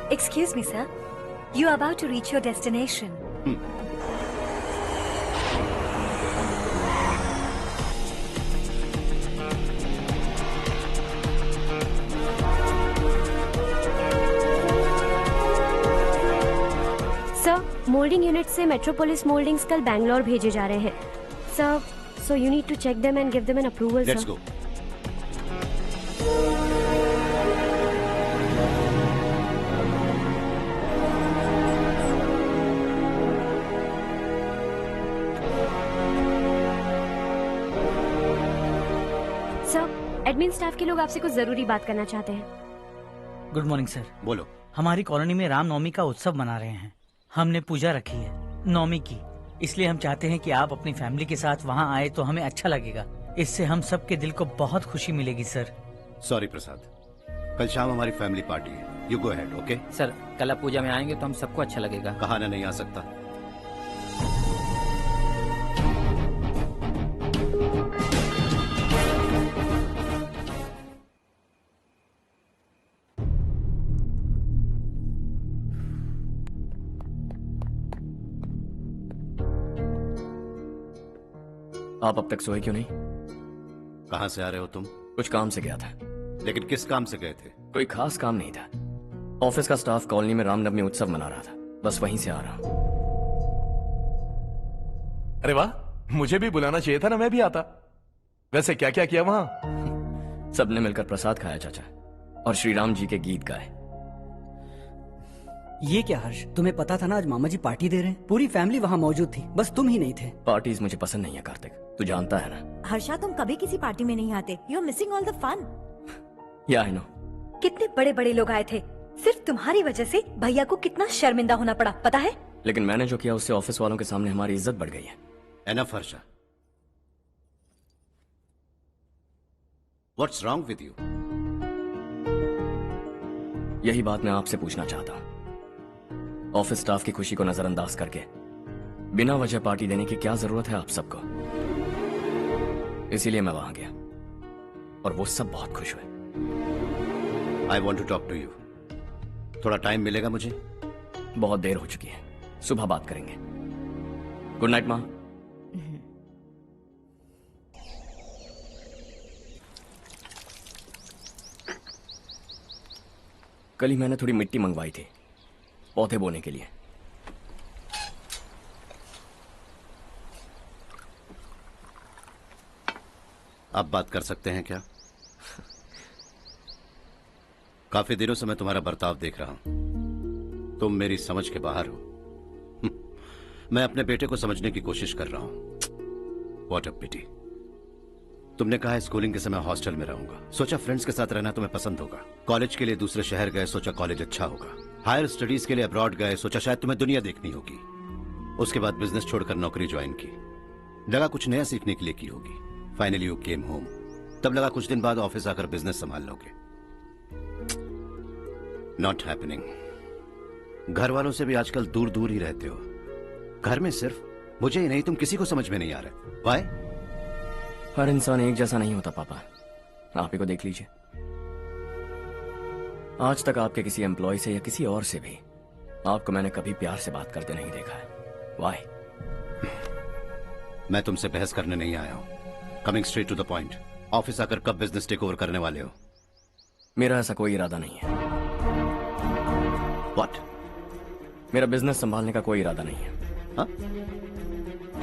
Excuse me, sir. You are about to reach your destination. Sir, moulding unit से metropolis mouldings कल बैंगलोर भेजे जा रहे हैं. Sir, so you need to check them and give them an approval, sir. Let's go. Sir, admin staff के लोग आपसे कुछ जरूरी बात करना चाहते हैं. Good morning sir. बोलो. हमारी कॉलोनी में रामनवमी का उत्सव मना रहे हैं. हमने पूजा रखी है नवमी की, इसलिए हम चाहते हैं कि आप अपनी फैमिली के साथ वहाँ आए तो हमें अच्छा लगेगा. इससे हम सबके दिल को बहुत खुशी मिलेगी सर. सॉरी प्रसाद, कल शाम हमारी फैमिली पार्टी है. You go ahead. Okay sir, कल आप पूजा में आएंगे तो हम सबको अच्छा लगेगा. कहा ना नहीं आ सकता. आप अब तक सोए क्यों नहीं? कहाँ से आ रहे हो तुम? कुछ काम से गया था. लेकिन किस काम से गए थे? कोई खास काम नहीं था. ऑफिस का स्टाफ कॉलोनी में रामनवमी उत्सव मना रहा था, बस वहीं से आ रहा हूं. अरे वाह, मुझे भी बुलाना चाहिए था ना, मैं भी आता. वैसे क्या क्या किया वहां? सबने मिलकर प्रसाद खाया चाचा, और श्री राम जी के गीत गाए. ये क्या हर्ष, तुम्हें पता था ना आज मामा जी पार्टी दे रहे हैं? पूरी फैमिली वहाँ मौजूद थी, बस तुम ही नहीं थे. पार्टीज मुझे पसंद नहीं है कार्तिक, तू जानता है ना. हर्षा, तुम कभी किसी पार्टी में नहीं आते. You are missing all the fun. या आई नो. कितने बड़े बड़े लोग आए थे. सिर्फ तुम्हारी वजह से भैया को कितना शर्मिंदा होना पड़ा, पता है? लेकिन मैंने जो किया उससे ऑफिस वालों के सामने हमारी इज्जत बढ़ गई है. Enough Harsha. What's wrong with you? यही बात मैं आपसे पूछना चाहता हूं. ऑफिस स्टाफ की खुशी को नजरअंदाज करके बिना वजह पार्टी देने की क्या जरूरत है आप सबको? इसीलिए मैं वहां गया और वो सब बहुत खुश हुए. I want to talk to you. थोड़ा टाइम मिलेगा मुझे? बहुत देर हो चुकी है, सुबह बात करेंगे. गुड नाइट माँ. कल ही मैंने थोड़ी मिट्टी मंगवाई थी पौधे बोने के लिए. आप बात कर सकते हैं क्या? काफी दिनों से मैं तुम्हारा बर्ताव देख रहा हूं. तुम मेरी समझ के बाहर हो. मैं अपने बेटे को समझने की कोशिश कर रहा हूं. व्हाट अ पिटी. तुमने कहा स्कूलिंग के समय हॉस्टल में रहूंगा. सोचा फ्रेंड्स के साथ रहना तुम्हें पसंद होगा. कॉलेज के लिए दूसरे शहर गए, सोचा कॉलेज अच्छा होगा. हायर स्टडीज के लिए अब्रॉड गए, सोचा शायद तुम्हें दुनिया देखनी होगी. उसके बाद बिजनेस छोड़कर नौकरी ज्वाइन की. लगा कुछ नया सीखने के लिए की होगी. Finally you came home. तब लगा कुछ दिन बाद ऑफिस आकर बिजनेस संभाल लोगे. Not happening. घर वालों से भी आजकल दूर दूर ही रहते हो. घर में सिर्फ मुझे ही नहीं, तुम किसी को समझ में नहीं आ रहे. वाई? हर इंसान एक जैसा नहीं होता पापा, आप ही को देख लीजिए. आज तक आपके किसी एम्प्लॉय से या किसी और से भी आपको मैंने कभी प्यार से बात करते नहीं देखा है. वाई? मैं तुमसे बहस करने नहीं आया हूं. Coming straight to the point. Office आकर कब बिजनेस टेक ओवर करने वाले हो? मेरा ऐसा कोई इरादा नहीं है. व्हाट? मेरा बिजनेस संभालने का कोई इरादा नहीं है. हाँ?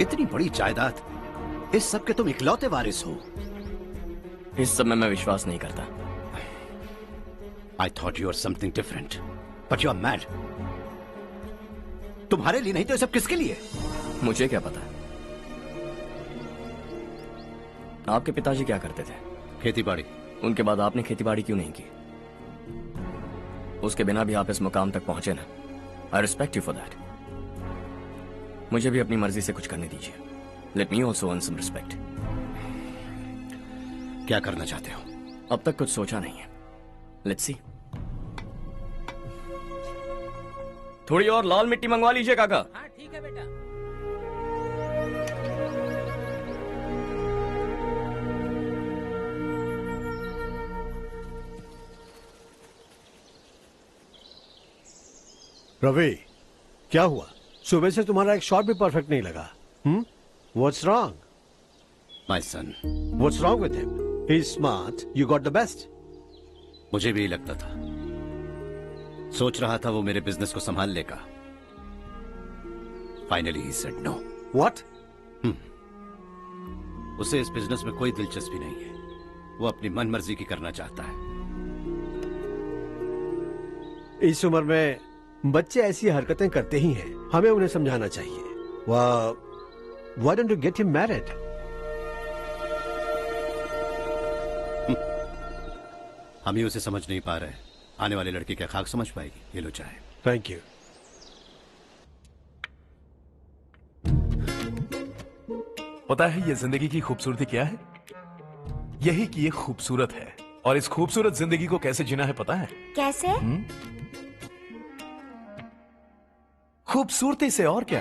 इतनी बड़ी जायदाद, इस सब के तुम इकलौते वारिस हो. इस सब में मैं विश्वास नहीं करता. I thought you were something different, but you are mad. तुम्हारे लिए नहीं तो ये सब किसके लिए? मुझे क्या पता. आपके पिताजी क्या करते थे? खेतीबाड़ी. उनके बाद आपने खेतीबाड़ी क्यों नहीं की? उसके बिना भी आप इस मुकाम तक पहुंचे ना. I respect you for that. मुझे भी अपनी मर्जी से कुछ करने दीजिए. Let me also earn some respect. क्या करना चाहते हो? अब तक कुछ सोचा नहीं है. Let's see. थोड़ी और लाल मिट्टी मंगवा लीजिए काका. हाँ ठीक है बेटा. रवि, क्या हुआ? सुबह से तुम्हारा एक शॉट भी परफेक्ट नहीं लगा। What's wrong? My son, what's wrong with him? He is smart, you got the best. मुझे भी लगता था, सोच रहा था वो मेरे बिजनेस को संभाल लेगा। Finally he said no. What? उसे इस बिजनेस में कोई दिलचस्पी नहीं है। वो अपनी मनमर्जी की करना चाहता है। इस उम्र में बच्चे ऐसी हरकतें करते ही हैं, हमें उन्हें समझाना चाहिए। Why don't you get him married? हम ही उसे समझ नहीं पा रहे। आने वाली लड़की क्या खाक समझ पाएगी? ये लो चाहे। Thank you. पता है ये जिंदगी की खूबसूरती क्या है? यही कि ये खूबसूरत है, और इस खूबसूरत जिंदगी को कैसे जीना है पता है? कैसे? खूबसूरती से, और क्या।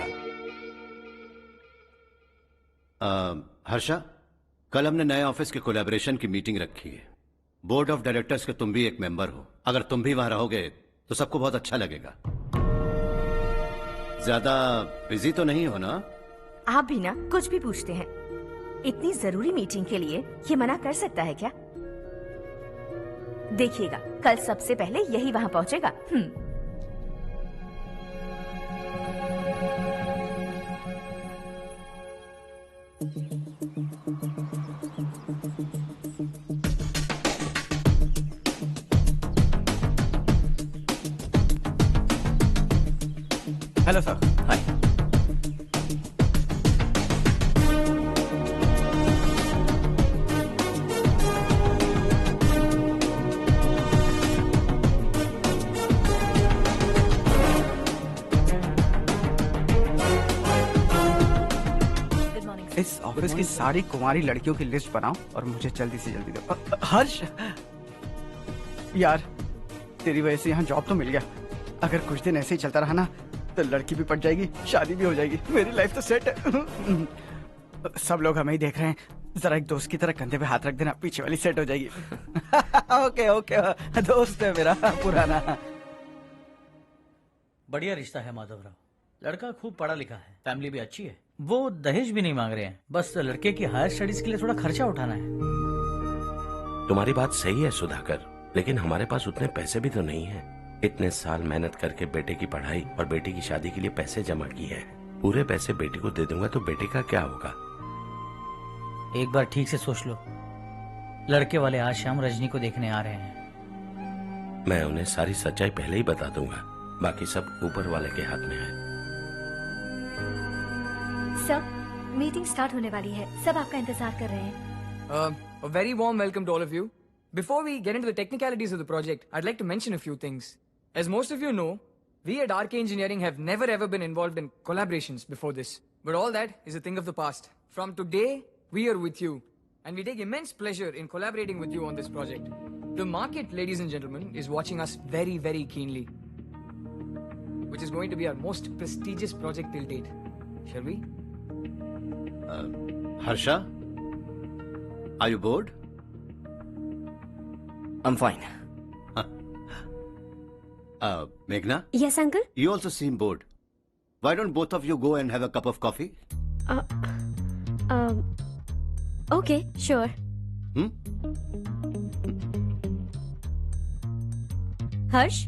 हर्षा, कल हमने नए ऑफिस के कोलैबोरेशन की मीटिंग रखी है। बोर्ड ऑफ डायरेक्टर्स के तुम भी एक मेंबर हो। अगर तुम भी वहां रहोगे तो सबको बहुत अच्छा लगेगा। ज्यादा बिजी तो नहीं हो ना? आप भी ना कुछ भी पूछते हैं। इतनी जरूरी मीटिंग के लिए ये मना कर सकता है क्या? देखिएगा, कल सबसे पहले यही वहां पहुंचेगा। Hello sir. हाय। इस ऑफिस की सारी कुंवारी लड़कियों की लिस्ट बनाओ और मुझे जल्दी से जल्दी दो। हर्ष, यार तेरी वजह से यहाँ जॉब तो मिल गया। अगर कुछ दिन ऐसे ही चलता रहा ना तो लड़की भी पट जाएगी, शादी भी हो जाएगी, मेरी लाइफ तो सेट है। सब लोग हमें ही देख रहे हैं, जरा एक दोस्त की तरह कंधे पे हाथ रख देना, पीछे वाली सेट हो जाएगी। ओके ओके, दोस्त है मेरा पुराना। बढ़िया रिश्ता है माधवराव। लड़का खूब पढ़ा लिखा है, फैमिली भी अच्छी है। वो दहेज भी नहीं मांग रहे हैं, बस लड़के की हायर स्टडीज के लिए थोड़ा खर्चा उठाना है। तुम्हारी बात सही है सुधाकर, लेकिन हमारे पास उतने पैसे भी तो नहीं है। इतने साल मेहनत करके बेटे की पढ़ाई और बेटे की शादी के लिए पैसे जमा किए हैं। पूरे पैसे बेटे को दे दूंगा तो बेटे का क्या होगा? एक बार ठीक से सोच लो। लड़के वाले आज शाम रजनी को देखने आ रहे हैं। मैं उन्हें सारी सच्चाई पहले ही बता दूंगा, बाकी सब ऊपर वाले के हाथ में है। सर, मीटिंग स्टार्ट होने वाली है, सब आपका इंतजार कर रहे हैं। A very warm welcome to all of you. Before we get into the technicalities of the project, I'd like to mention a few things. As most of you know, we at RK Engineering have never ever been involved in collaborations before this. But all that is a thing of the past. From today, we are with you. And we take immense pleasure in collaborating with you on this project. The market, ladies and gentlemen, is watching us very, very keenly. Which is going to be our most prestigious project till date. Shall we? Harsha, are you bored? I'm fine. Meghna? Yes, uncle? You also seem bored. Why don't both of you go and have a cup of coffee? Okay, sure. Harsh?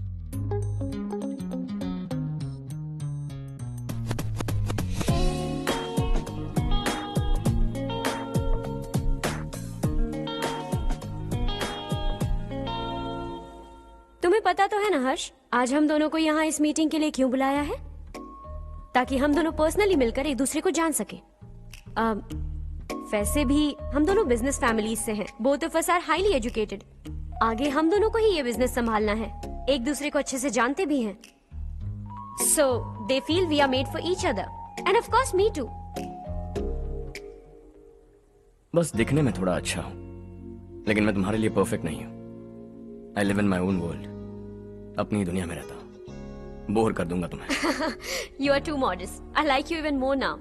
तुम्हें पता तो है ना हर्ष, आज हम दोनों को यहाँ इस मीटिंग के लिए क्यों बुलाया है? ताकि हम दोनों पर्सनली मिलकर एक दूसरे को जान सके। वैसे भी हम दोनों बिजनेस फैमिलीज से हैं। Both of us are highly educated. आगे हम दोनों को ही ये बिजनेस संभालना है। एक दूसरे को अच्छे से जानते भी हैं। So they feel we are made for each other and of course me too. बस दिखने में थोड़ा अच्छा हूं, लेकिन मैं तुम्हारे लिए परफेक्ट नहीं हूं। I live in my own world, अपनी ही दुनिया में रहता हूं। बोर कर दूंगा तुम्हें। You are too modest. I like you even more now.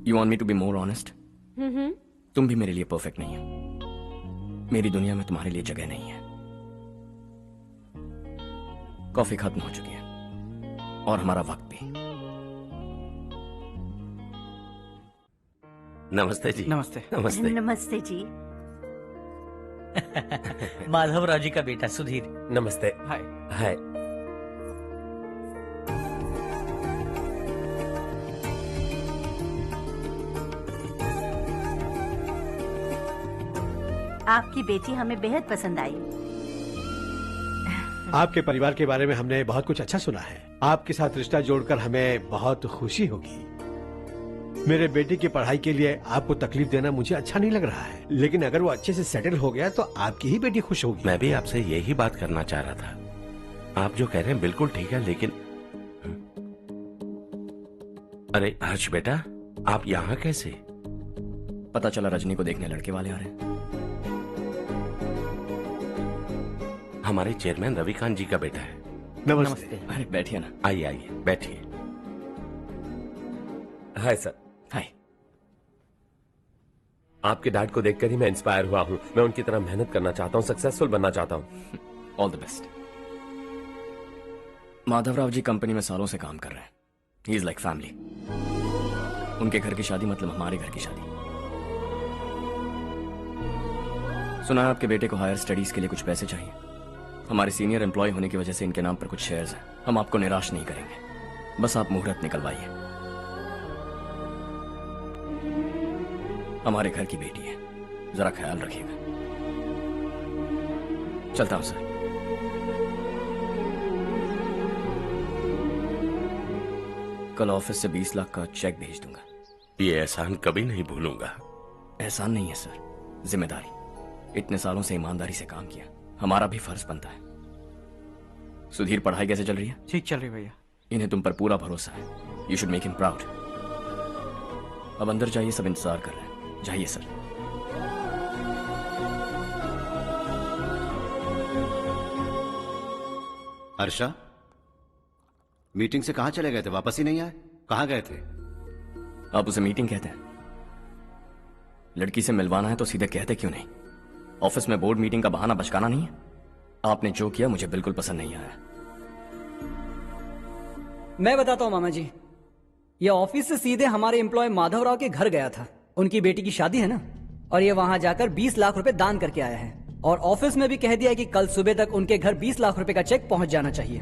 You want me to be more honest? तुम भी मेरे लिए परफेक्ट नहीं हो। मेरी दुनिया में तुम्हारे लिए जगह नहीं है। कॉफी खत्म हो चुकी है और हमारा वक्त भी। नमस्ते जी। नमस्ते। नमस्ते। नमस्ते जी। माधवराव जी का बेटा सुधीर। नमस्ते। हाय। हाय। आपकी बेटी हमें बेहद पसंद आई। आपके परिवार के बारे में हमने बहुत कुछ अच्छा सुना है। आपके साथ रिश्ता जोड़कर हमें बहुत खुशी होगी। मेरे बेटे की पढ़ाई के लिए आपको तकलीफ देना मुझे अच्छा नहीं लग रहा है, लेकिन अगर वो अच्छे से सेटल हो गया तो आपकी ही बेटी खुश होगी। मैं भी आपसे यही बात करना चाह रहा था। आप जो कह रहे हैं बिल्कुल ठीक है, लेकिन अरे हर्ष बेटा, आप यहाँ कैसे? पता चला रजनी को देखने लड़के वाले आ रहे हैं। हमारे चेयरमैन रविकांत जी का बेटा है। नमस्ते। अरे बैठिए ना। आइए आइए बैठिए। Hi sir. हाय। आपके डैड को देखकर ही मैं इंस्पायर हुआ हूँ। मैं उनकी तरह मेहनत करना चाहता हूँ, सक्सेसफुल बनना चाहता हूँ। All the best. Madhavrao ji company में सालों से काम कर रहे हैं। He is like family. उनके घर की शादी मतलब हमारे घर की शादी। सुना है आपके बेटे को हायर स्टडीज के लिए कुछ पैसे चाहिए। हमारे सीनियर एम्प्लॉय होने की वजह से इनके नाम पर कुछ शेयर्स हैं। हम आपको निराश नहीं करेंगे, बस आप मुहूर्त निकलवाइए। हमारे घर की बेटी है, जरा ख्याल रखिएगा। चलता हूं सर। कल ऑफिस से 20 लाख का चेक भेज दूंगा। ये एहसान कभी नहीं भूलूंगा। एहसान नहीं है सर, जिम्मेदारी। इतने सालों से ईमानदारी से काम किया, हमारा भी फर्ज बनता है। सुधीर, पढ़ाई कैसे चल रही है? ठीक चल रही भैया। इन्हें तुम पर पूरा भरोसा है। You should make him proud. अब अंदर जाइए, सब इंतजार कर रहे हैं। जाइए सर। हर्षा, मीटिंग से कहां चले गए थे? वापस ही नहीं आए? कहां गए थे? आप उसे मीटिंग कहते हैं? लड़की से मिलवाना है तो सीधे कहते क्यों नहीं? ऑफिस में बोर्ड मीटिंग का बहाना बचकाना नहीं है। आपने जो किया मुझे बिल्कुल पसंद नहीं आया। मैं बताता हूँ मामा जी, ये ऑफिस से सीधे हमारे एम्प्लॉय माधवराव के घर गया था। उनकी बेटी की शादी है ना, और ये वहां जाकर 20 लाख रुपए दान करके आया है। और ऑफिस में भी कह दिया कि कल सुबह तक उनके घर 20 लाख रुपए का चेक पहुंच जाना चाहिए।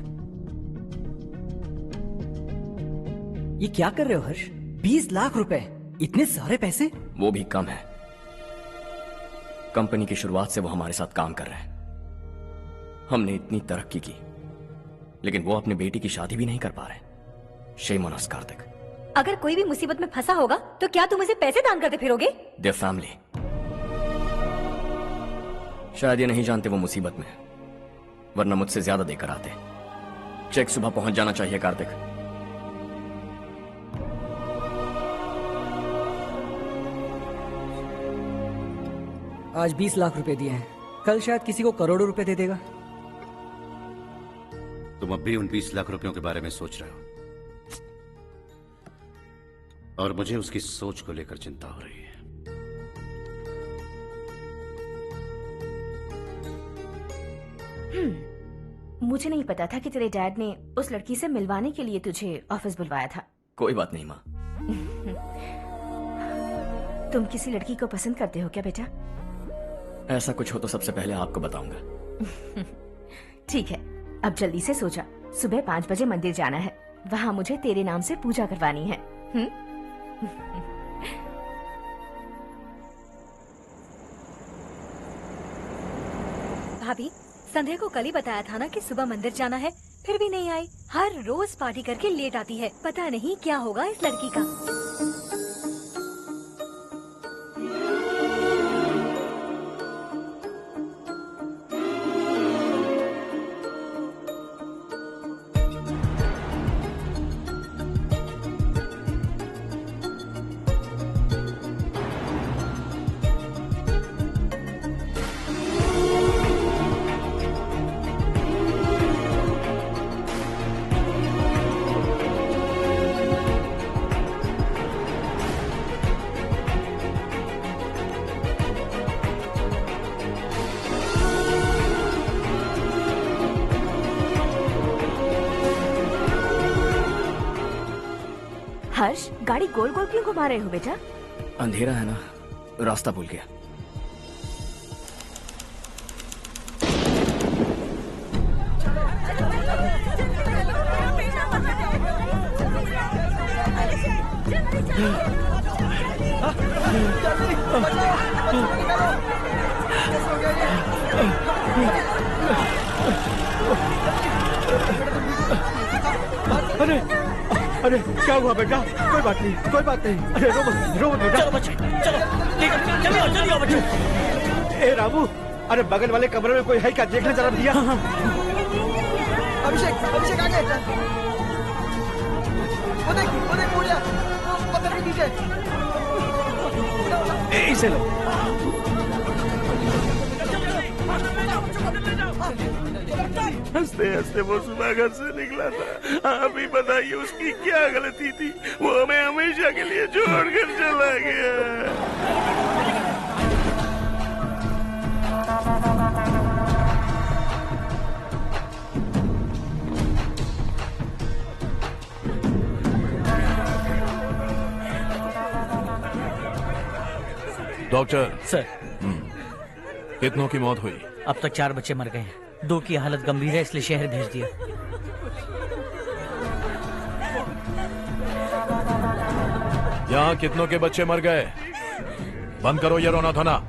ये क्या कर रहे हो हर्ष? 20 लाख रुपए, इतने सारे पैसे? वो भी कम है। कंपनी की शुरुआत से वो हमारे साथ काम कर रहे हैं। हमने इतनी तरक्की की, लेकिन वो अपनी बेटी की शादी भी नहीं कर पा रहे। Shame on us Kartik. अगर कोई भी मुसीबत में फंसा होगा तो क्या तुम उसे पैसे दान करते फिरोगे? Their family. शायद ये नहीं जानते वो मुसीबत में है, वरना मुझसे ज्यादा देकर आते। चेक सुबह पहुंच जाना चाहिए कार्तिक। आज 20 लाख रुपए दिए हैं, कल शायद किसी को करोड़ों रुपए दे देगा। तुम अब भी उन 20 लाख रुपयों के बारे में सोच रहे हो, और मुझे उसकी सोच को लेकर चिंता हो रही है। मुझे नहीं पता था कि तेरे डैड ने उस लड़की से मिलवाने के लिए तुझे ऑफिस बुलवाया था। कोई बात नहीं माँ। तुम किसी लड़की को पसंद करते हो क्या बेटा? ऐसा कुछ हो तो सबसे पहले आपको बताऊंगा। ठीक है, अब जल्दी से सो जा। सुबह 5 बजे मंदिर जाना है, वहाँ मुझे तेरे नाम से पूजा करवानी है। भाभी, संध्या को कल ही बताया था ना कि सुबह मंदिर जाना है, फिर भी नहीं आई। हर रोज पार्टी करके लेट आती है। पता नहीं क्या होगा इस लड़की का। हर्ष, गाड़ी गोल गोल क्यों घुमा रहे हो बेटा? अंधेरा है ना, रास्ता भूल गया। अरे अरे क्या हुआ बेटा? कोई बात नहीं, कोई बात नहीं। अरे रो मत बेटा। चलो बच्चे, चलो चलिए बच्चे। ए रामू, अरे बगल वाले कमरे में कोई है क्या? देखना जरा भैया। अभिषेक, अभिषेक आगे। वो देख मुड़िया, वो पत्थर के नीचे। इसे लो। हंसते हंसते वो सुबह घर से निकला था। आप ही बताइए उसकी क्या गलती थी? वो हमें हमेशा के लिए छोड़कर चला गया। डॉक्टर सर, कितनों की मौत हुई? अब तक 4 बच्चे मर गए हैं। 2 की हालत गंभीर है, इसलिए शहर भेज दिया। यहाँ कितनों के बच्चे मर गए? बंद करो ये रोना धोना।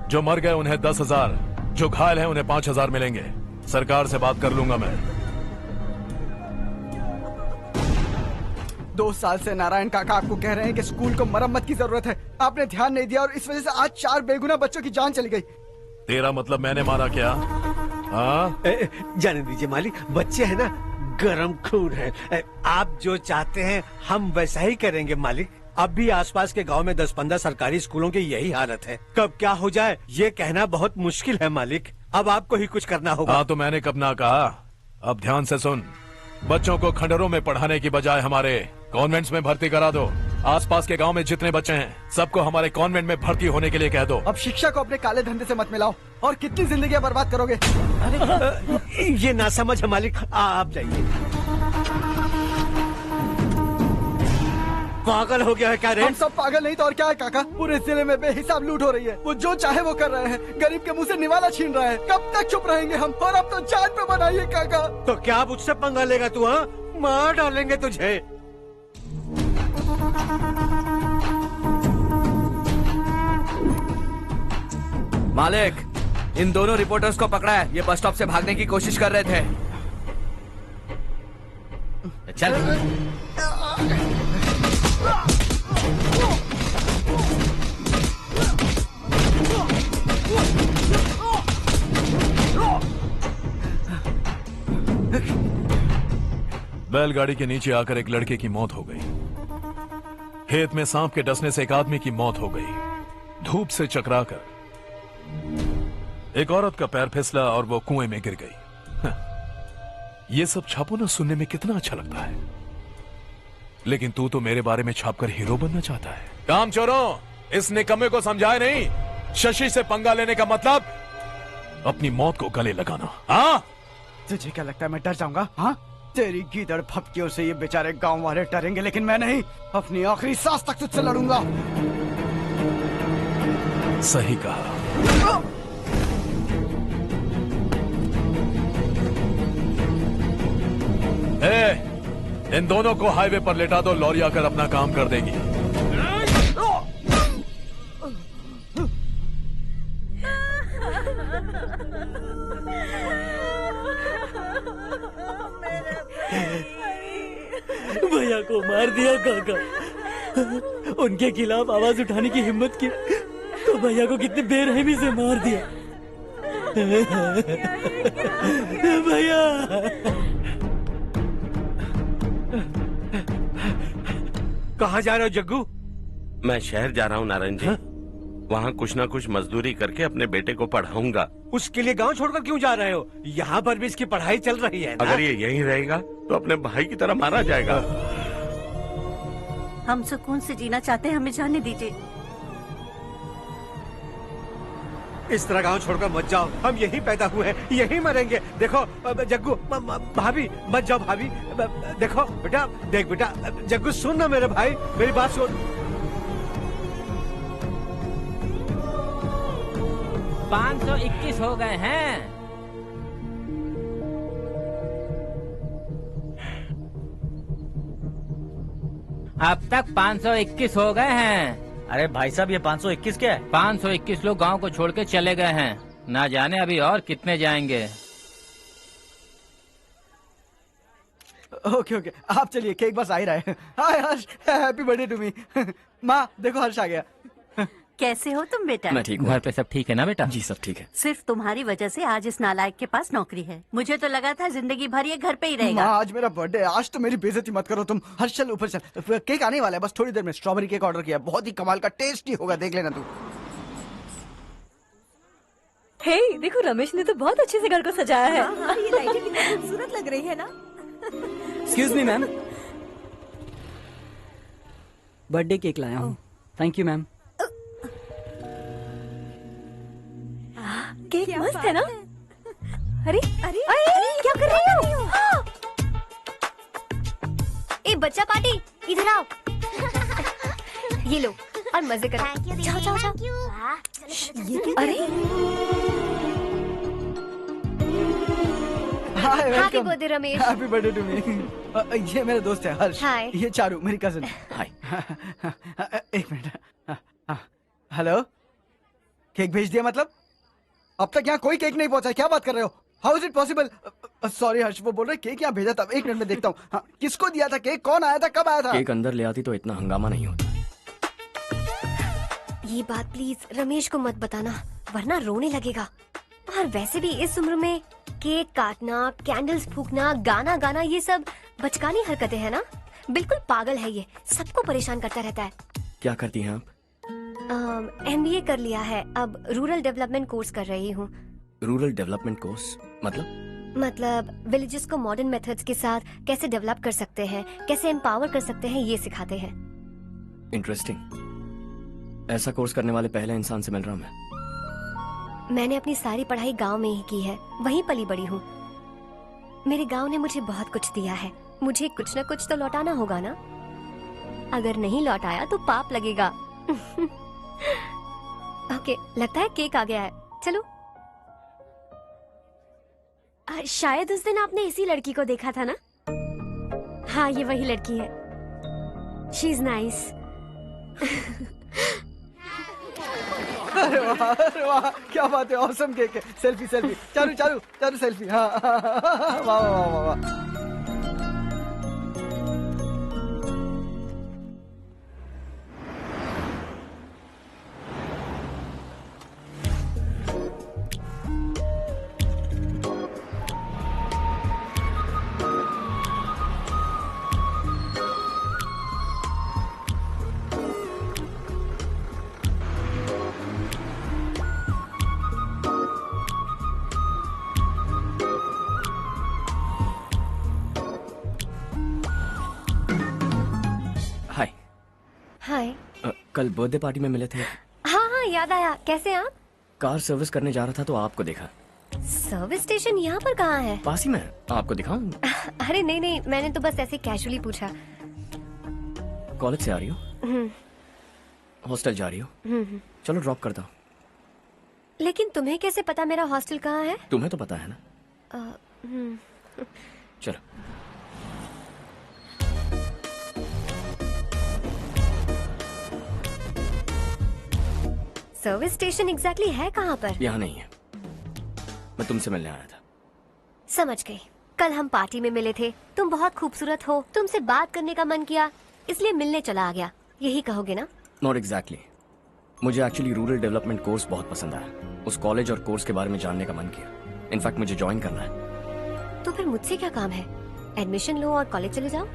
जो मर गए उन्हें 10,000, जो घायल हैं उन्हें 5,000 मिलेंगे। सरकार से बात कर लूंगा मैं। 2 साल से नारायण काका आपको कह रहे हैं कि स्कूल को मरम्मत की जरूरत है। आपने ध्यान नहीं दिया और इस वजह से आज 4 बेगुनाह बच्चों की जान चली गई। तेरा मतलब मैंने मारा क्या? हाँ, जाने दीजिए मालिक, बच्चे हैं ना, गरम खून है। आप जो चाहते हैं हम वैसा ही करेंगे मालिक। अब भी आसपास के गांव में 10-15 सरकारी स्कूलों की यही हालत है। कब क्या हो जाए ये कहना बहुत मुश्किल है मालिक। अब आपको ही कुछ करना होगा। हाँ तो मैंने कब ना कहा। अब ध्यान से सुन, बच्चों को खंडरों में पढ़ाने की बजाय हमारे कॉन्वेंट्स में भर्ती करा दो। आसपास के गांव में जितने बच्चे हैं सबको हमारे कॉन्वेंट में भर्ती होने के लिए कह दो। अब शिक्षा को अपने काले धंधे से मत मिलाओ। और कितनी जिंदगियां बर्बाद करोगे? ये ना समझ है मालिक, आप जाइए। पागल हो गया है क्या रे? हम सब पागल नहीं तो और क्या है काका? पूरे जिले में बेहिसाब लूट हो रही है। वो जो चाहे वो कर रहे हैं। गरीब के मुंह से निवाला छीन रहा है। कब तक चुप रहेंगे हम? और अब तो जान पे बनाइए काका। तो क्या अब उससे पंगा लेगा तू? हाँ, मार डालेंगे तुझे। मालिक, इन दोनों रिपोर्टर्स को पकड़ा है। ये बस स्टॉप से भागने की कोशिश कर रहे थे। चल। बैलगाड़ी के नीचे आकर एक लड़के की मौत हो गई। खेत में सांप के डसने से एक आदमी की मौत हो गई। धूप से चकराकर एक औरत का पैर फिसला और वो कुएं में गिर गई। ये सब छापो ना, सुनने में कितना अच्छा लगता है। लेकिन तू तो मेरे बारे में छापकर हीरो बनना चाहता है। काम चोरों, इस निकम्मे को समझाए नहीं। शशि से पंगा लेने का मतलब अपनी मौत को गले लगाना। हाँ, तुझे क्या लगता है मैं डर जाऊंगा? हाँ, तेरी गीदड़ फपकियों से ये बेचारे गांव वाले डरेंगे, लेकिन मैं नहीं। अपनी आखिरी सांस तक तुझसे लड़ूंगा। सही कहा। इन दोनों को हाईवे पर लेटा दो। लॉरी आकर अपना काम कर देगी। भैया को मार दिया काका। उनके खिलाफ आवाज उठाने की हिम्मत की तो भैया को कितने बेरहमी से मार दिया। भैया कहाँ जा रहे हो जग्गू? मैं शहर जा रहा हूँ नारायण जी। वहाँ कुछ ना कुछ मजदूरी करके अपने बेटे को पढ़ाऊंगा। उसके लिए गांव छोड़कर क्यों जा रहे हो? यहाँ पर भी इसकी पढ़ाई चल रही है ना? अगर ये यहीं रहेगा तो अपने भाई की तरह मारा जाएगा। हम सुकून से जीना चाहते हैं, हमें जाने दीजिए। इस तरह गांव छोड़कर मत जाओ, हम यहीं पैदा हुए हैं, यहीं मरेंगे। देखो जग्गू, भाभी मत जाओ भाभी। देखो बेटा, देख बेटा, जग्गू सुन ना मेरे भाई, मेरी बात सुन। 521 हो गए हैं। अब तक 521 हो गए हैं। अरे भाई साहब, ये 521 क्या है? 521 लोग गांव को छोड़ के चले गए हैं। ना जाने अभी और कितने जाएंगे। ओके ओके, आप चलिए, केक बस आ ही रहा है। हाय हर्ष, हैप्पी बर्थडे टू मी। माँ देखो, हर्ष आ गया। कैसे हो तुम बेटा? मैं ठीक हूँ। घर पे सब ठीक है ना बेटा? जी सब ठीक है। सिर्फ तुम्हारी वजह से आज इस नालायक के पास नौकरी है। मुझे तो लगा था जिंदगी भर ये घर पे ही रहेगा। माँ आज मेरा बर्थडे है, आज तो मेरी बेइज्जती मत करो तुम। हर्ष चल ऊपर चल, केक आने वाला है, बस थोड़ी देर में। स्ट्रॉबेरी केक ऑर्डर किया, बहुत ही कमाल का, टेस्टी होगा, देख लेना तू। हे देखो, रमेश ने तो बहुत अच्छे से घर को सजाया है। हाँ, ये लाइटें कितनी खूबसूरत लग रही है ना। Excuse me ma'am, birthday cake लाया हूँ। Thank you ma'am. केक मस्त है ना? अरे अरे अरे क्या कर रही हो? ए बच्चा पार्टी, इधर आओ। ये लो और मजे करो। जाओ जाओ जाओ। ये क्या? अरे hi, happy birthday Ramesh. Happy birthday to me. ये मेरा दोस्त है हर्ष। हाय। ये चारू, मेरी कजिन। हाय। एक मिनट। हेलो, केक भेज दिया मतलब? अब तक यहाँ कोई केक नहीं पहुंचा, क्या बात कर रहे हो? How is it possible? Sorry Harsh, वो बोल रहे केक यहाँ भेजा था। एक मिनट में देखता हूँ। हाँ, किसको दिया था केक? कौन आया था? कब आया था? केक अंदर ले आती तो इतना हंगामा नहीं होता। ये बात प्लीज रमेश को मत बताना, वरना रोने लगेगा। और वैसे भी इस उम्र में केक काटना, कैंडल्स फूकना, गाना गाना, ये सब बचकानी हरकतें हैं ना। बिल्कुल पागल है ये, सबको परेशान करता रहता है। क्या करती हैं आप? MBA कर लिया है, अब रूरल डेवलपमेंट कोर्स कर रही हूँ। रूरल डेवलपमेंट कोर्स मतलब विलेजेस को मॉडर्न मेथड्स के साथ कैसे डेवलप कर सकते हैं, कैसे एम्पावर कर सकते हैं, ये सिखाते हैं। इंटरेस्टिंग। ऐसा कोर्स करने वाले पहले इंसान से मिल रहा हूँ मैं। मैंने अपनी सारी पढ़ाई गांव में ही की है, वहीं पली बड़ी हूँ। मेरे गांव ने मुझे बहुत कुछ दिया है, मुझे कुछ न कुछ तो लौटाना होगा ना। अगर नहीं लौटाया तो पाप लगेगा। ओके, लगता है केक आ गया है, चलो। शायद उस दिन आपने इसी लड़की को देखा था ना? हाँ, ये वही लड़की है। She is nice. अरे वाह, क्या बात है, ऑसम केक है। Selfie selfie, Charu Charu Charu selfie. हाँ वाह वाह वाह वाह। हाय। कल बर्थडे पार्टी में मिले थे। हाँ हाँ, याद आया। कैसे आप? कार सर्विस करने जा रहा था तो आपको देखा। सर्विस स्टेशन यहाँ पर कहाँ है? पास ही में, आपको दिखाऊं? अरे नहीं नहीं, मैंने तो बस ऐसे कैजुअली पूछा। कॉलेज से आ रही हो? हॉस्टल जा रही हो? चलो ड्रॉप करता हूँ। लेकिन तुम्हें कैसे पता मेरा हॉस्टल कहाँ है? तुम्हें तो पता है ना। चलो। सर्विस स्टेशन एग्जैक्टली है कहाँ पर? यहाँ नहीं है, मैं तुमसे मिलने आया था। समझ गई। कल हम पार्टी में मिले थे, तुम बहुत खूबसूरत हो, तुमसे बात करने का मन किया, इसलिए मिलने चला आ गया, यही कहोगे ना? Not exactly. मुझे एक्चुअली रूरल डेवलपमेंट कोर्स बहुत पसंद आया। उस कॉलेज और कोर्स के बारे में जानने का मन किया। इनफैक्ट मुझे ज्वाइन करना है। तो फिर मुझसे क्या काम है? एडमिशन लो और कॉलेज चले जाओ।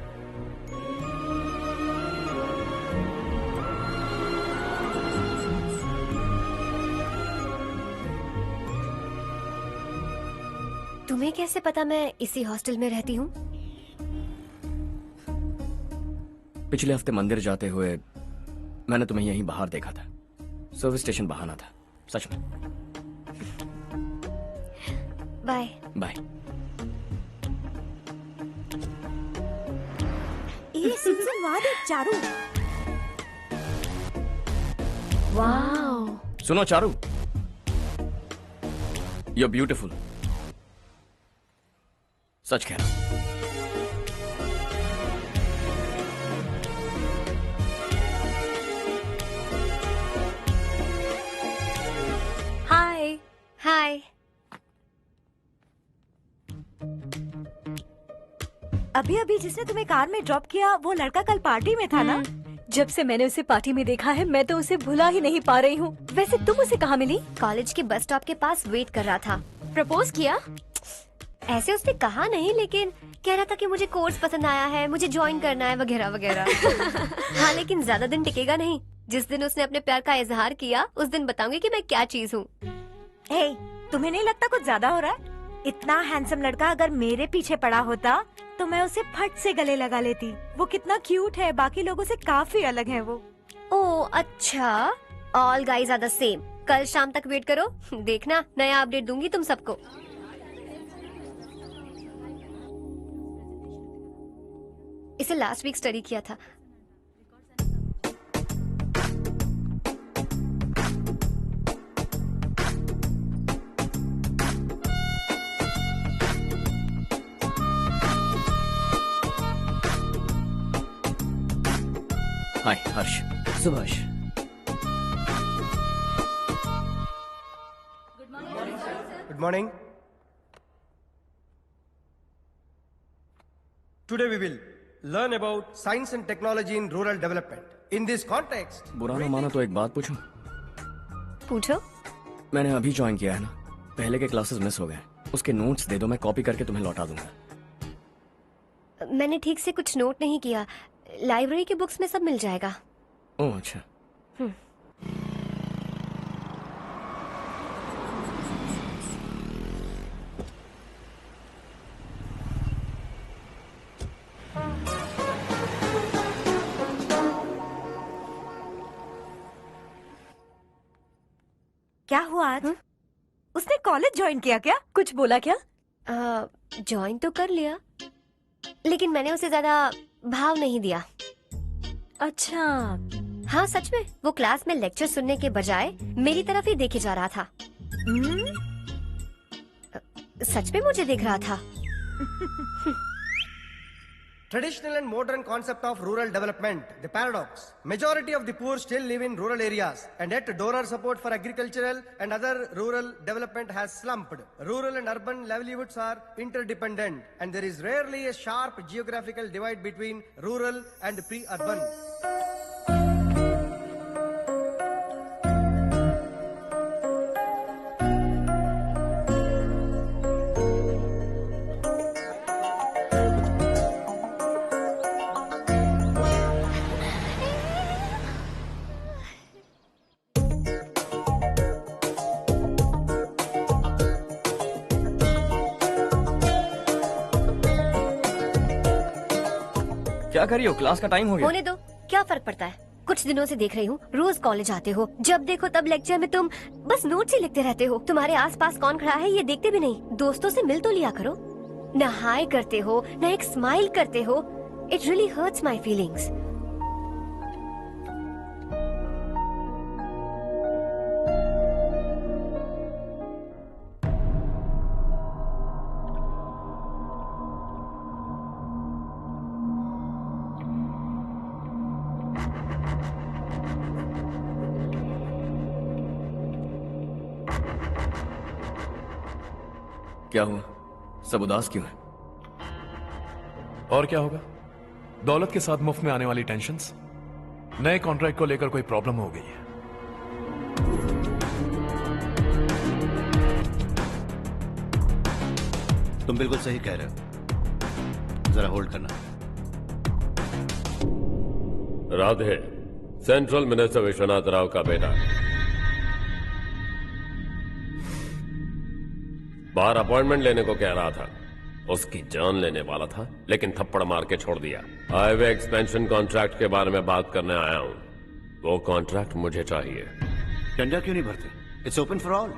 तुम्हें कैसे पता मैं इसी हॉस्टल में रहती हूँ? पिछले हफ्ते मंदिर जाते हुए मैंने तुम्हें यहीं बाहर देखा था। सर्विस स्टेशन बहाना था, सच में। बाय। बाय। ये सुन वहाँ देख चारू। वाओ। सुनो चारू, यू आर ब्यूटिफुल। सच कह रहा हूं। हाय। हाय। अभी अभी जिसने तुम्हें कार में ड्रॉप किया वो लड़का कल पार्टी में था ना? जब से मैंने उसे पार्टी में देखा है मैं तो उसे भुला ही नहीं पा रही हूँ। वैसे तुम उसे कहाँ मिली? कॉलेज के बस स्टॉप के पास वेट कर रहा था। प्रपोज किया? ऐसे उसने कहा नहीं, लेकिन कह रहा था कि मुझे कोर्स पसंद आया है, मुझे ज्वाइन करना है वगैरह वगैरह। हाँ, लेकिन ज्यादा दिन टिकेगा नहीं। जिस दिन उसने अपने प्यार का इजहार किया उस दिन बताऊंगी कि मैं क्या चीज हूँ। हे, तुम्हें नहीं लगता कुछ ज्यादा हो रहा है? इतना हैंडसम लड़का अगर मेरे पीछे पड़ा होता तो मैं उसे फट से गले लगा लेती। वो कितना क्यूट है, बाकी लोगों से काफी अलग है वो। ओह अच्छा, all guys are the same. कल शाम तक वेट करो, देखना नया अपडेट दूंगी तुम सबको। इसे लास्ट वीक स्टडी किया था। हाय हर्ष। Subhash. Good morning. Today we will learn about science and technology in rural development. In this context, बुरा ना मानो तो एक बात पूछूं? पूछो। मैंने अभी ज्वाइन किया है ना, पहले के क्लासेस मिस हो गए। उसके नोट्स दे दो, मैं कॉपी करके तुम्हें लौटा दूंगा। मैंने ठीक से कुछ नोट नहीं किया। लाइब्रेरी के बुक्स में सब मिल जाएगा। ओह अच्छा। क्या हुआ आज? उसने कॉलेज ज्वाइन किया क्या? कुछ बोला क्या? ज्वाइन तो कर लिया, लेकिन मैंने उसे ज्यादा भाव नहीं दिया। अच्छा। हाँ सच में, वो क्लास में लेक्चर सुनने के बजाय मेरी तरफ ही देखे जा रहा था। सच में मुझे देख रहा था। traditional and modern concept of rural development, the paradox. Majority of the poor still live in rural areas, and yet donor support for agricultural and other rural development has slumped. Rural and urban livelihoods are interdependent, and there is rarely a sharp geographical divide between rural and pre-urban. क्या कर रही हो? Class का time हो गया। होने दो, क्या फर्क पड़ता है? कुछ दिनों से देख रही हूँ, रोज कॉलेज आते हो, जब देखो तब लेक्चर में तुम बस नोट्स ही लिखते रहते हो। तुम्हारे आसपास कौन खड़ा है ये देखते भी नहीं। दोस्तों से मिल तो लिया करो। न हाय करते हो, न एक स्माइल करते हो। It really hurts my feelings. क्या हुआ? सब उदास क्यों है? और क्या होगा? दौलत के साथ मुफ्त में आने वाली टेंशन्स। नए कॉन्ट्रैक्ट को लेकर कोई प्रॉब्लम हो गई है। तुम बिल्कुल सही कह रहे हो। जरा होल्ड करना। राधे, सेंट्रल मिनिस्टर विश्वनाथ राव का बेटा। बाहर अपॉइंटमेंट लेने को कह रहा था। उसकी जान लेने वाला था, लेकिन थप्पड़ मार के छोड़ दिया। हाईवे एक्सपेंशन कॉन्ट्रैक्ट के बारे में बात करने आया हूं। वो कॉन्ट्रैक्ट मुझे चाहिए। टेंडर क्यों नहीं भरते? It's open for all.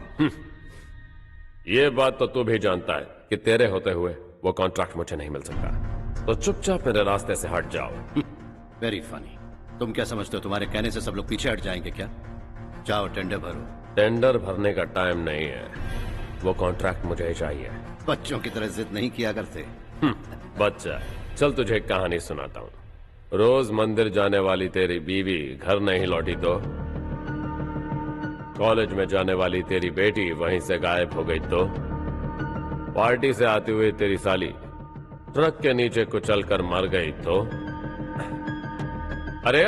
ये बात तो तू भी जानता है कि तेरे होते हुए वो कॉन्ट्रैक्ट मुझे नहीं मिल सकता, तो चुपचाप मेरे रास्ते से हट जाओ। Very funny. तुम क्या समझते हो तुम्हारे कहने से सब लोग पीछे हट जाएंगे क्या? जाओ टेंडर भरो। टेंडर भरने का टाइम नहीं है, वो कॉन्ट्रैक्ट मुझे ही चाहिए। बच्चों की तरह जिद नहीं किया करते। बच्चा, चल तुझे एक कहानी सुनाता हूँ। रोज मंदिर जाने वाली तेरी बीवी घर नहीं लौटी तो, कॉलेज में जाने वाली तेरी बेटी वहीं से गायब हो गई तो, पार्टी से आती हुई तेरी साली ट्रक के नीचे कुचलकर मर गई तो, अरे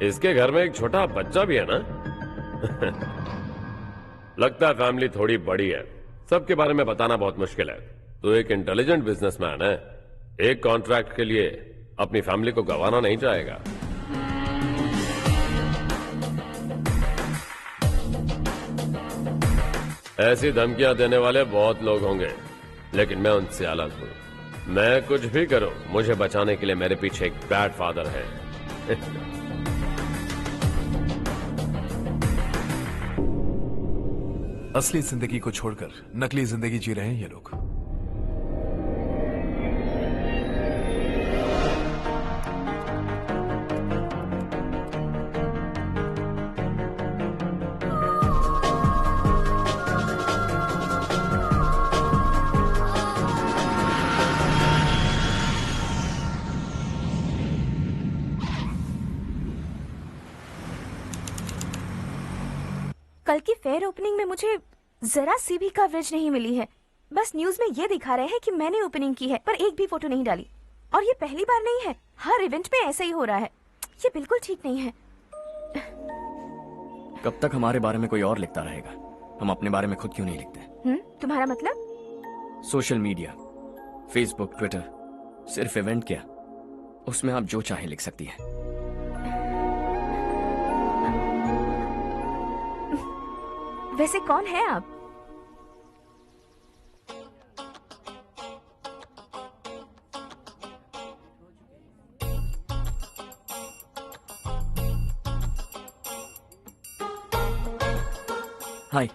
इसके घर में एक छोटा बच्चा भी है ना। लगता है फैमिली थोड़ी बड़ी है, सबके बारे में बताना बहुत मुश्किल है। तो एक इंटेलिजेंट बिजनेसमैन है, एक कॉन्ट्रैक्ट के लिए अपनी फैमिली को गंवाना नहीं चाहेगा। ऐसी धमकियां देने वाले बहुत लोग होंगे, लेकिन मैं उनसे अलग हूं। मैं कुछ भी करूं, मुझे बचाने के लिए मेरे पीछे एक बैड फादर है। असली जिंदगी को छोड़कर नकली जिंदगी जी रहे हैं ये लोग। कल की फेयर ओपनिंग में मुझे जरा सी भी कवरेज नहीं मिली है। बस न्यूज में ये दिखा रहे हैं कि मैंने ओपनिंग की है, पर एक भी फोटो नहीं डाली। और ये पहली बार नहीं है, हर इवेंट में ऐसा ही हो रहा है। ये बिल्कुल ठीक नहीं है। कब तक हमारे बारे में कोई और लिखता रहेगा? हम अपने बारे में खुद क्यों नहीं लिखते? तुम्हारा मतलब? सोशल मीडिया, फेसबुक, ट्विटर, सिर्फ इवेंट क्या, उसमें आप जो चाहे लिख सकती हैं। वैसे कौन है आप? हाय।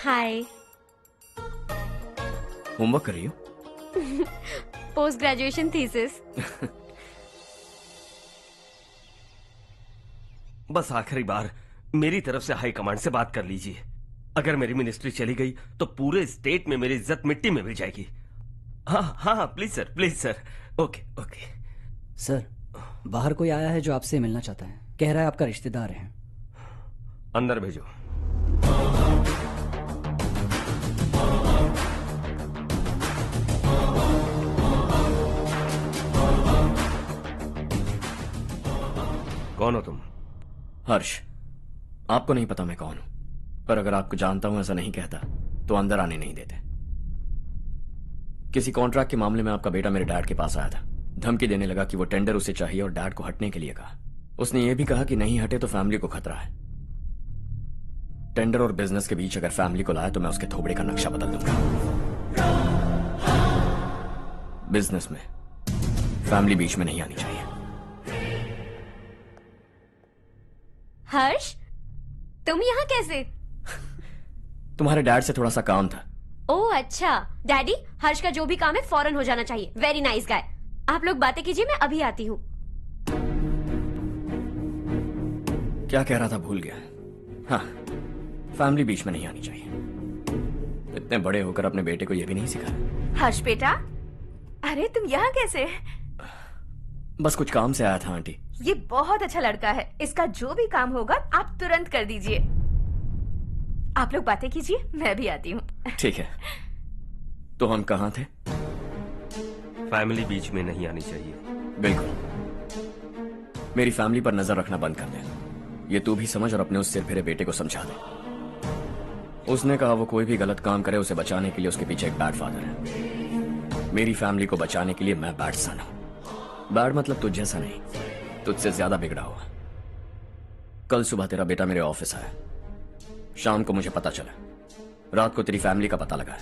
हाय। होमवर्क कर रही हो? Post graduation thesis. बस आखिरी बार मेरी तरफ से हाई कमांड से बात कर लीजिए। अगर मेरी मिनिस्ट्री चली गई तो पूरे स्टेट में मेरी इज्जत मिट्टी में मिल जाएगी। हाँ हाँ please sir, please sir. Okay okay sir, बाहर कोई आया है जो आपसे मिलना चाहता है। कह रहा है आपका रिश्तेदार है। अंदर भेजो। कौन हो तुम? हर्ष। आपको नहीं पता मैं कौन हूं, पर अगर आपको जानता हूं ऐसा नहीं कहता तो अंदर आने नहीं देते। किसी कॉन्ट्रैक्ट के मामले में आपका बेटा मेरे डैड के पास आया था। धमकी देने लगा कि वो टेंडर उसे चाहिए और डैड को हटने के लिए कहा। उसने ये भी कहा कि नहीं हटे तो फैमिली को खतरा है। टेंडर और बिजनेस के बीच अगर फैमिली को लाया तो मैं उसके थोबड़े का नक्शा बदल दूंगा। बिजनेस में फैमिली बीच में नहीं आनी चाहिए। हर्ष, तुम यहाँ कैसे? तुम्हारे डैड से थोड़ा सा काम था। ओह अच्छा। डैडी, हर्ष का जो भी काम है फौरन हो जाना चाहिए। Very nice guy. आप लोग बातें कीजिए, मैं अभी आती हूँ। क्या कह रहा था भूल गया। हाँ, फैमिली बीच में नहीं आनी चाहिए। इतने बड़े होकर अपने बेटे को यह भी नहीं सिखाया। हर्ष बेटा, अरे तुम यहाँ कैसे? बस कुछ काम से आया था आंटी। ये बहुत अच्छा लड़का है। इसका जो भी काम होगा आप तुरंत कर दीजिए। आप लोग बातें कीजिए, मैं भी आती हूँ। ठीक है। तो हम कहाँ थे? फैमिली बीच में नहीं आनी चाहिए। बिल्कुल। मेरी फैमिली पर नजर रखना बंद कर दे। ये तू भी समझ और अपने उस सिर फिरे बेटे को समझा दे। उसने कहा वो कोई भी गलत काम करे उसे बचाने के लिए उसके पीछे एक बैड फादर है। मेरी फैमिली को बचाने के लिए मैं बैड सन हूं। बैड मतलब तुझ जैसा नहीं, तुझसे ज्यादा बिगड़ा हुआ। कल सुबह तेरा बेटा मेरे ऑफिस आया। शाम को मुझे पता चला। रात को तेरी फैमिली का पता लगा।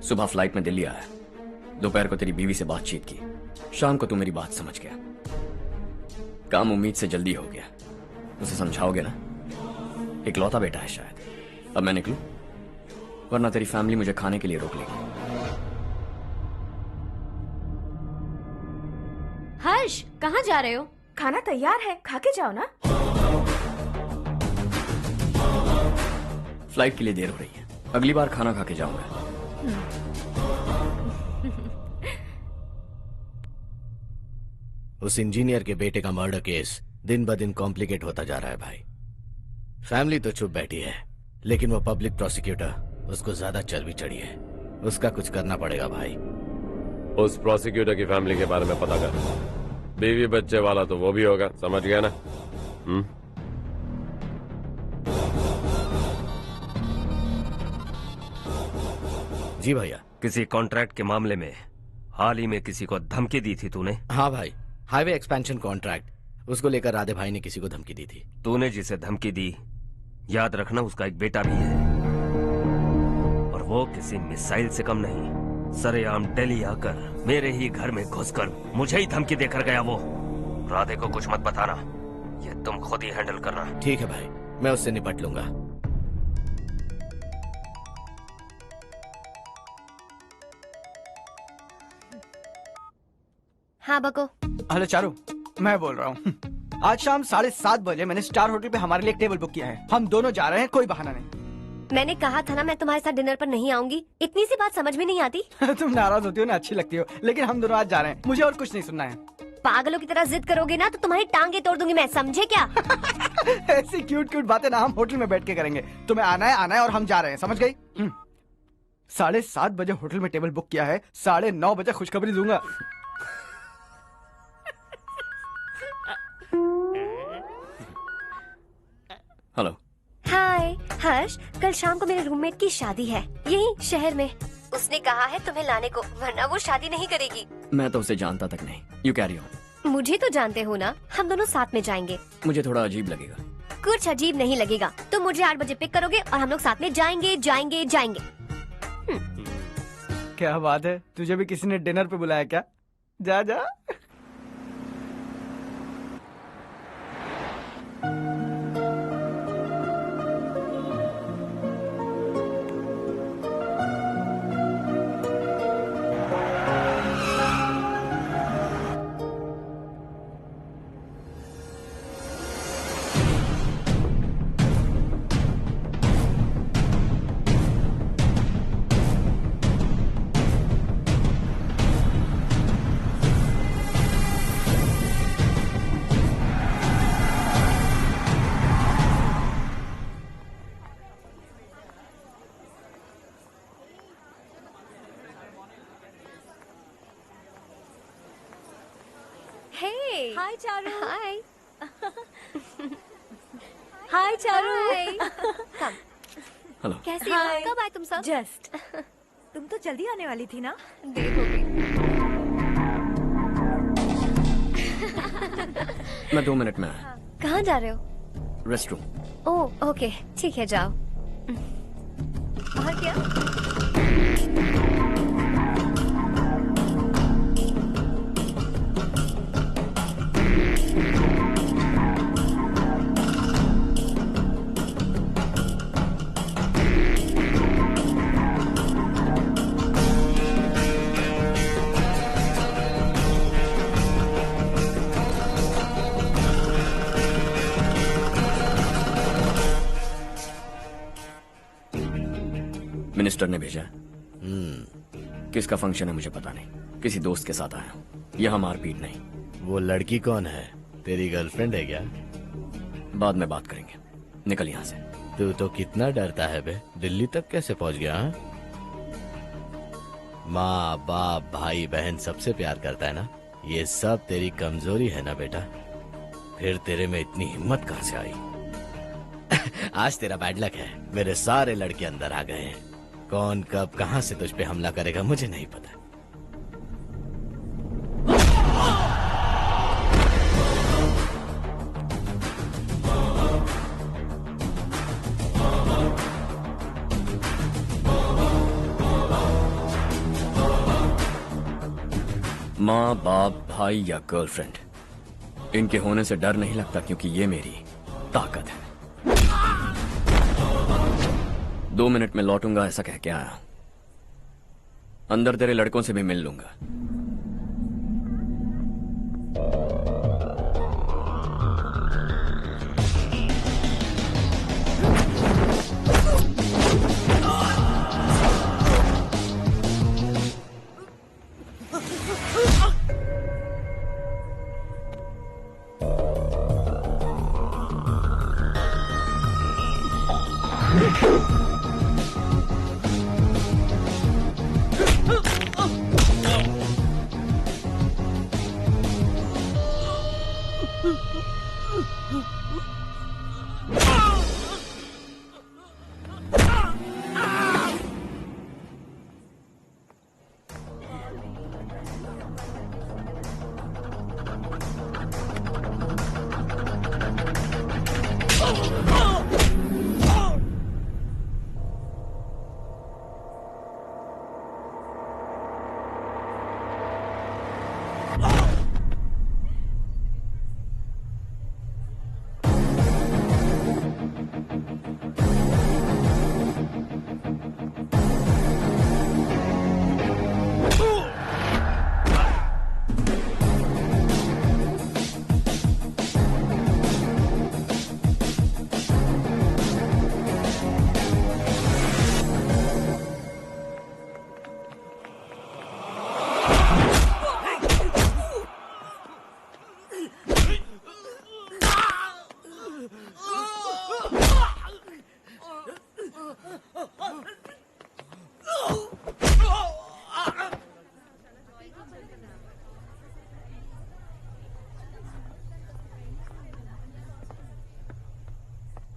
सुबह फ्लाइट में दिल्ली आया। दोपहर को तेरी बीवी से बातचीत की। शाम को तू मेरी बात समझ गया। काम उम्मीद से जल्दी हो गया। उसे समझाओगे ना? इकलौता बेटा है शायद। अब मैं निकलूं? वरना तेरी फैमिली मुझे खाने के लिए रोक लेगी। हर्ष, कहाँ जा रहे हो? खाना तैयार है, खा के जाओ ना। फ्लाइट के लिए देर हो रही है, अगली बार खाना खा के जाऊंगा। उस इंजीनियर के बेटे का मर्डर केस दिन ब दिन कॉम्प्लिकेट होता जा रहा है भाई। फैमिली तो चुप बैठी है, लेकिन वो पब्लिक प्रोसिक्यूटर उसको ज्यादा चर्बी चढ़ी है। उसका कुछ करना पड़ेगा भाई। उस प्रोसिक्यूटर की फैमिली के बारे में पता कर। बीवी बच्चे वाला तो वो भी होगा, समझ गया ना? जी भैया। किसी कॉन्ट्रैक्ट के मामले में हाल ही में किसी को धमकी दी थी तूने? हाँ भाई, हाईवे एक्सपेंशन कॉन्ट्रैक्ट, उसको लेकर राधे भाई ने किसी को धमकी दी थी। तूने जिसे धमकी दी, याद रखना उसका एक बेटा भी है, और वो किसी मिसाइल से कम नहीं। सरेआम दिल्ली आकर मेरे ही घर में घुसकर मुझे ही धमकी देकर गया वो। राधे को कुछ मत बताना, ये तुम खुद ही हैंडल करना। ठीक है भाई, मैं उससे निपट लूंगा। हाँ बको। हेलो चारू, मैं बोल रहा हूँ। आज शाम 7:30 बजे मैंने स्टार होटल पे हमारे लिए एक टेबल बुक किया है। हम दोनों जा रहे हैं, कोई बहाना नहीं। मैंने कहा था ना मैं तुम्हारे साथ डिनर पर नहीं आऊंगी। इतनी सी बात समझ में नहीं आती? तुम नाराज होती हो ना, अच्छी लगती हो, लेकिन हम दोनों आज जा रहे हैं। मुझे और कुछ नहीं सुनना है। पागलों की तरह जिद करोगे ना तो तुम्हारी टांगे तोड़ दूंगी मैं, समझे क्या? ऐसी क्यूट क्यूट बातें ना हम होटल में बैठ के करेंगे। तुम्हें आना है और हम जा रहे हैं, समझ गई? 7:30 बजे होटल में टेबल बुक किया है, 9:30 बजे खुशखबरी दूंगा। हेलो। हाय हर्ष, कल शाम को मेरे रूममेट की शादी है यही शहर में। उसने कहा है तुम्हें लाने को, वरना वो शादी नहीं करेगी। मैं तो उसे जानता तक नहीं। You carry on. मुझे तो जानते हो ना, हम दोनों साथ में जाएंगे। मुझे थोड़ा अजीब लगेगा। कुछ अजीब नहीं लगेगा। तुम मुझे 8 बजे पिक करोगे और हम लोग साथ में जाएंगे जाएंगे जाएंगे। क्या बात है, तुझे भी किसी ने डिनर पे बुलाया क्या? जा जा। हाय चारू। हाय। हाय चारू। हेलो। कैसी हो? कब आए तुम सब? जस्ट। तुम तो जल्दी आने वाली थी ना? देर हो गई। मैं 2 मिनट में आया। कहाँ जा रहे हो? रेस्टरूम। ओह ओके, ठीक है जाओ। और क्या? मिनिस्टर ने भेजा। किसका फंक्शन है मुझे पता नहीं, किसी दोस्त के साथ आया हूँ। यहाँ मारपीट नहीं। वो लड़की कौन है? तेरी गर्लफ्रेंड है क्या? बाद में बात करेंगे, निकल यहाँ से। तू तो कितना डरता है बे, दिल्ली तक कैसे पहुँच गया? हाँ? माँ बाप भाई बहन सबसे प्यार करता है ना, ये सब तेरी कमजोरी है ना बेटा। फिर तेरे में इतनी हिम्मत कहाँ से आई? आज तेरा बैड लक है, मेरे सारे लड़के अंदर आ गए हैं। कौन कब कहां से तुझ पे हमला करेगा मुझे नहीं पता। माँ बाप भाई या गर्लफ्रेंड, इनके होने से डर नहीं लगता, क्योंकि ये मेरी ताकत है। 2 मिनट में लौटूंगा ऐसा कह के आया। अंदर तेरे लड़कों से भी मिल लूंगा।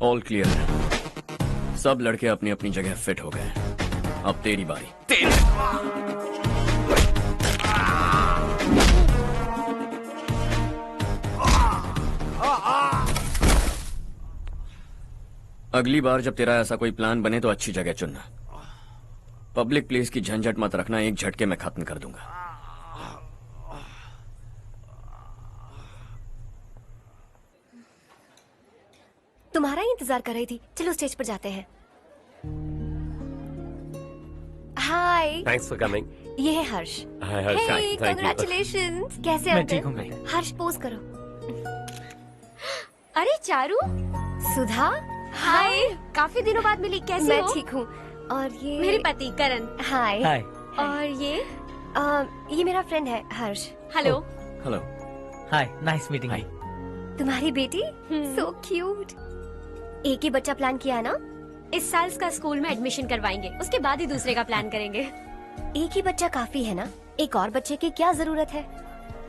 ऑल क्लियर है। सब लड़के अपनी अपनी जगह फिट हो गए। अब तेरी बारी। अगली बार जब तेरा ऐसा कोई प्लान बने तो अच्छी जगह चुनना। पब्लिक प्लेस की झंझट मत रखना, एक झटके में खत्म कर दूंगा। तुम्हारा ही इंतजार कर रही थी। चलो स्टेज पर जाते हैं। हाय। Thanks for coming. ये है Harsh. Hi Harsh. Thank you. Congratulations. कैसे मैं हो ठीक तुम? हूँ। हर्ष पोज करो। अरे चारू। सुधा। हाय। काफी दिनों बाद मिली, कैसी मैं हो? ठीक हूँ। और ये मेरे पति करण। हाय। हाय। और ये मेरा फ्रेंड है Harsh. Hello. Hello. Hi, nice meeting you. तुम्हारी बेटी सो क्यूट। एक ही बच्चा प्लान किया ना? इस साल इसका स्कूल में एडमिशन करवाएंगे, उसके बाद ही दूसरे का प्लान करेंगे। एक ही बच्चा काफी है ना? एक और बच्चे की क्या जरूरत है?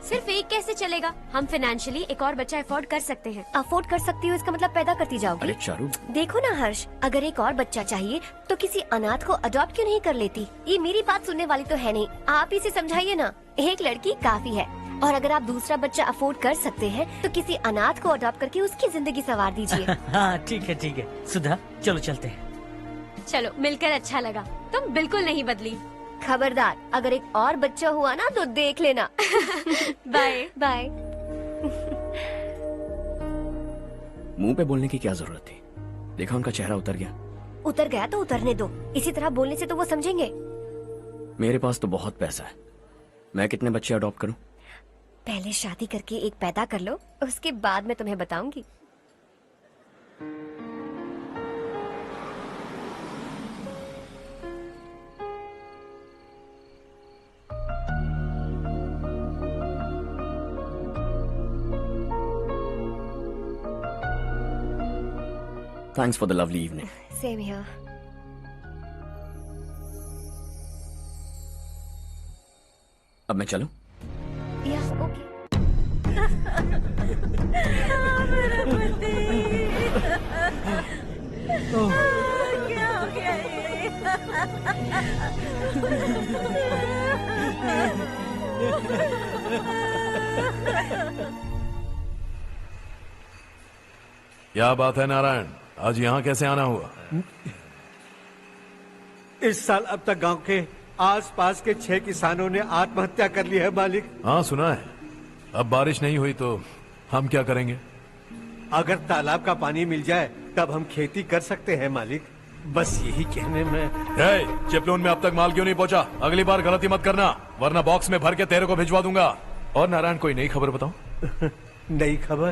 सिर्फ एक कैसे चलेगा? हम फाइनेंशियली एक और बच्चा अफोर्ड कर सकते हैं। अफोर्ड कर सकती हो इसका मतलब पैदा करती जाओगी? अरे चारू। देखो ना हर्ष, अगर एक और बच्चा चाहिए तो किसी अनाथ को अडॉप्ट क्यों नहीं कर लेती? ये मेरी बात सुनने वाली तो है नहीं। आप इसे समझाइए ना। एक लड़की काफी है, और अगर आप दूसरा बच्चा अफोर्ड कर सकते हैं तो किसी अनाथ को अडॉप्ट करके उसकी जिंदगी संवार दीजिए। हाँ ठीक है ठीक है। सुधा चलो चलते हैं। चलो, मिलकर अच्छा लगा। तुम बिल्कुल नहीं बदली। खबरदार, अगर एक और बच्चा हुआ ना तो देख लेना। Bye bye. मुंह पे बोलने की क्या जरूरत थी? देखा उनका चेहरा उतर गया। उतर गया तो उतरने दो। इसी तरह बोलने से तो वो समझेंगे। मेरे पास तो बहुत पैसा है। मैं कितने बच्चे अडॉप्ट करूं? पहले शादी करके एक पैदा कर लो, उसके बाद मैं तुम्हें बताऊंगी। Thanks for the lovely evening. Same here. अब मैं चलूं? Yeah, okay. मेरा पति। क्या हो गया क्या बात है नारायण, आज यहाँ कैसे आना हुआ? इस साल अब तक गांव के आसपास के 6 किसानों ने आत्महत्या कर ली है मालिक। हाँ सुना है। अब बारिश नहीं हुई तो हम क्या करेंगे? अगर तालाब का पानी मिल जाए तब हम खेती कर सकते हैं मालिक। बस यही कहने में। चिपलून में अब तक माल क्यों नहीं पहुंचा? अगली बार गलती मत करना, वरना बॉक्स में भर के तेरे को भिजवा दूंगा। और नारायण, कोई नई खबर बताऊं? नई खबर?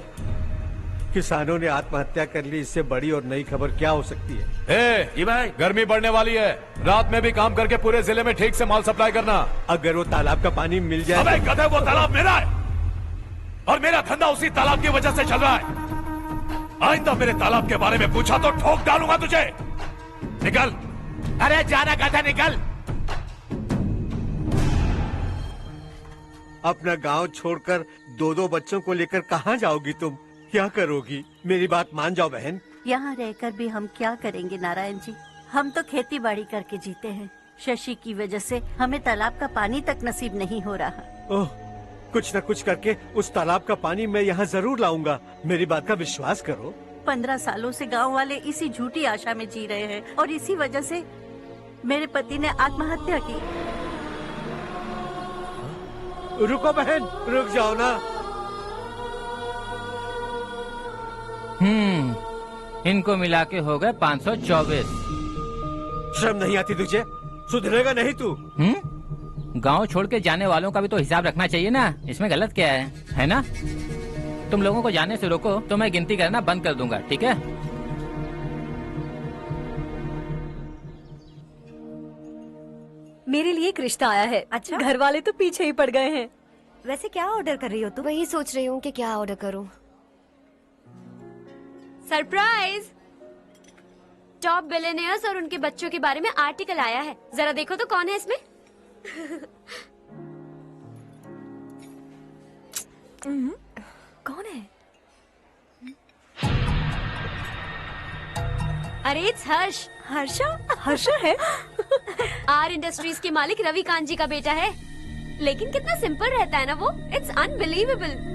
किसानों ने आत्महत्या कर ली, इससे बड़ी और नई खबर क्या हो सकती है? जी भाई, गर्मी बढ़ने वाली है, रात में भी काम करके पूरे जिले में ठीक से माल सप्लाई करना। अगर वो तालाब का पानी मिल जाए। अबे गधे, वो तालाब मेरा है और मेरा धंधा उसी तालाब की वजह से चल रहा है। आइंदा मेरे तालाब के बारे में पूछा तो ठोक डालूंगा तुझे। निकल। अरे जाना गधा, निकल। अपना गांव छोड़कर 2-2 बच्चों को लेकर कहाँ जाओगी तुम? क्या करोगी? मेरी बात मान जाओ बहन। यहाँ रहकर भी हम क्या करेंगे नारायण जी? हम तो खेती बाड़ी करके जीते हैं। शशि की वजह से हमें तालाब का पानी तक नसीब नहीं हो रहा। ओह, कुछ न कुछ करके उस तालाब का पानी मैं यहाँ जरूर लाऊंगा। मेरी बात का विश्वास करो। 15 सालों से गांव वाले इसी झूठी आशा में जी रहे हैं और इसी वजह से मेरे पति ने आत्महत्या की। रुको बहन, रुक जाओ ना। इनको मिला के हो गए 524। शर्म नहीं आती तुझे? सुधरेगा नहीं तू? गांव छोड़ के जाने वालों का भी तो हिसाब रखना चाहिए ना। इसमें गलत क्या है ना? तुम लोगों को जाने से रोको तो मैं गिनती करना बंद कर दूंगा, ठीक है? मेरे लिए एक रिश्ता आया है। अच्छा, घर वाले तो पीछे ही पड़ गए हैं। वैसे क्या ऑर्डर कर रही हो तुम? वही सोच रही हूँ कि क्या ऑर्डर करूँ। सरप्राइज! टॉप बिलियनियर्स और उनके बच्चों के बारे में आर्टिकल आया है, जरा देखो तो कौन है इसमें। कौन है? अरे इट्स हर्ष। हर्षा है? आर इंडस्ट्रीज के मालिक रवि कांत जी का बेटा है। लेकिन कितना सिंपल रहता है ना वो। It's unbelievable.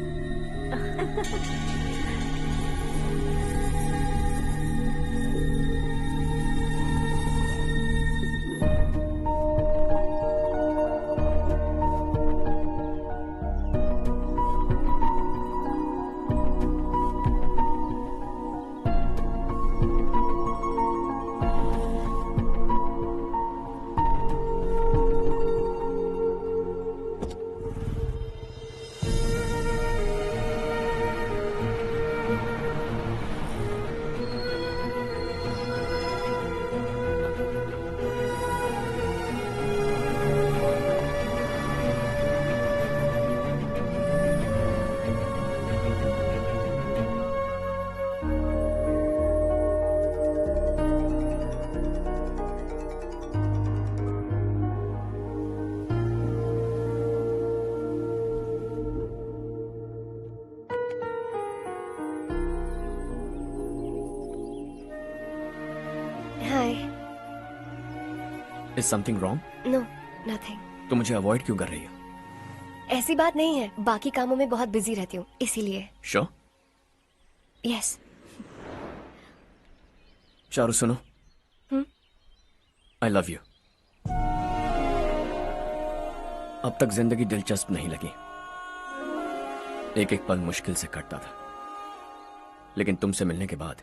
Is something wrong? No, nothing. तो मुझे अवॉइड क्यों कर रही हो? ऐसी बात नहीं है, बाकी कामों में बहुत बिजी रहती हूँ इसीलिए। Sure? Yes. चारू सुनो। I love you. अब तक जिंदगी दिलचस्प नहीं लगी। एक एक पल मुश्किल से कटता था, लेकिन तुमसे मिलने के बाद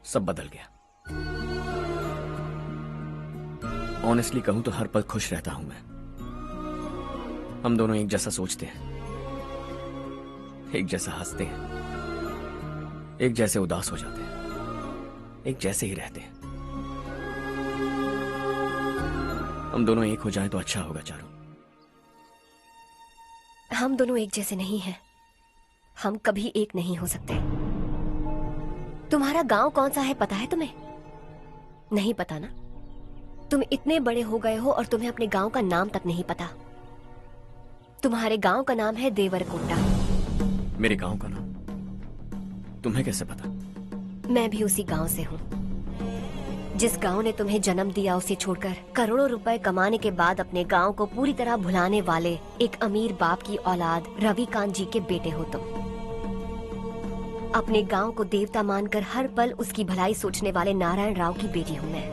सब बदल गया। ऑनेस्टली कहूं तो हर पल खुश रहता हूं मैं। हम दोनों एक जैसा सोचते हैं, एक जैसा हंसते हैं, एक जैसे उदास हो जाते हैं, एक जैसे ही रहते हैं। हम दोनों एक हो जाएं तो अच्छा होगा चारू। हम दोनों एक जैसे नहीं हैं। हम कभी एक नहीं हो सकते। तुम्हारा गांव कौन सा है पता है तुम्हें? नहीं पता ना? तुम इतने बड़े हो गए हो और तुम्हें अपने गांव का नाम तक नहीं पता। तुम्हारे गांव का नाम है देवरकोटा। मेरे गांव का नाम तुम्हें कैसे पता? मैं भी उसी गांव से हूँ। जिस गांव ने तुम्हें जन्म दिया उसे छोड़कर करोड़ों रुपए कमाने के बाद अपने गांव को पूरी तरह भुलाने वाले एक अमीर बाप की औलाद रवि कांत जी के बेटे हो तुम। अपने गांव को देवता मानकर हर पल उसकी भलाई सोचने वाले नारायण राव की बेटी हूँ मैं।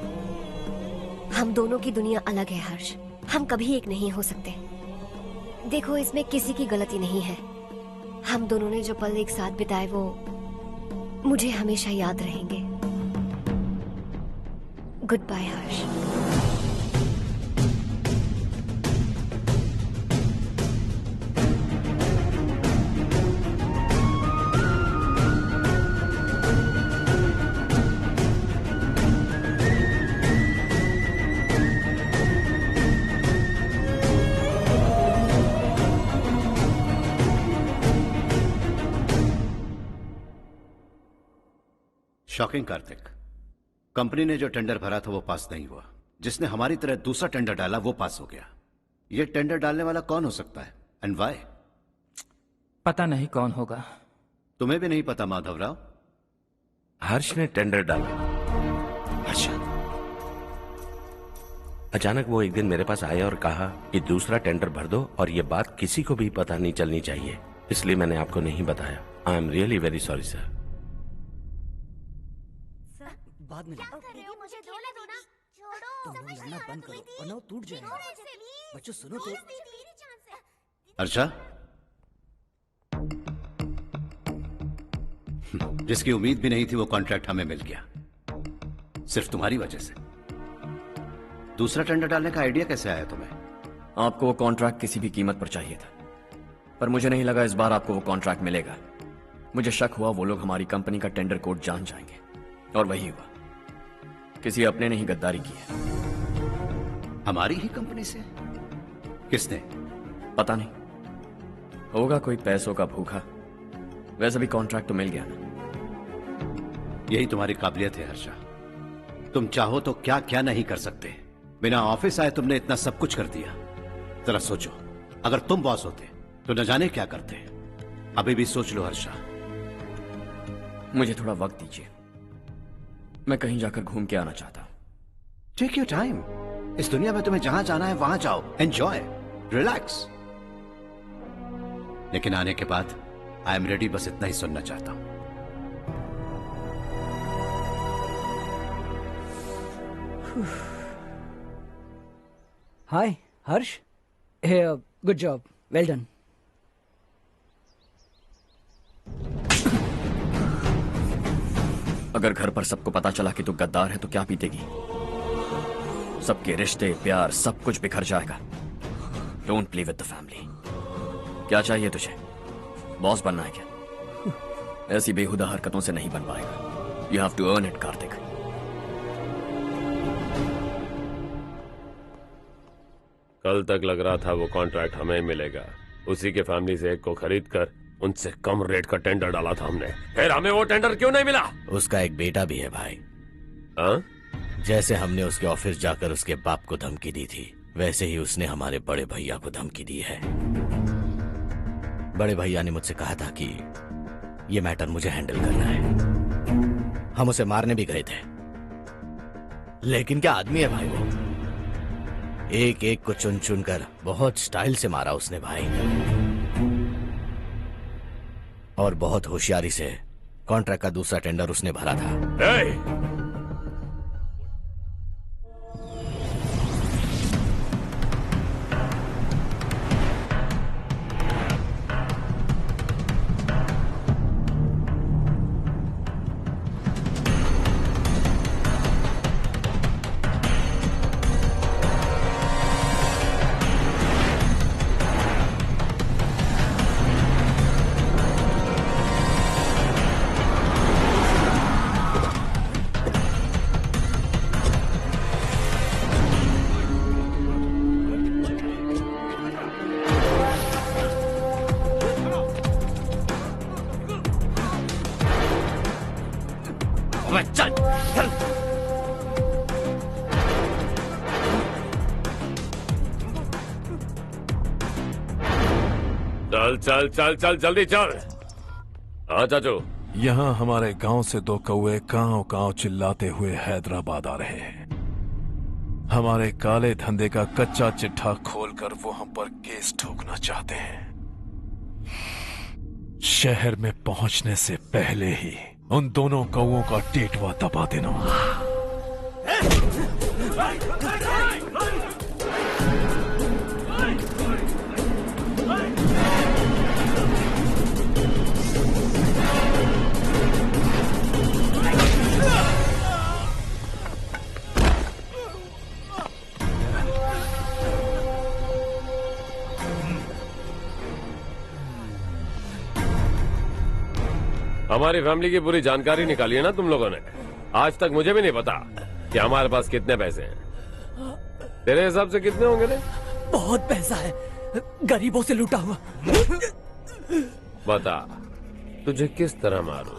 हम दोनों की दुनिया अलग है हर्ष। हम कभी एक नहीं हो सकते। देखो, इसमें किसी की गलती नहीं है। हम दोनों ने जो पल एक साथ बिताए वो मुझे हमेशा याद रहेंगे। गुड बाय हर्ष। शॉकिंग कार्तिक, कंपनी ने जो टेंडर भरा था वो पास नहीं हुआ। जिसने हमारी तरह दूसरा टेंडर डाला वो पास हो गया। ये टेंडर डालने वाला कौन हो सकता है एंड व्हाई? पता नहीं कौन होगा। तुम्हें भी नहीं पता माधवराव? हर्ष ने टेंडर डाला। हर्ष अचानक वो एक दिन मेरे पास आया और कहा कि दूसरा टेंडर भर दो और ये बात किसी को भी पता नहीं चलनी चाहिए, इसलिए मैंने आपको नहीं बताया। I am really very sorry sir. बाद में मुझे खेलने दो ना। छोड़ो, तुम लोग लड़ना बंद करो वरना वो टूट जाएगा। बच्चों सुनो तो। अर्षा, जिसकी उम्मीद भी नहीं थी वो कॉन्ट्रैक्ट हमें मिल गया, सिर्फ तुम्हारी वजह से। दूसरा टेंडर डालने का आइडिया कैसे आया तुम्हें? आपको वो कॉन्ट्रैक्ट किसी भी कीमत पर चाहिए था, पर मुझे नहीं लगा इस बार आपको वो कॉन्ट्रैक्ट मिलेगा। मुझे शक हुआ वो लोग हमारी कंपनी का टेंडर कोड जान जाएंगे, और वही हुआ। किसी अपने ने ही गद्दारी की है। हमारी ही कंपनी से? किसने? पता नहीं, होगा कोई पैसों का भूखा। वैसे भी कॉन्ट्रैक्ट तो मिल गया ना। यही तुम्हारी काबिलियत है हर्षा, तुम चाहो तो क्या क्या नहीं कर सकते। बिना ऑफिस आए तुमने इतना सब कुछ कर दिया। जरा सोचो, अगर तुम बॉस होते तो न जाने क्या करते। अभी भी सोच लो हर्षा। मुझे थोड़ा वक्त दीजिए, मैं कहीं जाकर घूम के आना चाहता हूं। Take your time. इस दुनिया में तुम्हें जहां जाना है वहां जाओ, एंजॉय, रिलैक्स। लेकिन आने के बाद आई एम रेडी, बस इतना ही सुनना चाहता हूं। हाय हर्ष, गुड जॉब, वेल डन। अगर घर पर सबको पता चला कि तू गद्दार है तो क्या बीतेगी? सबके रिश्ते, प्यार, सब कुछ बिखर जाएगा। Don't play with the family. क्या चाहिए तुझे? बॉस बनना है क्या? ऐसी बेहुदा हरकतों से नहीं बन पाएगा। You have to earn it Kartik. कल तक लग रहा था वो कॉन्ट्रैक्ट हमें मिलेगा। उसी के फैमिली से एक को खरीद कर उनसे कम रेट का टेंडर डाला था हमने, फिर हमें वो टेंडर क्यों नहीं मिला? उसका एक बेटा भी है भाई। हाँ? जैसे हमने उसके ऑफिस जाकर उसके बाप को धमकी दी थी, वैसे ही उसने हमारे बड़े भैया को धमकी दी है। बड़े भैया ने मुझसे कहा था कि ये मैटर मुझे हैंडल करना है। हम उसे मारने भी गए थे, लेकिन क्या आदमी है भाई वो। एक एक को चुन चुन कर बहुत स्टाइल से मारा उसने भाई, और बहुत होशियारी से कॉन्ट्रैक्ट का दूसरा टेंडर उसने भरा था। चल चल चल चल जल्दी चल। हाँ चाचू। यहाँ हमारे गांव से दो कौवे कांव कांव चिल्लाते हुए हैदराबाद आ रहे हैं। हमारे काले धंधे का कच्चा चिट्ठा खोलकर वो हम पर केस ठोकना चाहते हैं। शहर में पहुंचने से पहले ही उन दोनों कौवों का टेटवा दबा देना। हमारी फैमिली की पूरी जानकारी निकाली है ना तुम लोगों ने। आज तक मुझे भी नहीं पता कि हमारे पास कितने पैसे हैं। तेरे हिसाब से कितने होंगे रे? बहुत पैसा है, गरीबों से लूटा हुआ। बता तुझे किस तरह मारूं?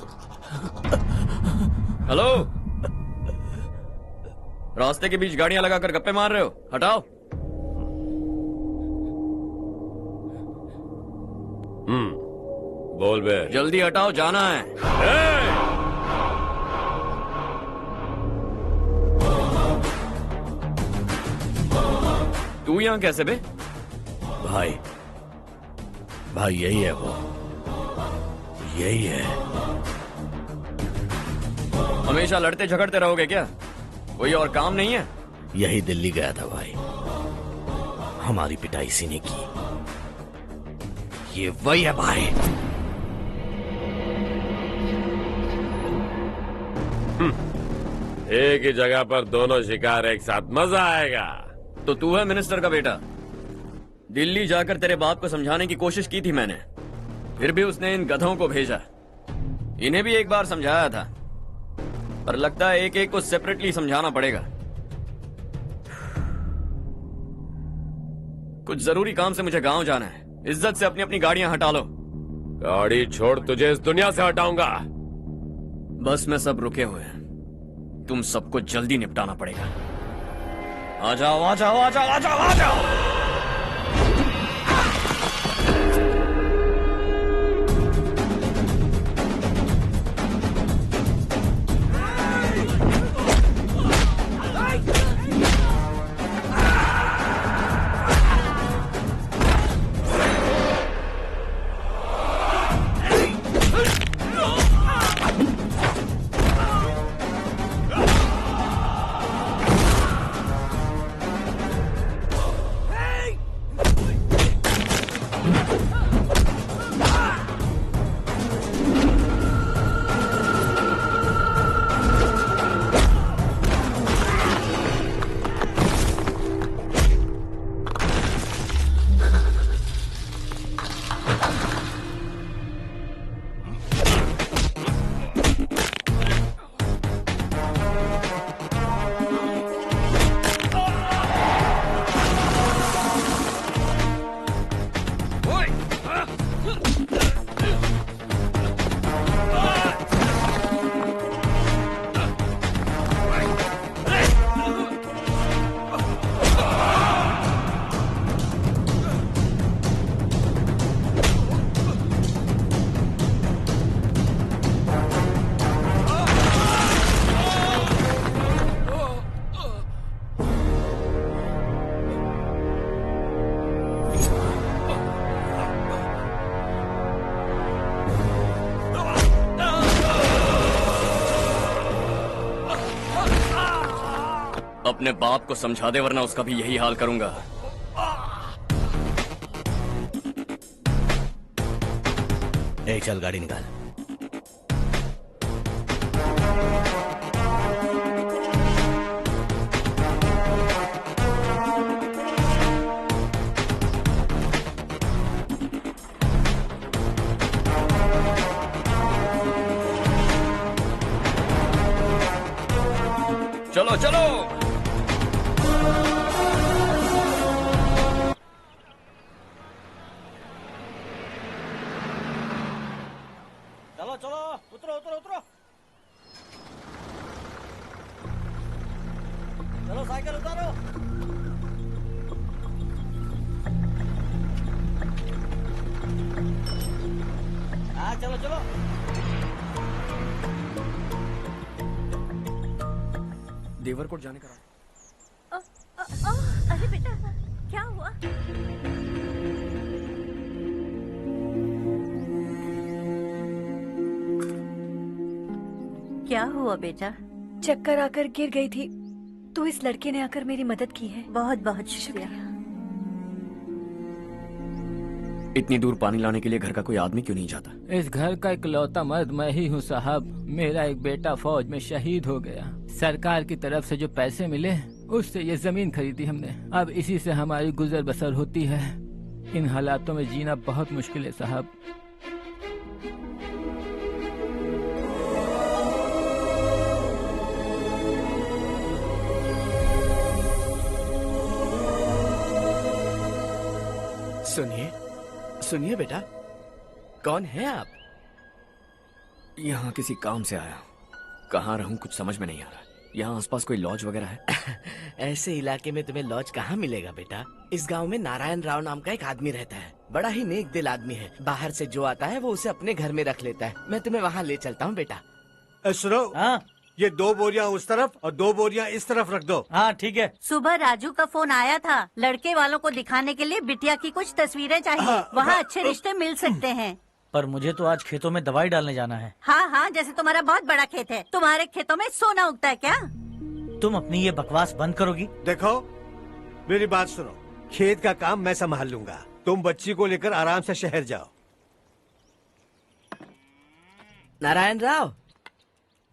हेलो, रास्ते के बीच गाड़ियां लगाकर गप्पे मार रहे हो? हटाओ। बोल बे। जल्दी हटाओ, जाना है। तू यहाँ कैसे बे? भाई यही है वो, यही है। हमेशा लड़ते झगड़ते रहोगे क्या? कोई और काम नहीं है? यही दिल्ली गया था भाई, हमारी पिटाई इसी ने की। ये वही है भाई। एक ही जगह पर दोनों शिकार एक साथ, मजा आएगा। तो तू है मिनिस्टर का बेटा। दिल्ली जाकर तेरे बाप को समझाने की कोशिश की थी मैंने, फिर भी उसने इन गधों को भेजा। इन्हें भी एक बार समझाया था, पर लगता है एक एक को सेपरेटली समझाना पड़ेगा। कुछ जरूरी काम से मुझे गांव जाना है। इज्जत से अपनी अपनी गाड़ियां हटा लो। गाड़ी छोड़, तुझे इस दुनिया से हटाऊंगा। बस में सब रुके हुए हैं, तुम सबको जल्दी निपटाना पड़ेगा। आ जाओ आ जाओ आ जाओ आ जाओ आ जाओ। अपने बाप को समझा दे, वरना उसका भी यही हाल करूंगा। एक चल गाड़ी निकाल। चलो चलो। चलो चलो, उतरो उतरो उतरो। चलो साइकिल उतारो। हाँ चलो चलो। देवरकोट जाने का अरे बेटा, क्या हुआ? क्या हुआ बेटा? चक्कर आकर गिर गई थी, तो इस लड़के ने आकर मेरी मदद की है। बहुत बहुत शुक्रिया। इतनी दूर पानी लाने के लिए घर का कोई आदमी क्यों नहीं जाता? इस घर का इकलौता मर्द मैं ही हूँ साहब। मेरा एक बेटा फौज में शहीद हो गया। सरकार की तरफ से जो पैसे मिले उससे ये जमीन खरीदी हमने। अब इसी से हमारी गुजर बसर होती है। इन हालातों में जीना बहुत मुश्किल है साहब। सुनिए सुनिए बेटा, कौन है आप? यहाँ किसी काम से आया हूँ। कहाँ रहूँ कुछ समझ में नहीं आ रहा। यहाँ आसपास कोई लॉज वगैरह है? ऐसे इलाके में तुम्हें लॉज कहाँ मिलेगा बेटा? इस गांव में नारायण राव नाम का एक आदमी रहता है। बड़ा ही नेक दिल आदमी है। बाहर से जो आता है वो उसे अपने घर में रख लेता है। मैं तुम्हें वहाँ ले चलता हूँ बेटा। सुनो, ये 2 बोरियां उस तरफ और 2 बोरियां इस तरफ रख दो। हाँ ठीक है। सुबह राजू का फोन आया था, लड़के वालों को दिखाने के लिए बिटिया की कुछ तस्वीरें चाहिए। वहाँ अच्छे रिश्ते मिल सकते हैं। पर मुझे तो आज खेतों में दवाई डालने जाना है। हाँ हाँ, जैसे तुम्हारा बहुत बड़ा खेत है। तुम्हारे खेतों में सोना उगता है क्या? तुम अपनी ये बकवास बंद करोगी? देखो मेरी बात सुनो, खेत का काम मैं संभाल लूंगा। तुम बच्ची को लेकर आराम से शहर जाओ। नारायण राव,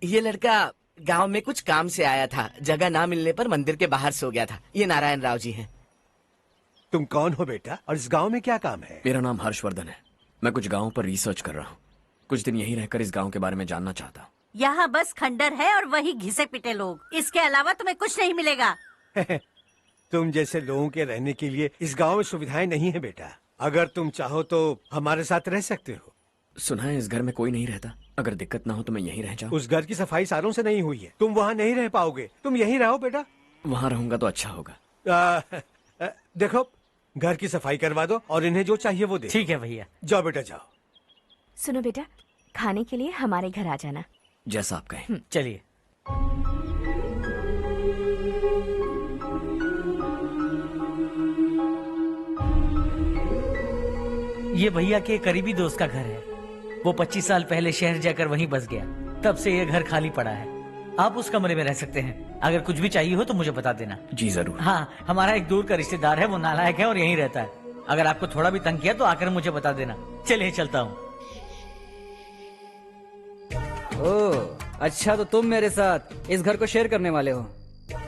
ये लड़का गांव में कुछ काम से आया था। जगह ना मिलने पर मंदिर के बाहर सो गया था। ये नारायण राव जी हैं। तुम कौन हो बेटा और इस गांव में क्या काम है? मेरा नाम हर्षवर्धन है। मैं कुछ गाँव पर रिसर्च कर रहा हूँ। कुछ दिन यहीं रहकर इस गाँव के बारे में जानना चाहता हूँ। यहाँ बस खंडर है और वही घिसे पिटे लोग। इसके अलावा तुम्हें कुछ नहीं मिलेगा। तुम जैसे लोगों के रहने के लिए इस गांव में सुविधाएं नहीं है बेटा। अगर तुम चाहो तो हमारे साथ रह सकते हो। सुना है इस घर में कोई नहीं रहता। अगर दिक्कत ना हो तो मैं यहीं रह जाऊँ। उस घर की सफाई सालों से नहीं हुई है। तुम वहाँ नहीं रह पाओगे। तुम यहीं रहो बेटा। वहाँ रहूंगा तो अच्छा होगा। देखो, घर की सफाई करवा दो और इन्हें जो चाहिए वो दे। ठीक है भैया। जाओ बेटा जाओ। सुनो बेटा, खाने के लिए हमारे घर आ जाना। जैसा आप कहें। चलिए। ये भैया के करीबी दोस्त का घर है। वो 25 साल पहले शहर जाकर वहीं बस गया। तब से ये घर खाली पड़ा है। आप उस कमरे में रह सकते हैं। अगर कुछ भी चाहिए हो तो मुझे बता देना। जी जरूर। हाँ, हमारा एक दूर का रिश्तेदार है, वो नालायक है और यहीं रहता है। अगर आपको थोड़ा भी तंग किया तो आकर मुझे बता देना। चलिए चलता हूँ। ओह, अच्छा तो तुम मेरे साथ इस घर को शेयर करने वाले हो।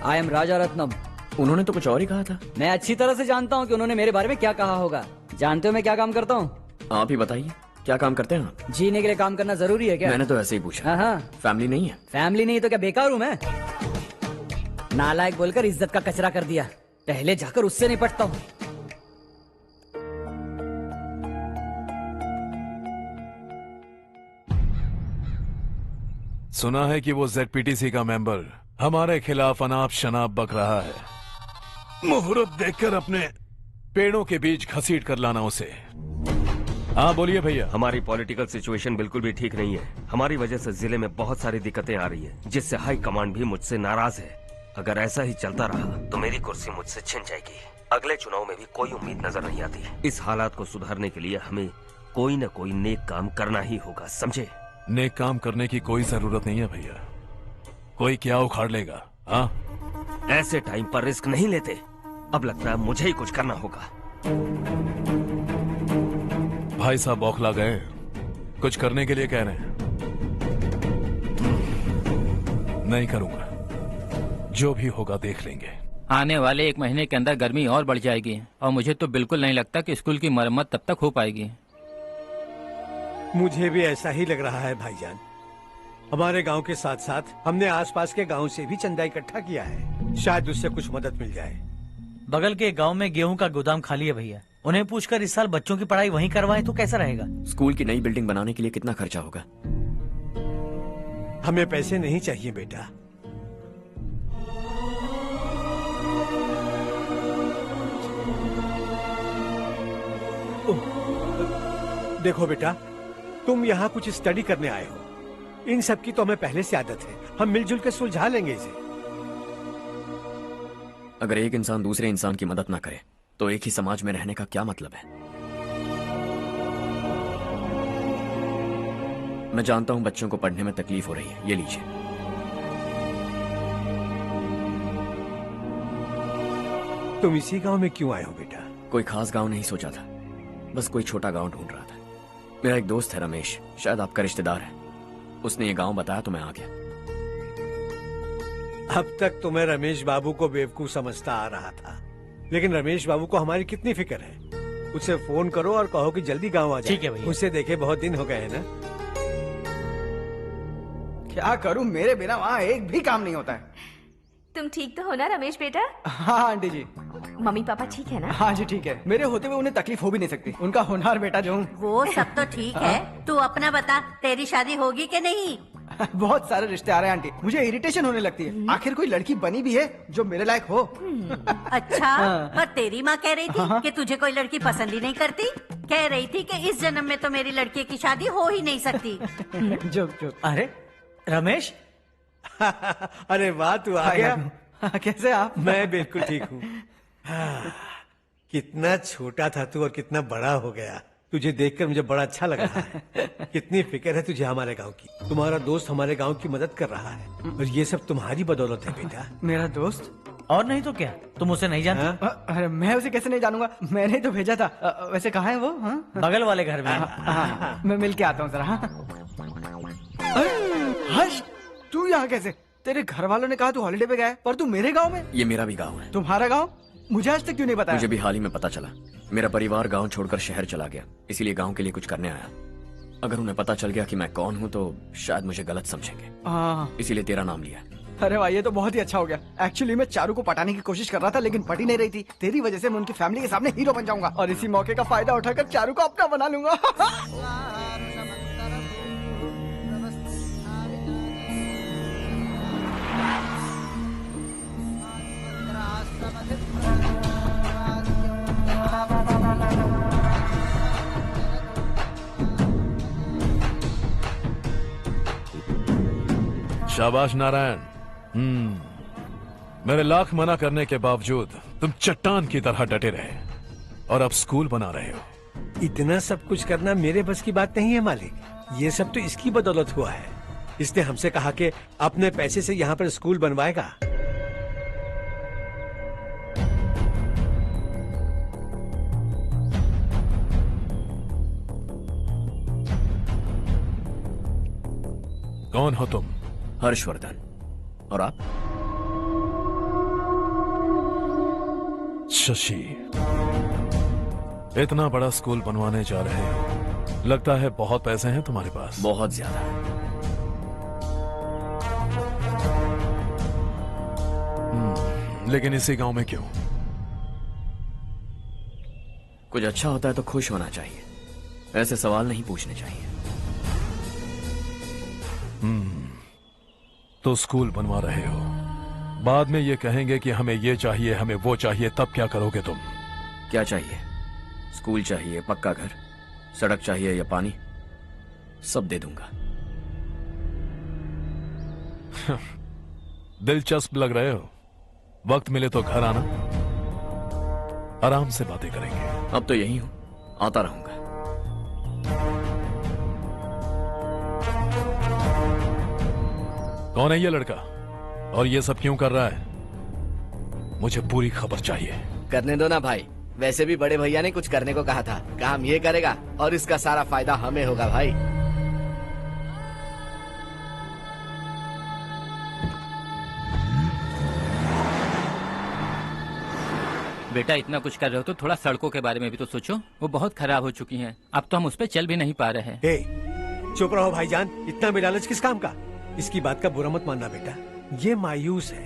आई एम राजा रत्नम। उन्होंने तो कुछ और ही कहा था। मैं अच्छी तरह से जानता हूँ कि उन्होंने मेरे बारे में क्या कहा होगा। जानते हो मैं क्या काम करता हूँ? आप ही बताइए, क्या काम करते हैं आप? जीने के लिए काम करना जरूरी है क्या? मैंने तो ऐसे ही पूछा। हाँ। फैमिली नहीं है? फैमिली नहीं तो क्या बेकार हूँ मैं? नालायक बोलकर इज्जत का कचरा कर दिया। पहले जाकर उससे निपटता हूँ। सुना है कि वो ZPTC का मेंबर हमारे खिलाफ अनाप शनाप बक रहा है। मुहूर्त देखकर अपने पेड़ों के बीच घसीट कर लाना उसे। हाँ बोलिए भैया। हमारी पॉलिटिकल सिचुएशन बिल्कुल भी ठीक नहीं है। हमारी वजह से जिले में बहुत सारी दिक्कतें आ रही है, जिससे हाई कमांड भी मुझसे नाराज है। अगर ऐसा ही चलता रहा तो मेरी कुर्सी मुझसे छिन जाएगी। अगले चुनाव में भी कोई उम्मीद नजर नहीं आती। इस हालात को सुधारने के लिए हमें कोई न कोई नेक काम करना ही होगा, समझे? नेक काम करने की कोई जरूरत नहीं है भैया। कोई क्या उखाड़ लेगा। हाँ, ऐसे टाइम पर रिस्क नहीं लेते। अब लगता है मुझे ही कुछ करना होगा। भाई साहब बौखला गए, कुछ करने के लिए कह रहे हैं। नहीं करूंगा, जो भी होगा देख लेंगे। आने वाले 1 महीने के अंदर गर्मी और बढ़ जाएगी और मुझे तो बिल्कुल नहीं लगता कि स्कूल की मरम्मत तब तक हो पाएगी। मुझे भी ऐसा ही लग रहा है भाईजान। हमारे गांव के साथ साथ हमने आसपास के गांव से भी चंदा इकट्ठा किया है। शायद उससे कुछ मदद मिल जाए। बगल के गांव में गेहूं का गोदाम खाली है भैया। उन्हें पूछकर इस साल बच्चों की पढ़ाई वहीं करवाएं तो कैसा रहेगा? स्कूल की नई बिल्डिंग बनाने के लिए कितना खर्चा होगा? हमें पैसे नहीं चाहिए बेटा। देखो बेटा, तुम यहाँ कुछ स्टडी करने आए हो। इन सब की तो हमें पहले से आदत है। हम मिलजुल के सुलझा लेंगे इसे। अगर एक इंसान दूसरे इंसान की मदद ना करे तो एक ही समाज में रहने का क्या मतलब है? मैं जानता हूं बच्चों को पढ़ने में तकलीफ हो रही है। ये लीजिए। तुम इसी गांव में क्यों आए हो बेटा? कोई खास गांव नहीं सोचा था, बस कोई छोटा गांव ढूंढ रहा था। मेरा एक दोस्त है रमेश, शायद आपका रिश्तेदार है। उसने ये गांव बताया तो मैं आ गया। अब तक तो मैं रमेश बाबू को बेवकूफ समझता आ रहा था, लेकिन रमेश बाबू को हमारी कितनी फिक्र है। उसे फोन करो और कहो कि जल्दी गांव आ जाए। ठीक है भैया। उसे देखे बहुत दिन हो गए हैं ना। क्या करूं, मेरे बिना वहाँ एक भी काम नहीं होता है। तुम ठीक तो हो ना रमेश बेटा? हाँ आंटी जी। मम्मी पापा ठीक है ना? हाँ जी ठीक है, मेरे होते हुए उन्हें तकलीफ हो भी नहीं सकती। उनका होनहार बेटा जो हूँ। वो सब तो ठीक है, तू अपना बता, तेरी शादी होगी कि नहीं? बहुत सारे रिश्ते आ रहे हैं आंटी, मुझे इरिटेशन होने लगती है। आखिर कोई लड़की बनी भी है जो मेरे लायक हो। अच्छा, पर तेरी माँ कह रही थी कि तुझे कोई लड़की पसंद ही नहीं करती। कह रही थी कि इस जन्म में तो मेरी लड़की की शादी हो ही नहीं सकती। अरे रमेश, अरे वाह, तू आ गया। कैसे आप? मैं बिल्कुल ठीक हूँ। कितना छोटा था तू और कितना बड़ा हो गया। तुझे देखकर मुझे बड़ा अच्छा लग रहा है। कितनी फिक्र है तुझे हमारे गांव की। तुम्हारा दोस्त हमारे गांव की मदद कर रहा है और ये सब तुम्हारी बदौलत है बेटा। मेरा दोस्त? और नहीं तो क्या, तुम उसे नहीं जानते? अरे मैं उसे कैसे नहीं जानूंगा, मैंने ही तो भेजा था। वैसे कहाँ है वो? बगल वाले घर में। मैं मिल के आता हूँ जरा। हर्ष, तू यहाँ कैसे? तेरे घर वालों ने कहा तू हॉलिडे पे गया है, पर तू मेरे गांव में। ये मेरा भी गांव है। तुम्हारा गांव? मुझे आज तक क्यों नहीं बताया? मुझे भी हाल ही में पता चला। मेरा परिवार गांव छोड़कर शहर चला गया, इसीलिए गांव के लिए कुछ करने आया। अगर उन्हें पता चल गया कि मैं कौन हूँ तो शायद मुझे गलत समझेंगे, इसीलिए तेरा नाम लिया। अरे भाई, ये तो बहुत ही अच्छा हो गया। एक्चुअली मैं चारू को पटाने की कोशिश कर रहा था, लेकिन पटी नहीं रही थी। तेरी वजह से मैं उनकी फैमिली के सामने हीरो बन जाऊंगा और इसी मौके का फायदा उठाकर चारू को अपना बना लूंगा। शाबाश नारायण। मेरे लाख मना करने के बावजूद तुम चट्टान की तरह डटे रहे और अब स्कूल बना रहे हो। इतना सब कुछ करना मेरे बस की बात नहीं है मालिक। ये सब तो इसकी बदौलत हुआ है। इसने हमसे कहा कि अपने पैसे से यहाँ पर स्कूल बनवाएगा। कौन हो तुम? हर्षवर्धन। और आप? शशि। इतना बड़ा स्कूल बनवाने जा रहे हो, लगता है बहुत पैसे हैं तुम्हारे पास। बहुत ज्यादा। लेकिन इसी गांव में क्यों? कुछ अच्छा होता है तो खुश होना चाहिए, ऐसे सवाल नहीं पूछने चाहिए। तो स्कूल बनवा रहे हो, बाद में ये कहेंगे कि हमें ये चाहिए, हमें वो चाहिए, तब क्या करोगे तुम? क्या चाहिए? स्कूल चाहिए, पक्का घर, सड़क चाहिए या पानी, सब दे दूंगा। दिलचस्प लग रहे हो। वक्त मिले तो घर आना, आराम से बातें करेंगे। अब तो यही हूं, आता रहूंगा। कौन है ये लड़का और ये सब क्यों कर रहा है? मुझे पूरी खबर चाहिए। करने दो ना भाई, वैसे भी बड़े भैया ने कुछ करने को कहा था। काम ये करेगा और इसका सारा फायदा हमें होगा भाई। बेटा इतना कुछ कर रहे हो तो थोड़ा सड़कों के बारे में भी तो सोचो, वो बहुत खराब हो चुकी हैं। अब तो हम उस पर चल भी नहीं पा रहे हैं। चुप रहो भाईजान, इतना भी लालच किस काम का? इसकी बात का बुरा मत मानना बेटा, ये मायूस है।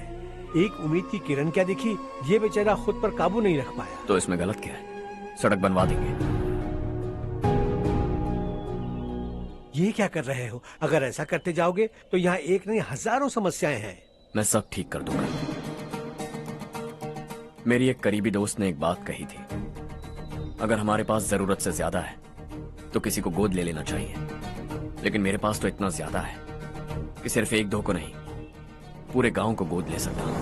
एक उम्मीद की किरण क्या दिखी, ये बेचारा खुद पर काबू नहीं रख पाया। तो इसमें गलत क्या है? सड़क बनवा देंगे। ये क्या कर रहे हो? अगर ऐसा करते जाओगे तो यहाँ एक नहीं हजारों समस्याएं हैं। मैं सब ठीक कर दूंगा। मेरी एक करीबी दोस्त ने एक बात कही थी, अगर हमारे पास जरूरत से ज्यादा है तो किसी को गोद ले लेना चाहिए। लेकिन मेरे पास तो इतना ज्यादा है कि सिर्फ एक दो को नहीं, पूरे गांव को गोद ले सकता हूं।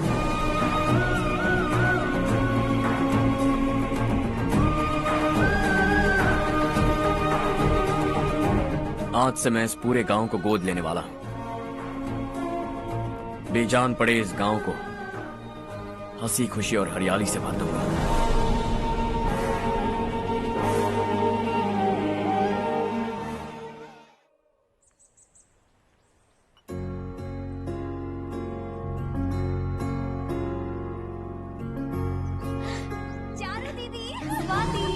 आज से मैं इस पूरे गांव को गोद लेने वाला हूं। बेजान पड़े इस गांव को हंसी खुशी और हरियाली से भर दूंगा। चारू दीदी, स्वाति।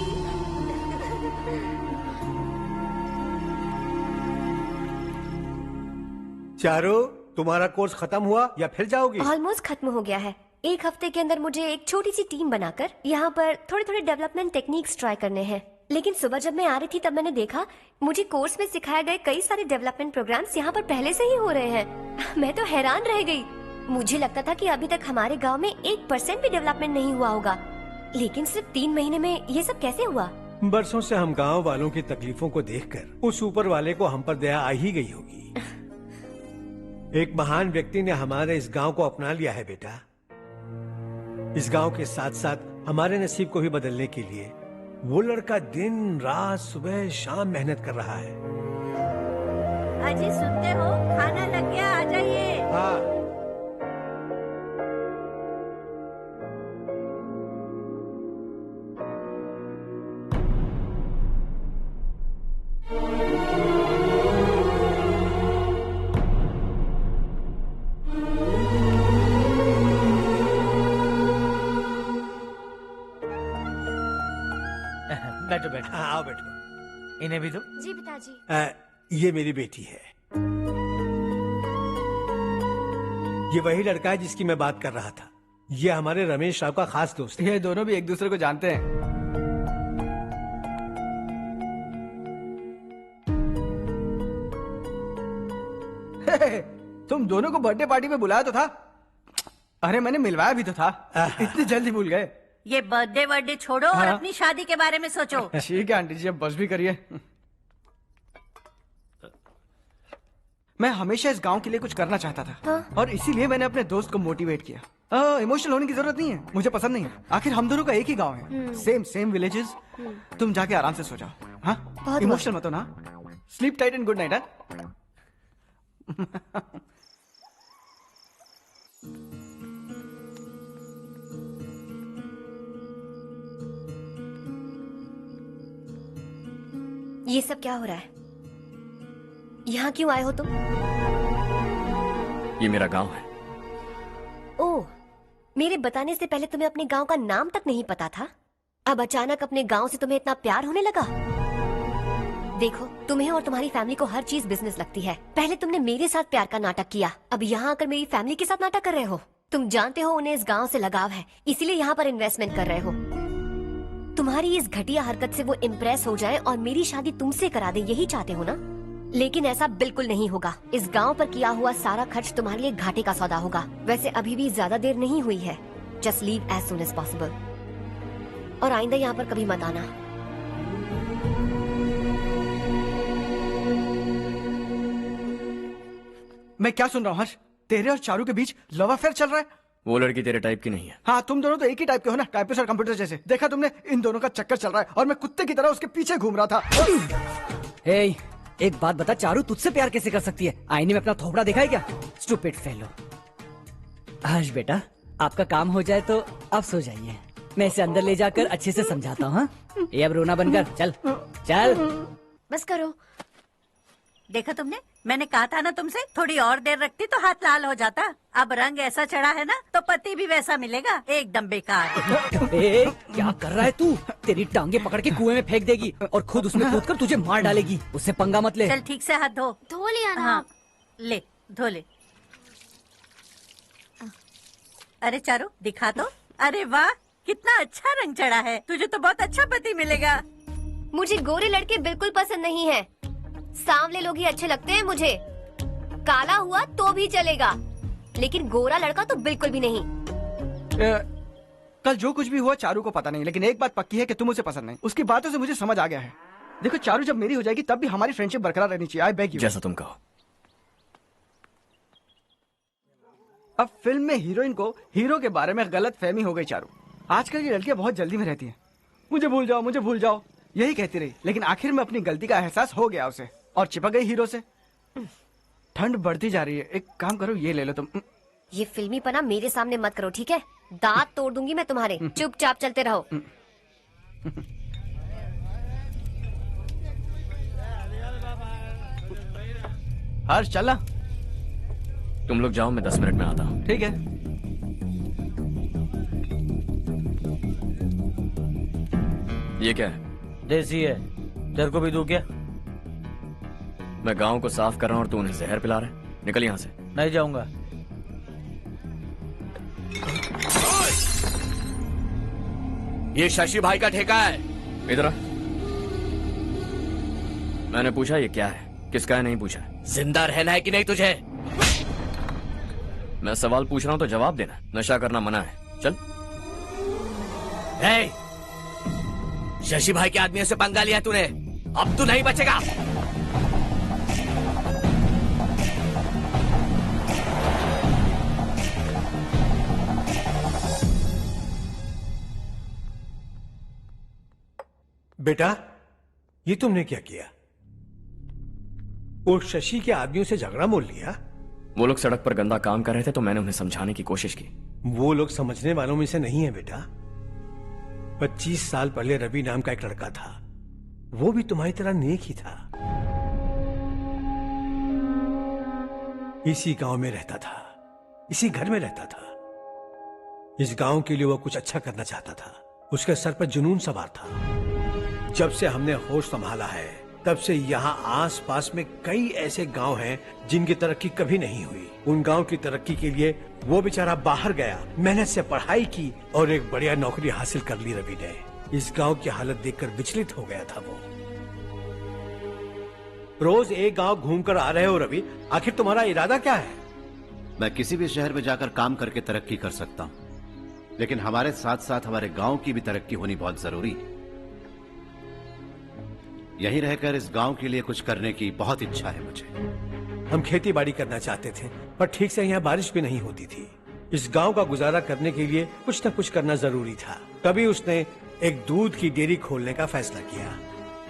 चारू, तुम्हारा कोर्स खत्म हुआ या फिर जाओगी? ऑलमोस्ट खत्म हो गया है। एक हफ्ते के अंदर मुझे एक छोटी सी टीम बनाकर यहाँ पर थोड़े थोड़े डेवलपमेंट टेक्निक्स ट्राई करने हैं। लेकिन सुबह जब मैं आ रही थी तब मैंने देखा मुझे कोर्स में सिखाए गए कई सारे डेवलपमेंट प्रोग्राम्स यहाँ पर पहले से ही हो रहे हैं। मैं तो हैरान रह गई। मुझे लगता था कि अभी तक हमारे गांव में 1% भी डेवलपमेंट नहीं हुआ होगा, लेकिन सिर्फ 3 महीने में ये सब कैसे हुआ? बरसों से हम गांव वालों की तकलीफों को देखकर उस ऊपर वाले को हम पर दया आ ही गई होगी। एक महान व्यक्ति ने हमारे इस गांव को अपना लिया है बेटा। इस गांव के साथ साथ हमारे नसीब को भी बदलने के लिए वो लड़का दिन रात सुबह शाम मेहनत कर रहा है। अजी सुनते हो, खाना लग गया, आ जाइए। हाँ। बैठो बैठो। हाँ, आओ बैठो। इन्हें भी दो। जी पिताजी। ये मेरी बेटी है। ये वही लड़का है जिसकी मैं बात कर रहा था। ये हमारे रमेश राव का खास दोस्त है। ये दोनों भी एक दूसरे को जानते हैं। तुम दोनों को बर्थडे पार्टी में बुलाया तो था? अरे मैंने मिलवाया भी तो था। इतनी जल्दी भूल गए? ये बर्थडे छोड़ो और हाँ? अपनी शादी के बारे में सोचो। ठीक है आंटी जी, अब बस भी करिए। मैं हमेशा इस गांव के लिए कुछ करना चाहता था। हाँ? और इसीलिए मैंने अपने दोस्त को मोटिवेट किया। इमोशनल होने की जरूरत नहीं है, मुझे पसंद नहीं है। आखिर हम दोनों का एक ही गांव है, सेम विलेजेस। तुम जाके आराम से सो जाओ। हाँ, इमोशनल मत हो ना। Sleep tight and good night. ये सब क्या हो रहा है? यहाँ क्यों आए हो तुम? ये मेरा गांव है। ओह, मेरे बताने से पहले तुम्हें अपने गांव का नाम तक नहीं पता था? अब अचानक अपने गांव से तुम्हें इतना प्यार होने लगा? देखो, तुम्हें और तुम्हारी फैमिली को हर चीज बिजनेस लगती है। पहले तुमने मेरे साथ प्यार का नाटक किया, अब यहाँ आकर मेरी फैमिली के साथ नाटक कर रहे हो। तुम जानते हो उन्हें इस गांव से लगाव है, इसीलिए यहाँ पर इन्वेस्टमेंट कर रहे हो। तुम्हारी इस घटिया हरकत से वो इम्प्रेस हो जाए और मेरी शादी तुमसे करा दे, यही चाहते हो ना? लेकिन ऐसा बिल्कुल नहीं होगा। इस गांव पर किया हुआ सारा खर्च तुम्हारे लिए घाटे का सौदा होगा। वैसे अभी भी ज्यादा देर नहीं हुई है। Just leave as soon as possible. और आइंदा यहाँ पर कभी मत आना। मैं क्या सुन रहा हूँ हर्ष? तेरे और चारू के बीच लव अफेयर चल रहा है? वो लड़की तेरे टाइप की नहीं है। हाँ, तुम दोनों तो एक ही टाइप के हो ना, टाइपिस्ट और कंप्यूटर जैसे। देखा तुमने, इन दोनों का चक्कर चल रहा है और मैं कुत्ते की तरह उसके पीछे घूम रहा था। हे, एक बात बता, चारू तुझसे प्यार कैसे कर सकती है? आईने में अपना थोपड़ा देखा है क्या? Stupid fellow. हर्ष बेटा, आपका काम हो जाए तो आप सो जाइए। मैं इसे अंदर ले जाकर अच्छे से समझाता हूँ। ये अब रोना बनकर चल चल। बस करो। देखा तुमने, मैंने कहा था ना तुमसे, थोड़ी और देर रखती तो हाथ लाल हो जाता। अब रंग ऐसा चढ़ा है ना तो पति भी वैसा मिलेगा। एकदम बेकार। ए, क्या कर रहा है तू? तेरी टांगे पकड़ के कुएं में फेंक देगी और खुद उसमें कूदकर तुझे मार डालेगी। उससे पंगा मत ले। चल ठीक से हाथ धो। धो लिया ना? हाँ, ले धो ले। अरे चारू, दिखा तो। अरे वाह, कितना अच्छा रंग चढ़ा है। तुझे तो बहुत अच्छा पति मिलेगा। मुझे गोरे लड़के बिल्कुल पसंद नहीं है। सांवले लोग ही अच्छे लगते हैं मुझे। काला हुआ तो भी चलेगा, लेकिन गोरा लड़का तो बिल्कुल भी नहीं। कल जो कुछ भी हुआ चारू को पता नहीं, लेकिन एक बात पक्की है कि तुम उसे पसंद नहीं। उसकी बातों से मुझे समझ आ गया है। देखो, चारू जब मेरी हो जाएगी तब भी हमारी फ्रेंडशिप बरकरार रहनी चाहिए। I beg you. जैसा तुम कहो। अब फिल्म में हीरोइन को हीरो के बारे में गलत फहमी हो गई चारू। आजकल की लड़कियां बहुत जल्दी में रहती हैं। मुझे भूल जाओ, मुझे भूल जाओ, यही कहती रही। लेकिन आखिर में अपनी गलती का एहसास हो गया उसे और चिपक गई हीरो से। ठंड बढ़ती जा रही है, एक काम करो, ये ले लो तुम। ये फिल्मी पना मेरे सामने मत करो, ठीक है? दांत तोड़ दूंगी मैं तुम्हारे। चुपचाप चलते रहो। हर्ष चलना। तुम लोग जाओ, मैं 10 मिनट में आता हूँ। ठीक है। ये क्या है? देसी है। तेरे को भी दूं क्या? मैं गांव को साफ कर रहा हूँ और तू उन्हें जहर पिला रहा है। निकल यहाँ से। नहीं जाऊंगा। ये शशि भाई का ठेका है। इधर आ। मैंने पूछा ये क्या है, किसका है नहीं पूछा। जिंदा रहना है कि नहीं तुझे? मैं सवाल पूछ रहा हूं तो जवाब देना। नशा करना मना है, चल। हे, शशि भाई के आदमियों से पंगा लिया तूने, अब तू नहीं बचेगा। बेटा, ये तुमने क्या किया? वो शशि के आदमियों से झगड़ा मोल लिया? वो लोग सड़क पर गंदा काम कर रहे थे तो मैंने उन्हें समझाने की कोशिश की। वो लोग समझने वालों में से नहीं है बेटा। 25 साल पहले रवि नाम का एक लड़का था, वो भी तुम्हारी तरह नेक ही था। इसी गांव में रहता था, इसी घर में रहता था। इस गांव के लिए वो कुछ अच्छा करना चाहता था। उसके सर पर जुनून सवार था। जब से हमने होश संभाला है तब से यहाँ आस पास में कई ऐसे गांव हैं जिनकी तरक्की कभी नहीं हुई। उन गांव की तरक्की के लिए वो बेचारा बाहर गया, मेहनत से पढ़ाई की और एक बढ़िया नौकरी हासिल कर ली रवि ने। इस गांव की हालत देखकर विचलित हो गया था वो। रोज एक गांव घूमकर आ रहे हो रवि, आखिर तुम्हारा इरादा क्या है? मैं किसी भी शहर में जाकर काम करके तरक्की कर सकता हूं, लेकिन हमारे साथ साथ हमारे गांव की भी तरक्की होनी बहुत जरूरी है। यहीं रहकर इस गांव के लिए कुछ करने की बहुत इच्छा है मुझे। हम खेती बाड़ी करना चाहते थे, पर ठीक से यहाँ बारिश भी नहीं होती थी। इस गांव का गुजारा करने के लिए कुछ न कुछ करना जरूरी था। तभी उसने एक दूध की डेयरी खोलने का फैसला किया।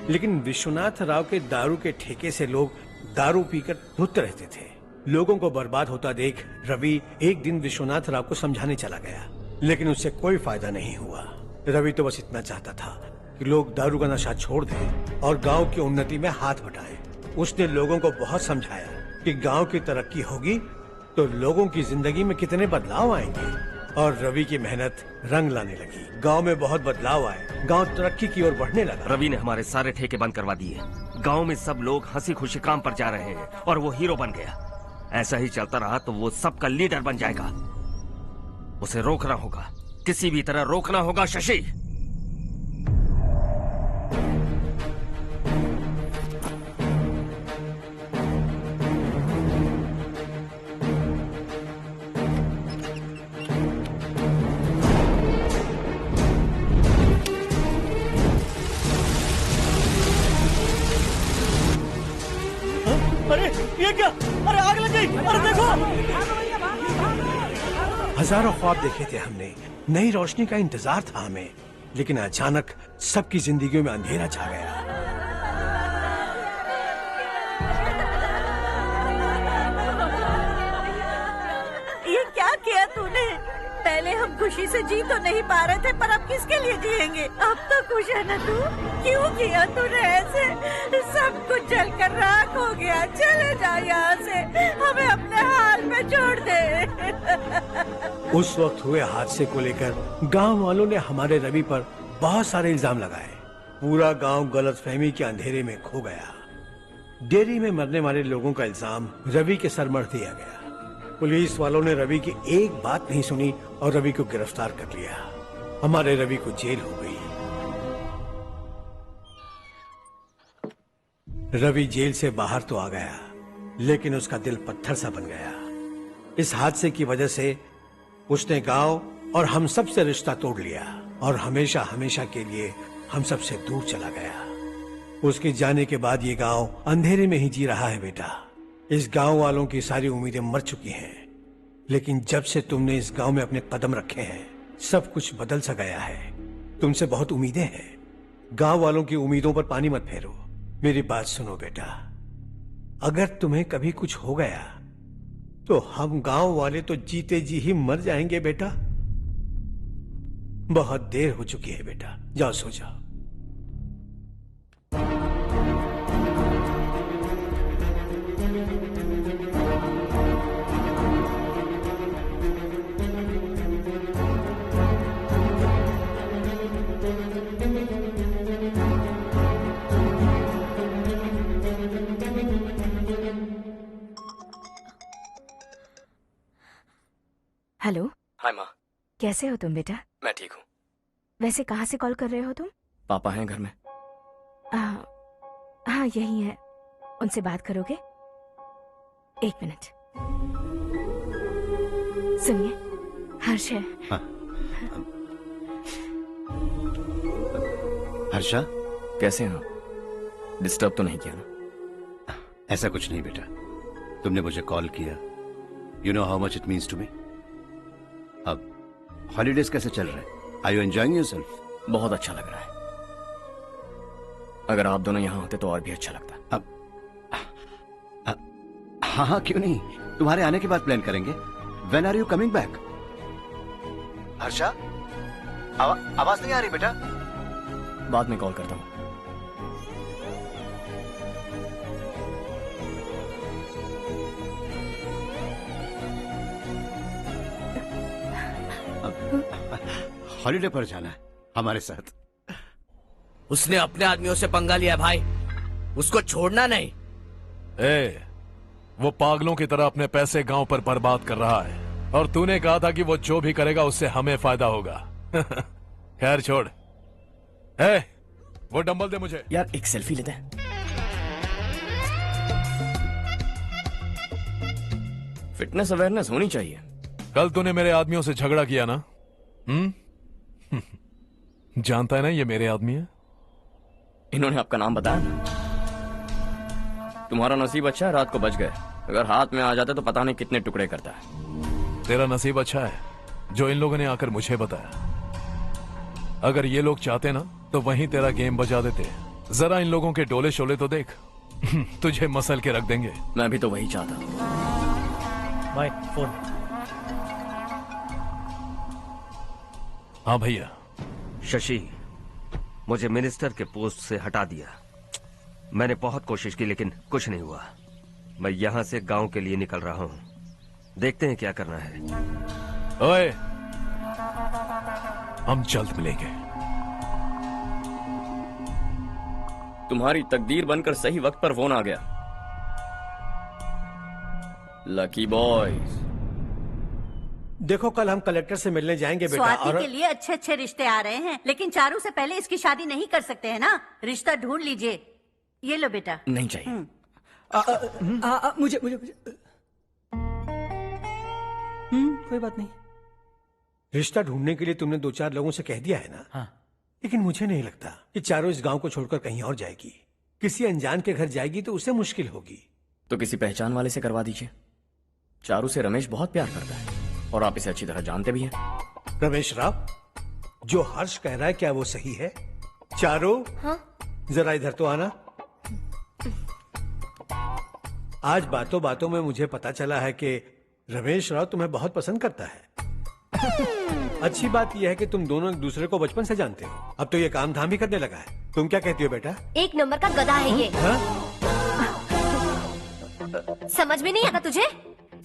लेकिन विश्वनाथ राव के दारू के ठेके से लोग दारू पीकर धुत रहते थे। लोगों को बर्बाद होता देख रवि एक दिन विश्वनाथ राव को समझाने चला गया, लेकिन उससे कोई फायदा नहीं हुआ। रवि तो बस इतना चाहता था कि लोग दारू का नशा छोड़ दें और गांव की उन्नति में हाथ बटाएं। उसने लोगों को बहुत समझाया कि गांव की तरक्की होगी तो लोगों की जिंदगी में कितने बदलाव आएंगे, और रवि की मेहनत रंग लाने लगी। गांव में बहुत बदलाव आए, गांव तरक्की की ओर बढ़ने लगा। रवि ने हमारे सारे ठेके बंद करवा दिए। गांव में सब लोग हंसी खुशी काम पर जा रहे हैं और वो हीरो बन गया। ऐसा ही चलता रहा तो वो सबका लीडर बन जाएगा। उसे रोकना होगा, किसी भी तरह रोकना होगा शशि। अरे ये क्या? अरे आग लग गई! अरे देखो! हजारों ख्वाब देखे थे हमने, नई रोशनी का इंतजार था हमें, लेकिन अचानक सबकी जिंदगियों में अंधेरा छा गया। ये क्या किया तूने? पहले हम खुशी से जी तो नहीं पा रहे थे, पर अब किसके लिए जिएंगे? अब तो खुश है ना तू? क्यों किया तूने ऐसे? सब कुछ जलकर राख हो गया। चले जा यहाँ से, हमें अपने हाल में छोड़ दे। उस वक्त हुए हादसे को लेकर गांव वालों ने हमारे रवि पर बहुत सारे इल्जाम लगाए। पूरा गांव गलतफहमी के अंधेरे में खो गया। डेयरी में मरने वाले लोगों का इल्जाम रवि के सर मढ़ दिया गया। पुलिस वालों ने रवि की एक बात नहीं सुनी और रवि को गिरफ्तार कर लिया। हमारे रवि को जेल हो गई। रवि जेल से बाहर तो आ गया, लेकिन उसका दिल पत्थर सा बन गया। इस हादसे की वजह से उसने गांव और हम सब से रिश्ता तोड़ लिया और हमेशा हमेशा के लिए हम सब से दूर चला गया। उसके जाने के बाद ये गांव अंधेरे में ही जी रहा है बेटा। इस गांव वालों की सारी उम्मीदें मर चुकी हैं, लेकिन जब से तुमने इस गांव में अपने कदम रखे हैं सब कुछ बदल सा गया है। तुमसे बहुत उम्मीदें हैं। गांव वालों की उम्मीदों पर पानी मत फेरो। मेरी बात सुनो बेटा, अगर तुम्हें कभी कुछ हो गया तो हम गांव वाले तो जीते जी ही मर जाएंगे बेटा। बहुत देर हो चुकी है बेटा, जाओ सो जाओ। हेलो, हाय माँ। कैसे हो तुम बेटा? मैं ठीक हूँ। वैसे कहाँ से कॉल कर रहे हो तुम? पापा हैं घर में। हाँ यही है। उनसे बात करोगे? 1 मिनट। सुनिए, हर्ष है। हाँ। हर्षा, कैसे हैं आप? डिस्टर्ब तो नहीं किया ना? ऐसा कुछ नहीं बेटा, तुमने मुझे कॉल किया। You know how much it means to me. अब हॉलीडेज कैसे चल रहे हैं? Are you enjoying yourself? बहुत अच्छा लग रहा है। अगर आप दोनों यहाँ होते तो और भी अच्छा लगता। हाँ हाँ, क्यों नहीं, तुम्हारे आने के बाद प्लान करेंगे। When are you coming back? Harsha, आवाज नहीं आ रही बेटा। बाद में कॉल करता हूँ। हॉलीडे पर जाना है हमारे साथ। उसने अपने आदमियों से पंगा लिया भाई, उसको छोड़ना नहीं। वो पागलों की तरह अपने पैसे गांव पर बर्बाद कर रहा है, और तूने कहा था कि वो जो भी करेगा उससे हमें फायदा होगा। खैर छोड़। वो डंबल दे मुझे। यार एक सेल्फी लेते हैं। फिटनेस अवेयरनेस होनी चाहिए। कल तूने मेरे आदमियों से झगड़ा किया ना? जानता है ना ये मेरे आदमी है। इन्होंने आपका नाम बताया? तुम्हारा नसीब अच्छा है रात को बच गए, अगर हाथ में आ जाते तो पता नहीं कितने टुकड़े करता है। तेरा नसीब अच्छा है जो इन लोगों ने आकर मुझे बताया। अगर ये लोग चाहते ना तो वहीं तेरा गेम बजा देते। जरा इन लोगों के डोले शोले तो देख। तुझे मसल के रख देंगे। मैं भी तो वही चाहता हूँ। Bye phone. हाँ भैया। शशि, मुझे मिनिस्टर के पोस्ट से हटा दिया। मैंने बहुत कोशिश की लेकिन कुछ नहीं हुआ। मैं यहाँ से गांव के लिए निकल रहा हूँ। देखते हैं क्या करना है। ओए, हम जल्द मिलेंगे। तुम्हारी तकदीर बनकर सही वक्त पर फोन आ गया। Lucky boys. देखो कल हम कलेक्टर से मिलने जाएंगे बेटा। स्वाति और के लिए अच्छे अच्छे रिश्ते आ रहे हैं, लेकिन चारू से पहले इसकी शादी नहीं कर सकते हैं ना। रिश्ता ढूंढ लीजिए। ये लो बेटा। नहीं चाहिए। मुझे कोई बात नहीं। रिश्ता ढूंढने के लिए तुमने 2-4 लोगों से कह दिया है ना? हाँ। लेकिन मुझे नहीं लगता कि चारों इस गांव को छोड़कर कहीं और जाएगी। किसी अनजान के घर जाएगी तो उसे मुश्किल होगी। तो किसी पहचान वाले से करवा दीजिए। चारू से रमेश बहुत प्यार करता है और आप इसे अच्छी तरह जानते भी हैं। रमेश राव, जो हर्ष कह रहा है क्या वो सही है? चारू, हाँ? जरा इधर तो आना। आज बातों बातों में मुझे पता चला है कि रमेश राव तुम्हें बहुत पसंद करता है। अच्छी बात यह है कि तुम दोनों एक दूसरे को बचपन से जानते हो। अब तो ये काम धाम ही करने लगा है। तुम क्या कहती हो बेटा? 1 नंबर का गधा है ये। समझ में नहीं आता तुझे?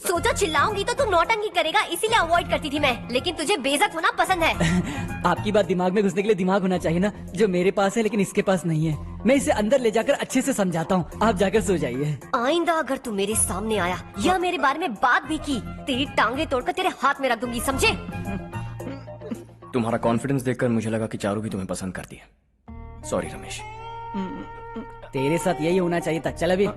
सोचो चिल्लाऊंगी तो तू नौटंकी करेगा, इसीलिए अवॉइड करती थी मैं। लेकिन तुझे बेइज्जत होना पसंद है। आपकी बात दिमाग में घुसने के लिए दिमाग होना चाहिए ना, जो मेरे पास है लेकिन इसके पास नहीं है। मैं इसे अंदर ले जाकर अच्छे से समझाता हूँ। आप जाकर सो जाइए। आइंदा अगर तू मेरे सामने आया या मेरे बारे में बात भी की, तेरी टांगे तोड़कर तेरे हाथ में रख दूंगी, समझे? तुम्हारा कॉन्फिडेंस देखकर मुझे लगा कि चारू भी तुम्हें पसंद करती है। सॉरी रमेश। तेरे साथ यही होना चाहिए था। चल अभी।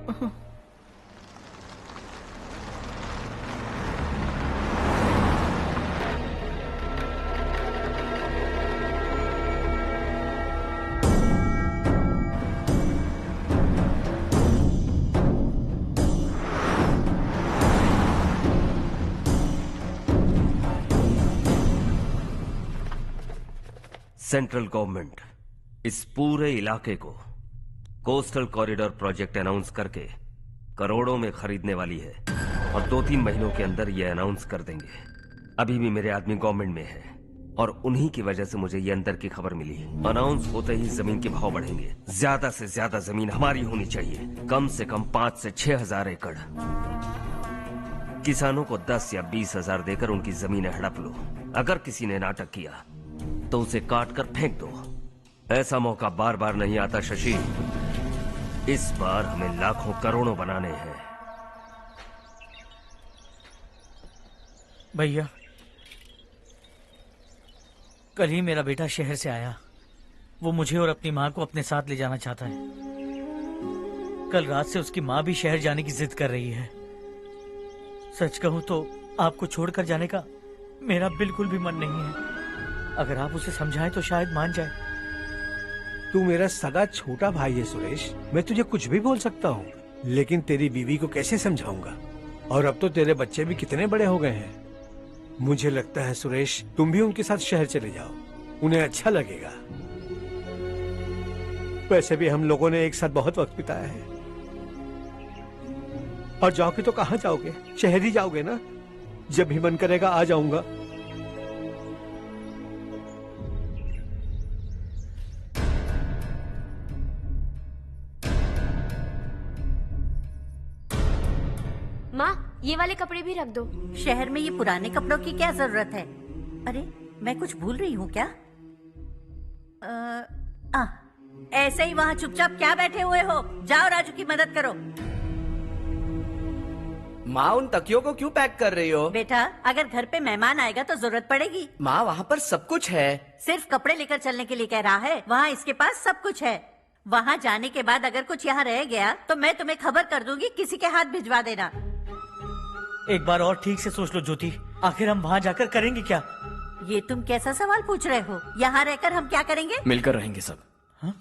सेंट्रल गवर्नमेंट इस पूरे इलाके को कोस्टल कॉरिडोर प्रोजेक्ट अनाउंस करके करोड़ों में खरीदने वाली है और 2-3 महीनों के अंदर ये अनाउंस कर देंगे। अभी भी मेरे आदमी गवर्नमेंट में है और उन्हीं की वजह से मुझे ये अंदर की खबर मिली। अनाउंस होते ही जमीन के भाव बढ़ेंगे। ज्यादा से ज्यादा जमीन हमारी होनी चाहिए, कम से कम 5 से 6 हजार एकड़। किसानों को 10 या 20 हजार देकर उनकी जमीनें हड़प लो। अगर किसी ने नाटक किया तो उसे काट कर फेंक दो। ऐसा मौका बार बार नहीं आता शशि। इस बार हमें लाखों करोड़ों बनाने हैं। भैया कल ही मेरा बेटा शहर से आया। वो मुझे और अपनी माँ को अपने साथ ले जाना चाहता है। कल रात से उसकी माँ भी शहर जाने की जिद कर रही है। सच कहूँ तो आपको छोड़कर जाने का मेरा बिल्कुल भी मन नहीं है। अगर आप उसे समझाएं तो शायद मान जाए। तू मेरा सगा छोटा भाई है सुरेश, मैं तुझे कुछ भी बोल सकता हूँ, लेकिन तेरी बीवी को कैसे समझाऊंगा? और अब तो तेरे बच्चे भी कितने बड़े हो गए हैं। मुझे लगता है सुरेश, तुम भी उनके साथ शहर चले जाओ, उन्हें अच्छा लगेगा। वैसे भी हम लोगों ने एक साथ बहुत वक्त बिताया है। और जाओगे तो कहाँ जाओगे? शहर ही जाओगे ना? जब भी मन करेगा आ जाऊंगा। माँ, ये वाले कपड़े भी रख दो। शहर में ये पुराने कपड़ों की क्या जरूरत है? अरे मैं कुछ भूल रही हूँ क्या? ऐसे ही वहाँ चुपचाप क्या बैठे हुए हो? जाओ राजू की मदद करो। माँ, उन तकियों को क्यों पैक कर रही हो? बेटा, अगर घर पे मेहमान आएगा तो जरूरत पड़ेगी। माँ, वहाँ पर सब कुछ है। सिर्फ कपड़े लेकर चलने के लिए कह रहा है? वहाँ इसके पास सब कुछ है। वहाँ जाने के बाद अगर कुछ यहाँ रह गया तो मैं तुम्हें खबर कर दूंगी, किसी के हाथ भिजवा देना। एक बार और ठीक से सोच लो ज्योति, आखिर हम वहाँ जाकर करेंगे क्या? ये तुम कैसा सवाल पूछ रहे हो? यहाँ रहकर हम क्या करेंगे? मिलकर रहेंगे सब। हाँ?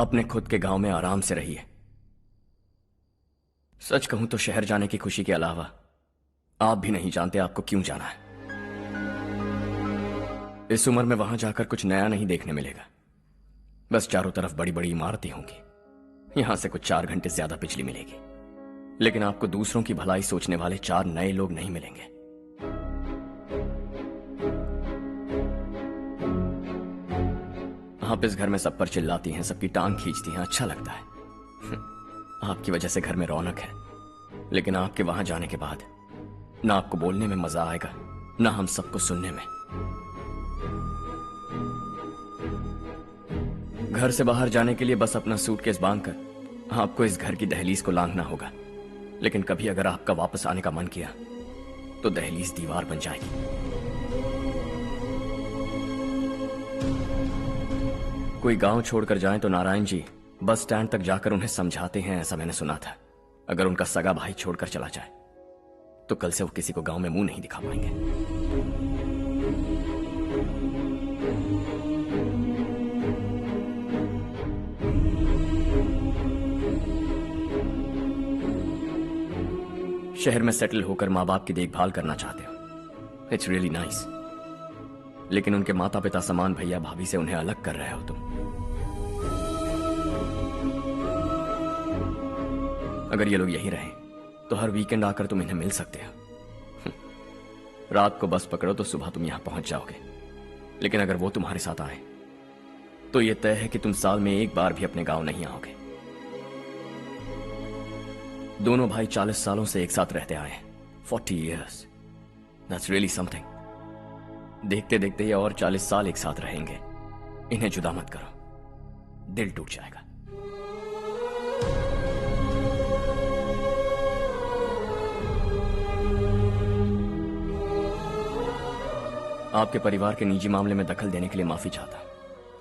अपने खुद के गांव में आराम से रहिए। सच कहूं तो शहर जाने की खुशी के अलावा आप भी नहीं जानते आपको क्यों जाना है। इस उम्र में वहां जाकर कुछ नया नहीं देखने मिलेगा। बस चारों तरफ बड़ी बड़ी इमारतें होंगी। यहां से कुछ 4 घंटे ज्यादा बिजली मिलेगी, लेकिन आपको दूसरों की भलाई सोचने वाले 4 नए लोग नहीं मिलेंगे। आप इस घर में सब पर चिल्लाती हैं, सबकी टांग खींचती हैं, अच्छा लगता है। आपकी वजह से घर में रौनक है, लेकिन आपके वहां जाने के बाद ना आपको बोलने में मजा आएगा, ना हम सबको सुनने में। घर से बाहर जाने के लिए बस अपना सूटकेस बांधकर आपको इस घर की दहलीज को लांघना होगा। लेकिन कभी अगर आपका वापस आने का मन किया तो दहलीज दीवार बन जाएगी। कोई गांव छोड़कर जाएं तो नारायण जी बस स्टैंड तक जाकर उन्हें समझाते हैं, ऐसा मैंने सुना था। अगर उनका सगा भाई छोड़कर चला जाए तो कल से वो किसी को गांव में मुंह नहीं दिखा पाएंगे। शहर में सेटल होकर माँ बाप की देखभाल करना चाहते हो, इट्स रियली नाइस। लेकिन उनके माता पिता समान भैया भाभी से उन्हें अलग कर रहे हो तुम। अगर ये लोग यहीं रहें तो हर वीकेंड आकर तुम इन्हें मिल सकते हो। रात को बस पकड़ो तो सुबह तुम यहां पहुंच जाओगे। लेकिन अगर वो तुम्हारे साथ आए तो ये तय है कि तुम साल में एक बार भी अपने गांव नहीं आओगे। दोनों भाई 40 सालों से एक साथ रहते आए, 40 years. That's really something. देखते देखते ये और 40 साल एक साथ रहेंगे। इन्हें जुदा मत करो, दिल टूट जाएगा। आपके परिवार के निजी मामले में दखल देने के लिए माफी चाहता।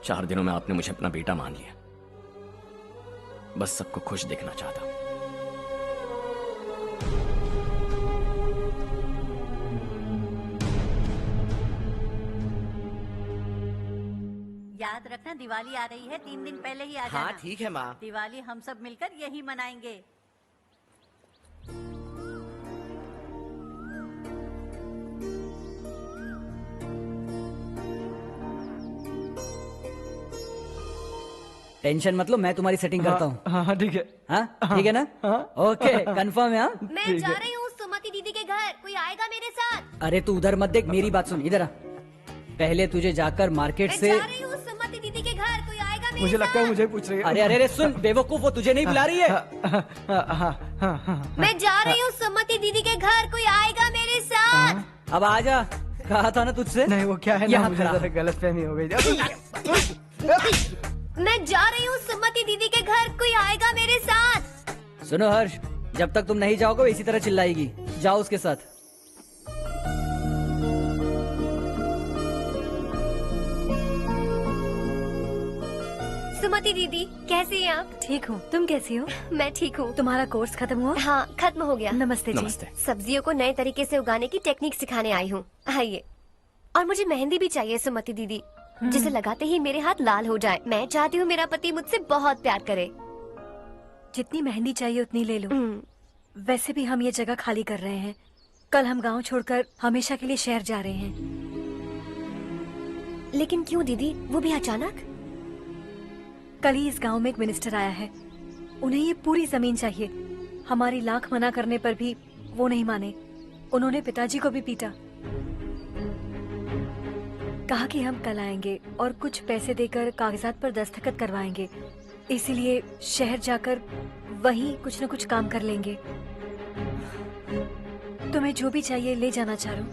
4 दिनों में आपने मुझे अपना बेटा मान लिया। बस सबको खुश देखना चाहता। याद रखना, दिवाली आ रही है, 3 दिन पहले ही आ जाना। हाँ ठीक है माँ। दिवाली हम सब मिलकर यही मनाएंगे। टेंशन मत लो, मैं तुम्हारी सेटिंग करता हूँ। हाँ ठीक है। हाँ ठीक है ना? ओके, कंफर्म है? हाँ मैं जा रही हूँ सुमति दीदी के घर, कोई आएगा मेरे साथ? अरे तू उधर मत देख, मेरी बात सुन, इधर आ। पहले तुझे जाकर मार्केट से। मैं जा रही हूँ सुमति दीदी के घर, कोई आएगा मेरे मुझे साथ? लगता है मुझे पूछ रही है। अरे अरे अरे सुन बेवकूफ, वो तुझे नहीं बुला रही है। मैं जा रही हूँ सुमति दीदी के घर, कोई आएगा मेरे साथ? अब आजा, कहा था ना तुझसे। नहीं वो क्या है ना, मुझे जरा गलतफहमी हो गई। मैं जा रही हूँ सुमति दीदी के घर, कोई आएगा मेरे साथ? सुनो हर्ष, जब तक तुम नहीं जाओगे वो इसी तरह चिल्लाएगी। जाओ उसके साथ। सुमति दीदी, कैसी हैं आप? ठीक हूँ, तुम कैसी हो? मैं ठीक हूँ। तुम्हारा कोर्स खत्म हुआ? हाँ, खत्म हो गया। नमस्ते जी। नमस्ते। सब्जियों को नए तरीके से उगाने की टेक्निक सिखाने आई हूँ। आइए। और मुझे मेहंदी भी चाहिए सुमति दीदी, जिसे लगाते ही मेरे हाथ लाल हो जाए। मैं चाहती हूँ मेरा पति मुझसे बहुत प्यार करे। जितनी मेहंदी चाहिए उतनी ले लो। वैसे भी हम ये जगह खाली कर रहे हैं। कल हम गांव छोड़कर हमेशा के लिए शहर जा रहे हैं। लेकिन क्यों दीदी, वो भी अचानक? कल ही इस गांव में एक मिनिस्टर आया है। उन्हें ये पूरी जमीन चाहिए। हमारी लाख मना करने पर भी वो नहीं माने। उन्होंने पिताजी को भी पीटा। कहा कि हम कल आएंगे और कुछ पैसे देकर कागजात पर दस्तखत करवाएंगे। इसीलिए शहर जाकर वहीं कुछ न कुछ काम कर लेंगे। तुम्हें जो भी चाहिए ले जाना चारू।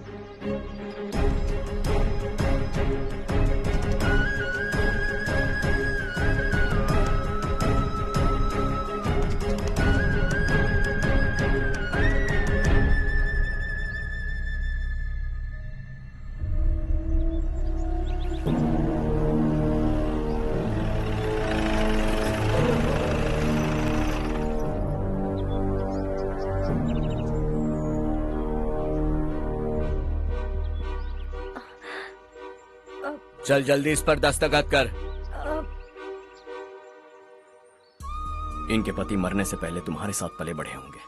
चल जल्दी इस पर दस्तखत कर। इनके पति मरने से पहले तुम्हारे साथ पले बढ़े होंगे।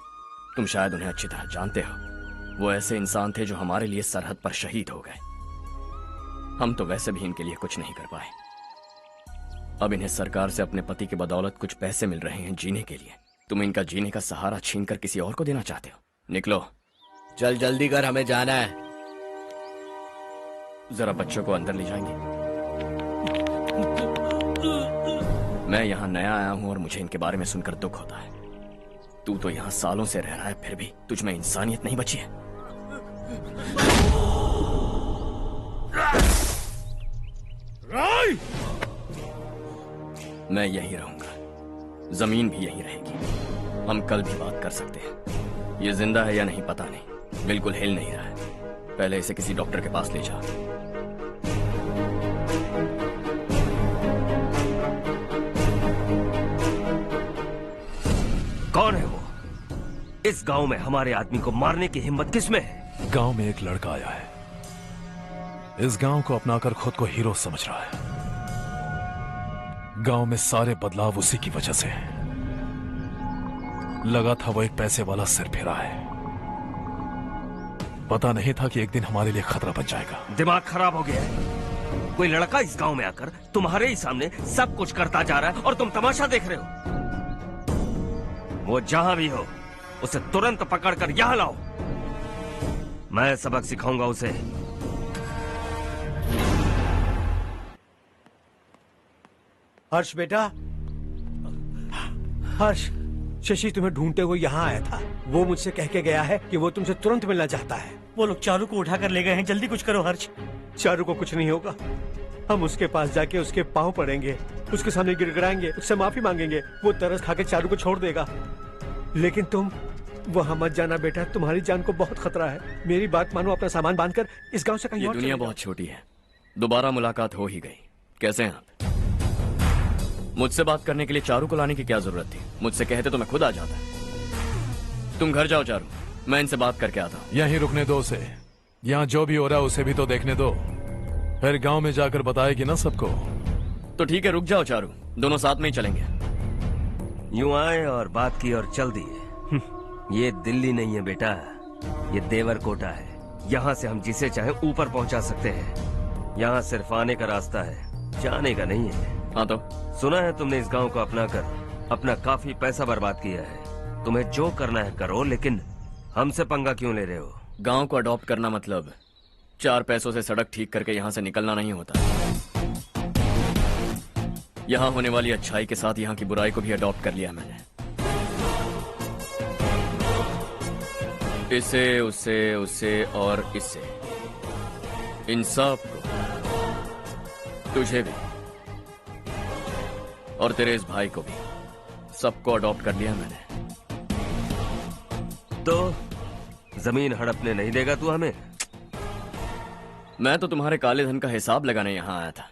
तुम शायद उन्हें अच्छी तरह जानते हो। वो ऐसे इंसान थे जो हमारे लिए सरहद पर शहीद हो गए। हम तो वैसे भी इनके लिए कुछ नहीं कर पाए। अब इन्हें सरकार से अपने पति की बदौलत कुछ पैसे मिल रहे हैं जीने के लिए। तुम इनका जीने का सहारा छीनकर किसी और को देना चाहते हो? निकलो। चल जल्दी कर, हमें जाना है। जरा बच्चों को अंदर ले जाएंगे? मैं यहाँ नया आया हूँ और मुझे इनके बारे में सुनकर दुख होता है। तू तो यहाँ सालों से रह रहा है, फिर भी तुझ में इंसानियत नहीं बची है। मैं यहीं रहूंगा, जमीन भी यहीं रहेगी। हम कल भी बात कर सकते हैं। ये जिंदा है या नहीं पता नहीं, बिल्कुल हिल नहीं रहा है। पहले इसे किसी डॉक्टर के पास ले जा। कौन है वो? इस गांव में हमारे आदमी को मारने की हिम्मत किसमें है? गांव में एक लड़का आया है, इस गांव को अपनाकर खुद को हीरो समझ रहा है। गांव में सारे बदलाव उसी की वजह से हैं। लगा था वो एक पैसे वाला सिरफिरा है। पता नहीं था कि एक दिन हमारे लिए खतरा बन जाएगा। दिमाग खराब हो गया है। कोई लड़का इस गांव में आकर तुम्हारे ही सामने सब कुछ करता जा रहा है और तुम तमाशा देख रहे हो। वो जहां भी हो उसे तुरंत पकड़कर यहां लाओ। मैं सबक सिखाऊंगा उसे। हर्ष बेटा, हर्ष, शशि तुम्हें ढूंढते हुए यहाँ आया था। वो मुझसे कह के गया है कि वो तुमसे तुरंत मिलना चाहता है। वो लोग चारू को उठाकर ले गए हैं, जल्दी कुछ करो हर्ष। चारू को कुछ नहीं होगा। हम उसके पास जाके उसके पांव पड़ेंगे, उसके सामने गिड़गिड़ाएंगे, उससे माफी मांगेंगे। वो तरस खा के चारू को छोड़ देगा। लेकिन तुम वहां मत जाना बेटा, तुम्हारी जान को बहुत खतरा है। मेरी बात मानो, अपना सामान बांधकर इस गांव से कहीं ये और दुनिया चले बहुत छोटी है। दोबारा मुलाकात हो ही गई। कैसे हैं आप? मुझसे बात करने के लिए चारू को लाने की क्या जरूरत थी? मुझसे कहते तो मैं खुद आ जाता। तुम घर जाओ चारू, मैं इनसे बात करके आता हूँ। यहीं रुकने दो उसे। यहाँ जो भी हो रहा है उसे भी तो देखने दो। फिर गांव में जाकर बताएगी ना सबको। तो ठीक है, रुक जाओ चारू, दोनों साथ में ही चलेंगे। यूं आए और बात की और चल दिए। ये दिल्ली नहीं है बेटा, ये देवरकोटा है। यहाँ से हम जिसे चाहे ऊपर पहुँचा सकते हैं। यहाँ सिर्फ आने का रास्ता है, जाने का नहीं है। हाँ तो सुना है तुमने इस गांव को अपनाकर अपना काफी पैसा बर्बाद किया है। तुम्हें जो करना है करो, लेकिन हमसे पंगा क्यों ले रहे हो? गांव को अडॉप्ट करना मतलब 4 पैसों से सड़क ठीक करके यहाँ से निकलना नहीं होता। यहाँ होने वाली अच्छाई के साथ यहाँ की बुराई को भी अडॉप्ट कर लिया मैंने। इसे, उससे, उससे और इससे, इन सब को, तुझे भी और तेरे इस भाई को भी, सबको अडॉप्ट कर लिया मैंने। तो जमीन हड़पने नहीं देगा तू हमें? मैं तो तुम्हारे काले धन का हिसाब लगाने यहाँ आया था।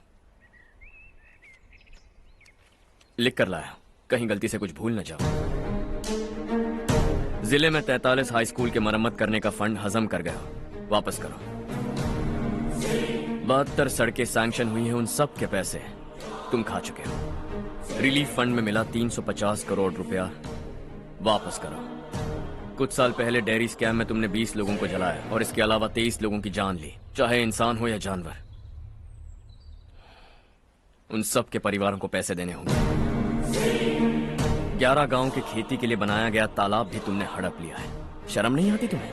लिख कर लाया, कहीं गलती से कुछ भूल न जाओ। जिले में 43 हाई स्कूल के मरम्मत करने का फंड हजम कर गया, वापस करो। 72 सड़कें सैंक्शन हुई हैं, उन सब के पैसे तुम खा चुके हो। रिलीफ फंड में मिला 350 करोड़ रुपया, वापस करो। कुछ साल पहले डेयरी स्कैम में तुमने 20 लोगों को जलाया और इसके अलावा 23 लोगों की जान ली, चाहे इंसान हो या जानवर। उन सब के परिवारों को पैसे देने होंगे। 11 गांव की खेती के लिए बनाया गया तालाब भी तुमने हड़प लिया है। शर्म नहीं आती तुम्हें?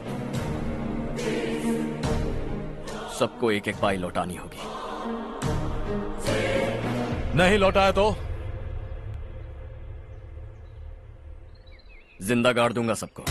सबको एक एक पाई लौटानी होगी। नहीं लौटाया तो जिंदा गाड़ दूंगा सबको।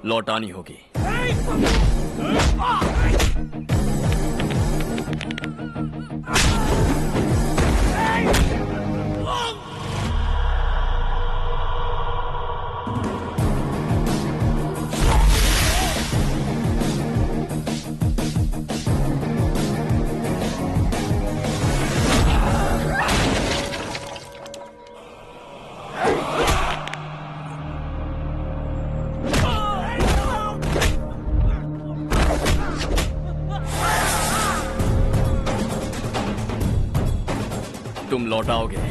लौटानी होगी। तुम लौटाओगे।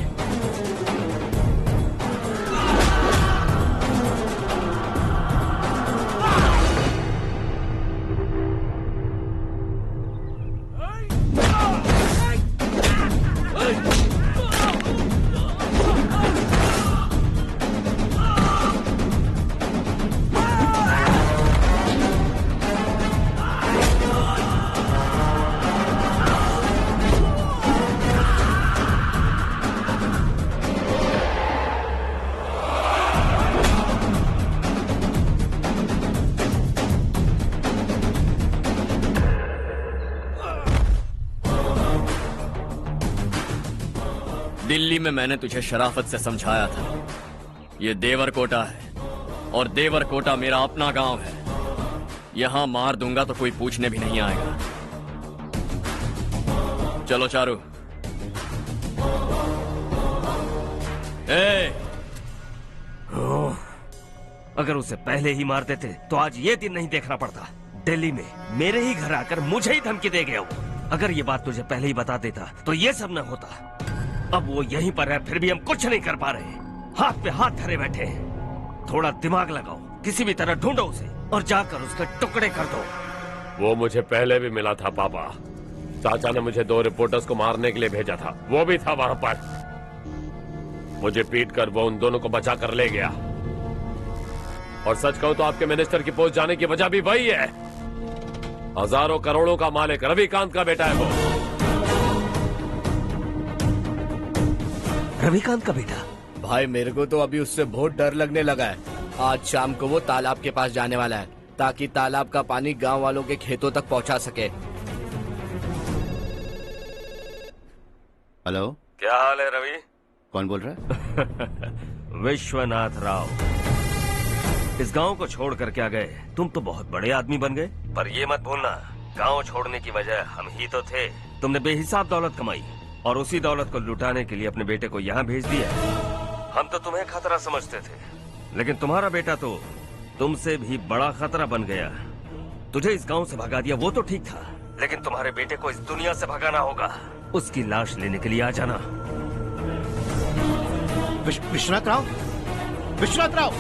दिल्ली में मैंने तुझे शराफत से समझाया था, ये देवर कोटा है और देवर कोटा मेरा अपना गांव है। यहां मार दूंगा तो कोई पूछने भी नहीं आएगा। चलो चारू। अगर उसे पहले ही मार देते तो आज ये दिन नहीं देखना पड़ता। दिल्ली में मेरे ही घर आकर मुझे ही धमकी दे गया वो। अगर ये बात तुझे पहले ही बता देता तो ये सब न होता। अब वो यहीं पर है, फिर भी हम कुछ नहीं कर पा रहे। हाथ पे हाथ धरे बैठे हैं। थोड़ा दिमाग लगाओ, किसी भी तरह ढूंढो उसे और जाकर उसके टुकड़े कर दो। वो मुझे पहले भी मिला था पापा। चाचा ने मुझे 2 रिपोर्टर्स को मारने के लिए भेजा था, वो भी था वहां पर। मुझे पीट कर वो उन दोनों को बचा कर ले गया। और सच कहूं तो आपके मिनिस्टर की पोस्ट जाने की वजह भी वही है। हजारों करोड़ों का मालिक रविकांत का बेटा है वो। रविकांत का बेटा? भाई मेरे को तो अभी उससे बहुत डर लगने लगा है। आज शाम को वो तालाब के पास जाने वाला है ताकि तालाब का पानी गांव वालों के खेतों तक पहुंचा सके। हेलो, क्या हाल है रवि? कौन बोल रहा है? विश्वनाथ राव। इस गांव को छोड़ कर क्या गए? तुम तो बहुत बड़े आदमी बन गए। पर ये मत भूलना, गांव छोड़ने की वजह हम ही तो थे। तुमने बेहिसाब दौलत कमाई और उसी दौलत को लुटाने के लिए अपने बेटे को यहाँ भेज दिया। हम तो तुम्हें खतरा समझते थे, लेकिन तुम्हारा बेटा तो तुमसे भी बड़ा खतरा बन गया। तुझे इस गांव से भगा दिया वो तो ठीक था, लेकिन तुम्हारे बेटे को इस दुनिया से भगाना होगा। उसकी लाश लेने के लिए आ जाना। विश्वनाथ राव, विश्वनाथ राव।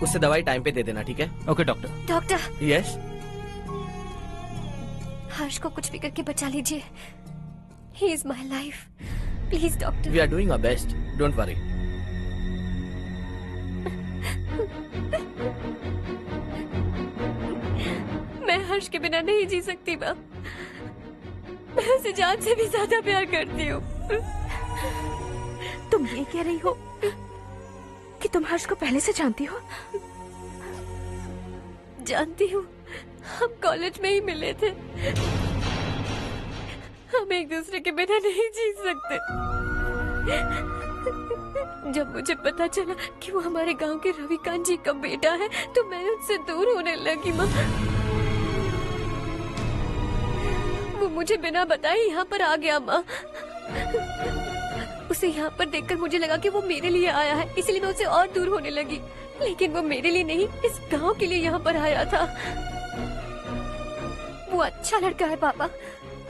उससे दवाई टाइम पे दे देना, ठीक है? Okay doctor. Doctor, yes. Harsh को कुछ भी करके बचा लीजिए। He is my life. Please doctor. We are doing our best, don't worry. मैं हर्ष के बिना नहीं जी सकती माँ। मैं उसे जान से भी ज्यादा प्यार करती हूँ। तुम ये कह रही हो कि तुम हर्ष को पहले से जानती हो? जानती हूँ, हम कॉलेज में ही मिले थे। हम एक दूसरे के बिना नहीं जी सकते। जब मुझे पता चला कि वो हमारे गांव के रविकांत जी का बेटा है तो मैं उनसे दूर होने लगी माँ। वो मुझे बिना बताए यहाँ पर आ गया माँ। उसे यहाँ पर देखकर मुझे लगा कि वो मेरे लिए आया है, इसलिए मैं उसे और दूर होने लगी। लेकिन वो मेरे लिए नहीं, इस गांव के लिए यहाँ पर आया था। वो अच्छा लड़का है पापा,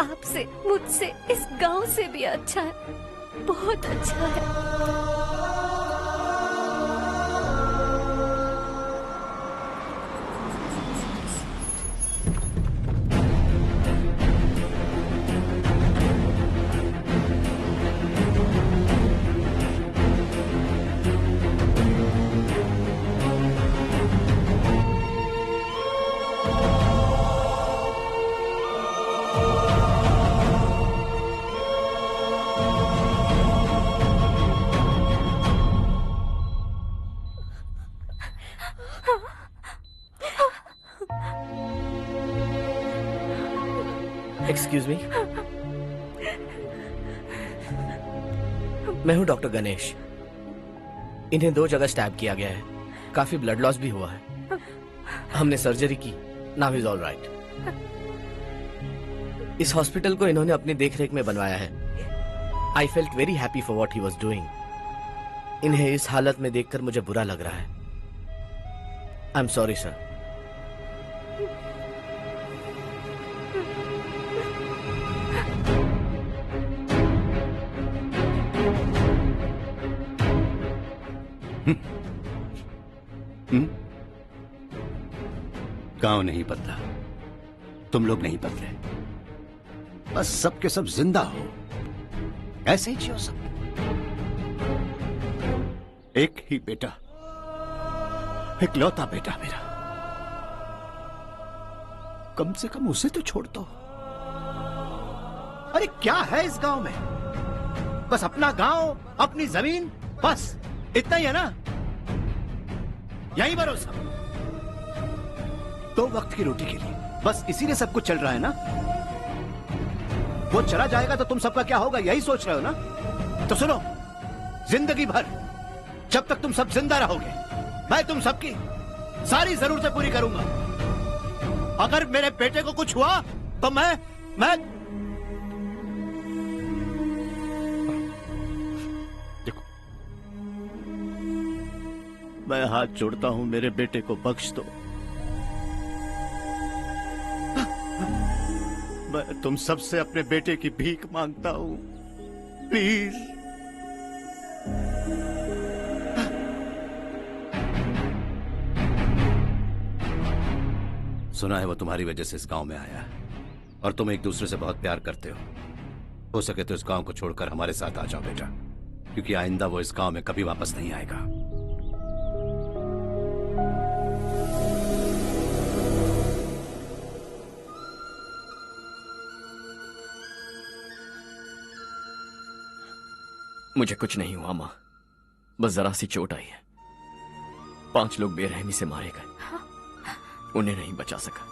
आपसे, मुझसे, इस गांव से भी अच्छा है, बहुत अच्छा है। एक्सक्यूज मी, मैं हूं डॉक्टर गणेश। इन्हें 2 जगह स्टैब किया गया है, काफी ब्लड लॉस भी हुआ है। हमने सर्जरी की, नाउ इज ऑल राइट। इस हॉस्पिटल को इन्होंने अपनी देखरेख में बनवाया है। I felt very happy for what he was doing. इन्हें इस हालत में देखकर मुझे बुरा लग रहा है। I am sorry sir. गांव नहीं बदला, तुम लोग नहीं बदले, बस सब के सब जिंदा हो, ऐसे ही जियो सब। एक ही बेटा, इकलौता बेटा मेरा, कम से कम उसे तो छोड़ दो। अरे क्या है इस गांव में? बस अपना गांव, अपनी जमीन, बस इतना ही है ना? यही भरोसा 2 वक्त की रोटी के लिए, बस इसीलिए सब कुछ चल रहा है ना? वो चला जाएगा तो तुम सबका क्या होगा, यही सोच रहे हो ना? तो सुनो, जिंदगी भर जब तक तुम सब जिंदा रहोगे, मैं तुम सबकी सारी जरूरतें पूरी करूंगा। अगर मेरे बेटे को कुछ हुआ तो मैं देखो, मैं हाथ जोड़ता हूं, मेरे बेटे को बख्श दो। मैं तुम सबसे अपने बेटे की भीख मांगता हूं, प्लीज। सुना है वो तुम्हारी वजह से इस गांव में आया है और तुम एक दूसरे से बहुत प्यार करते हो सके तो इस गांव को छोड़कर हमारे साथ आ जाओ बेटा, क्योंकि आइंदा वो इस गांव में कभी वापस नहीं आएगा। मुझे कुछ नहीं हुआ माँ, बस जरा सी चोट आई है। 5 लोग बेरहमी से मारे गए, उन्हें नहीं बचा सका।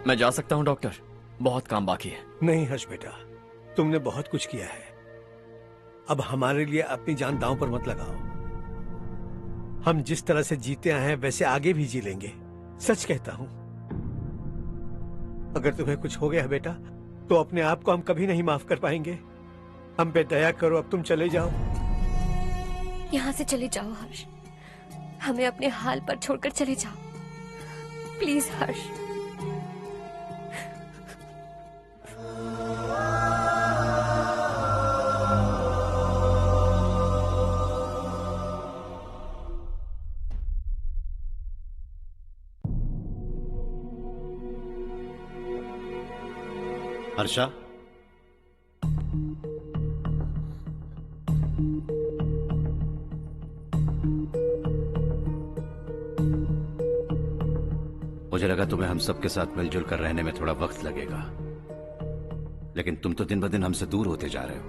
मैं जा सकता हूं डॉक्टर, बहुत काम बाकी है। नहीं हर्ष बेटा, तुमने बहुत कुछ किया है, अब हमारे लिए अपनी जान दांव पर मत लगाओ। हम जिस तरह से जीते आए हैं वैसे आगे भी जी लेंगे, सच कहता हूं। अगर तुम्हें कुछ हो गया बेटा तो अपने आप को हम कभी नहीं माफ कर पाएंगे। हम पे दया करो, अब तुम चले जाओ। यहाँ से चले जाओ हर्ष, हमें अपने हाल पर छोड़कर चले जाओ, प्लीज हर्ष। हर्षा, मुझे लगा तुम्हें हम सबके साथ मिलजुल कर रहने में थोड़ा वक्त लगेगा, लेकिन तुम तो दिन ब दिन हमसे दूर होते जा रहे हो।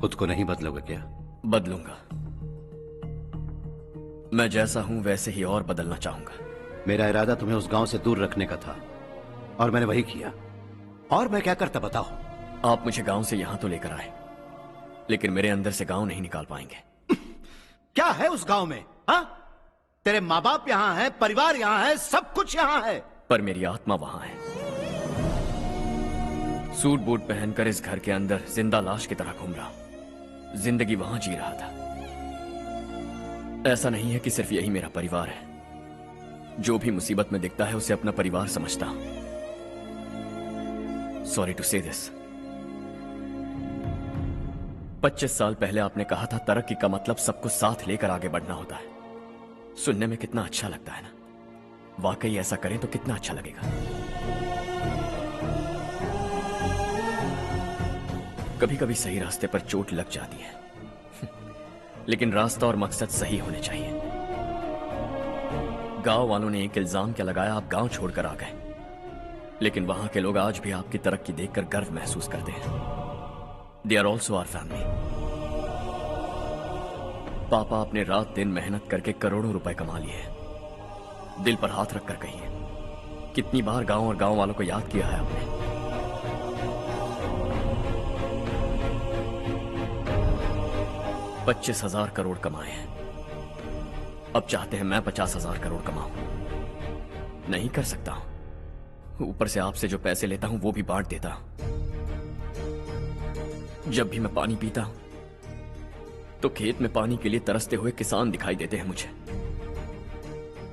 खुद को नहीं बदलोगे क्या? बदलूंगा। मैं जैसा हूं वैसे ही और बदलना चाहूंगा। मेरा इरादा तुम्हें उस गांव से दूर रखने का था और मैंने वही किया। और मैं क्या करता बताओ? आप मुझे गांव से यहां तो लेकर आए, लेकिन मेरे अंदर से गांव नहीं निकाल पाएंगे। क्या है उस गांव में? हाँ, तेरे माँ बाप यहाँ हैं, परिवार यहाँ है, सब कुछ यहाँ है, पर मेरी आत्मा वहां है। सूट बूट पहनकर इस घर के अंदर जिंदा लाश की तरह घूम रहा हूं। जिंदगी वहां जी रहा था। ऐसा नहीं है कि सिर्फ यही मेरा परिवार है। जो भी मुसीबत में दिखता है उसे अपना परिवार समझता हूं। सॉरी टू से दिस। 25 साल पहले आपने कहा था तरक्की का मतलब सबको साथ लेकर आगे बढ़ना होता है। सुनने में कितना अच्छा लगता है ना? वाकई ऐसा करें तो कितना अच्छा लगेगा। कभी कभी सही रास्ते पर चोट लग जाती है, लेकिन रास्ता और मकसद सही होने चाहिए। गांव वालों ने एक इल्जाम क्या लगाया, आप गांव छोड़कर आ गए, लेकिन वहां के लोग आज भी आपकी तरक्की देखकर गर्व महसूस करते हैं। They are also our family. पापा आपने रात दिन मेहनत करके करोड़ों रुपए कमा लिए हैं। दिल पर हाथ रखकर कहिए, कितनी बार गांव और गांव वालों को याद किया है आपने? $25,000 करोड़ कमाए हैं। अब चाहते हैं मैं 50,000 करोड़ कमाऊं। नहीं कर सकता हूं। ऊपर से आपसे जो पैसे लेता हूं वो भी बांट देता हूं। जब भी मैं पानी पीता हूं तो खेत में पानी के लिए तरसते हुए किसान दिखाई देते हैं मुझे।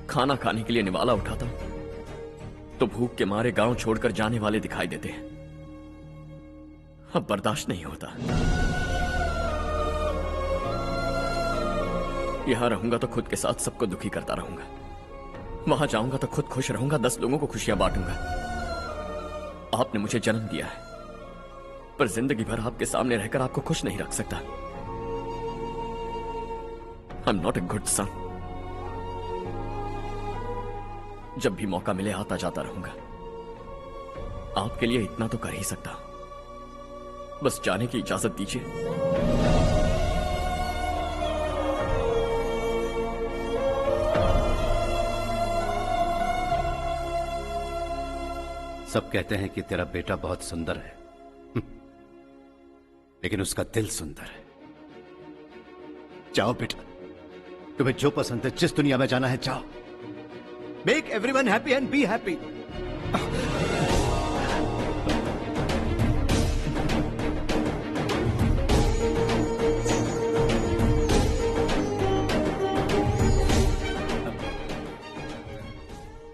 खाना खाने के लिए निवाला उठाता हूं तो भूख के मारे गांव छोड़कर जाने वाले दिखाई देते हैं। अब बर्दाश्त नहीं होता। यहां रहूंगा तो खुद के साथ सबको दुखी करता रहूंगा। वहां जाऊंगा तो खुद खुश रहूंगा, 10 लोगों को खुशियां बांटूंगा। आपने मुझे जन्म दिया है, पर जिंदगी भर आपके सामने रहकर आपको खुश नहीं रख सकता। I am not a good son. जब भी मौका मिले आता जाता रहूंगा। आपके लिए इतना तो कर ही सकता हूं। बस जाने की इजाजत दीजिए। सब कहते हैं कि तेरा बेटा बहुत सुंदर है, लेकिन उसका दिल सुंदर है। जाओ बेटा, तुम्हें जो पसंद है, जिस दुनिया में जाना है जाओ। Make everyone happy and be happy.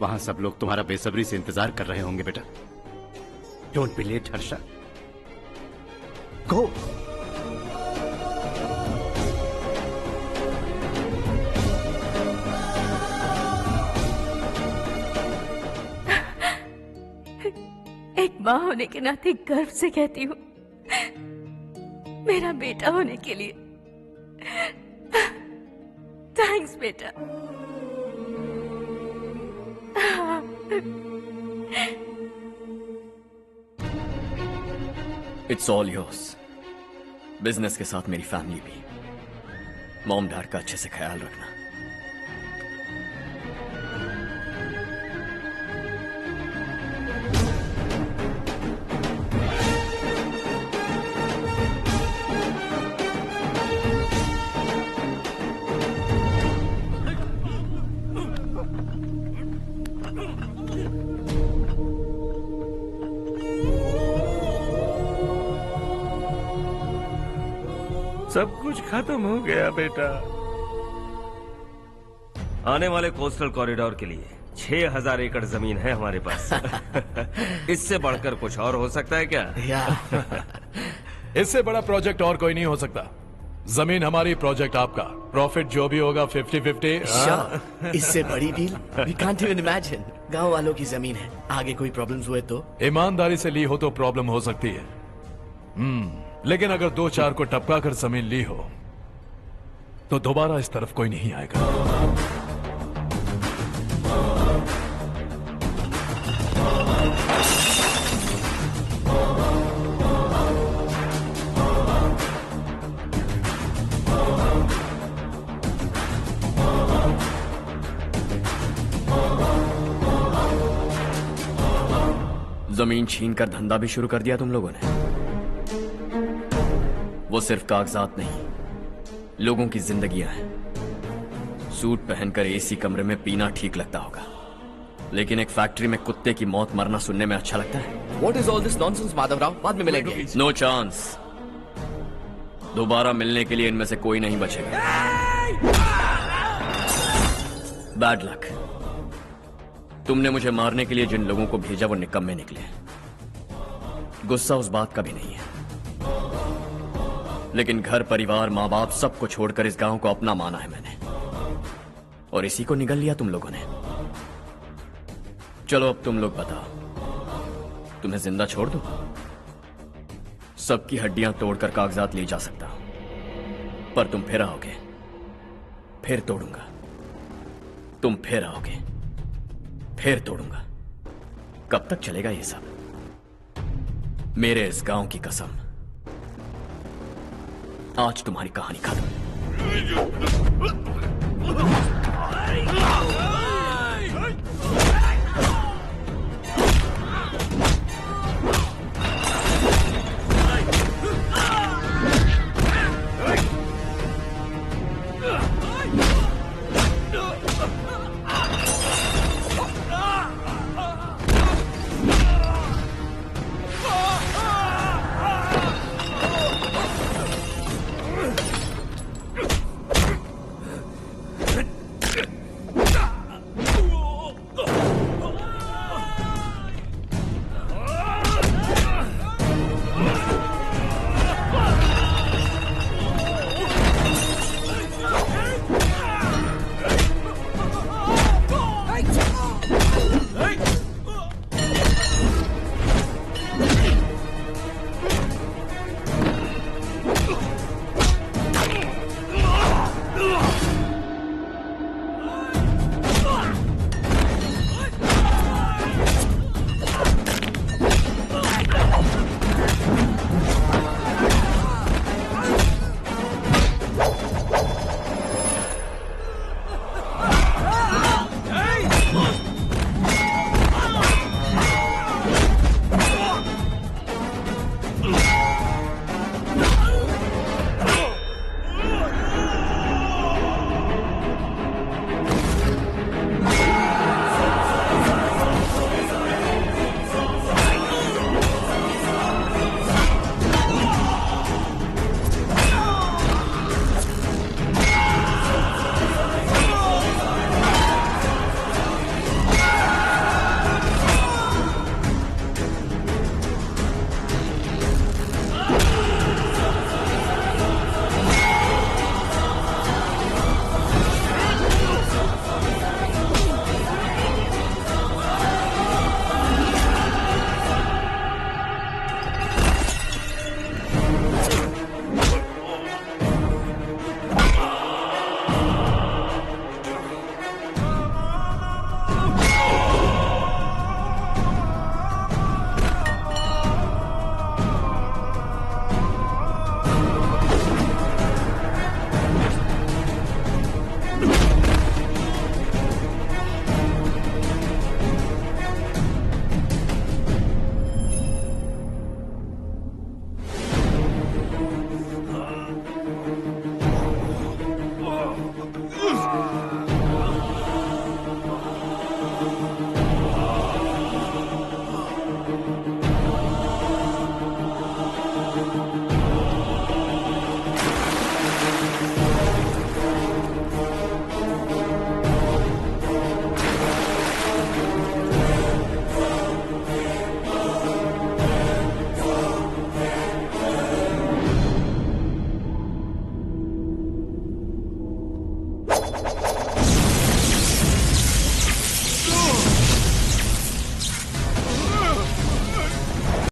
वहां सब लोग तुम्हारा बेसब्री से इंतजार कर रहे होंगे बेटा। डोंट बी लेट हर्षा, गो। एक माँ होने के नाते गर्व से कहती हूँ, मेरा बेटा होने के लिए थैंक्स बेटा। It's all yours. बिजनेस के साथ मेरी फैमिली भी। मॉम डैड का अच्छे से ख्याल रखना। सब कुछ खत्म हो गया बेटा। आने वाले कोस्टल कॉरिडोर के लिए 6,000 एकड़ जमीन है हमारे पास। इससे बढ़कर कुछ और हो सकता है क्या? इससे बड़ा प्रोजेक्ट और कोई नहीं हो सकता। जमीन हमारी, प्रोजेक्ट आपका, प्रॉफिट जो भी होगा 50-50। Sure, इससे बड़ी deal we can't even imagine. गांव वालों की जमीन है, आगे कोई प्रॉब्लम्स हुए तो? ईमानदारी से ली हो तो प्रॉब्लम हो सकती है, लेकिन अगर 2-4 को टपका कर जमीन ली हो तो दोबारा इस तरफ कोई नहीं आएगा। जमीन छीन कर धंधा भी शुरू कर दिया तुम लोगों ने। वो सिर्फ कागजात नहीं, लोगों की जिंदगियां हैं। सूट पहनकर एसी कमरे में पीना ठीक लगता होगा, लेकिन एक फैक्ट्री में कुत्ते की मौत मरना सुनने में अच्छा लगता है। What is all this nonsense, Madhavrao? बाद में मिलेंगे। No chance. दोबारा मिलने के लिए इनमें से कोई नहीं बचेगा। Bad luck. तुमने मुझे मारने के लिए जिन लोगों को भेजा वो निकम्मे निकले। गुस्सा उस बात का भी नहीं है, लेकिन घर परिवार माँ बाप सबको छोड़कर इस गांव को अपना माना है मैंने, और इसी को निगल लिया तुम लोगों ने। चलो अब तुम लोग बताओ, तुम्हें जिंदा छोड़ दूं? सबकी हड्डियां तोड़कर कागजात ले जा सकता हूं, पर तुम फिर आओगे, फिर तोड़ूंगा। तुम फिर आओगे, फिर तोड़ूंगा। कब तक चलेगा ये सब? मेरे इस गांव की कसम, आज तुम्हारी कहानी खत्म।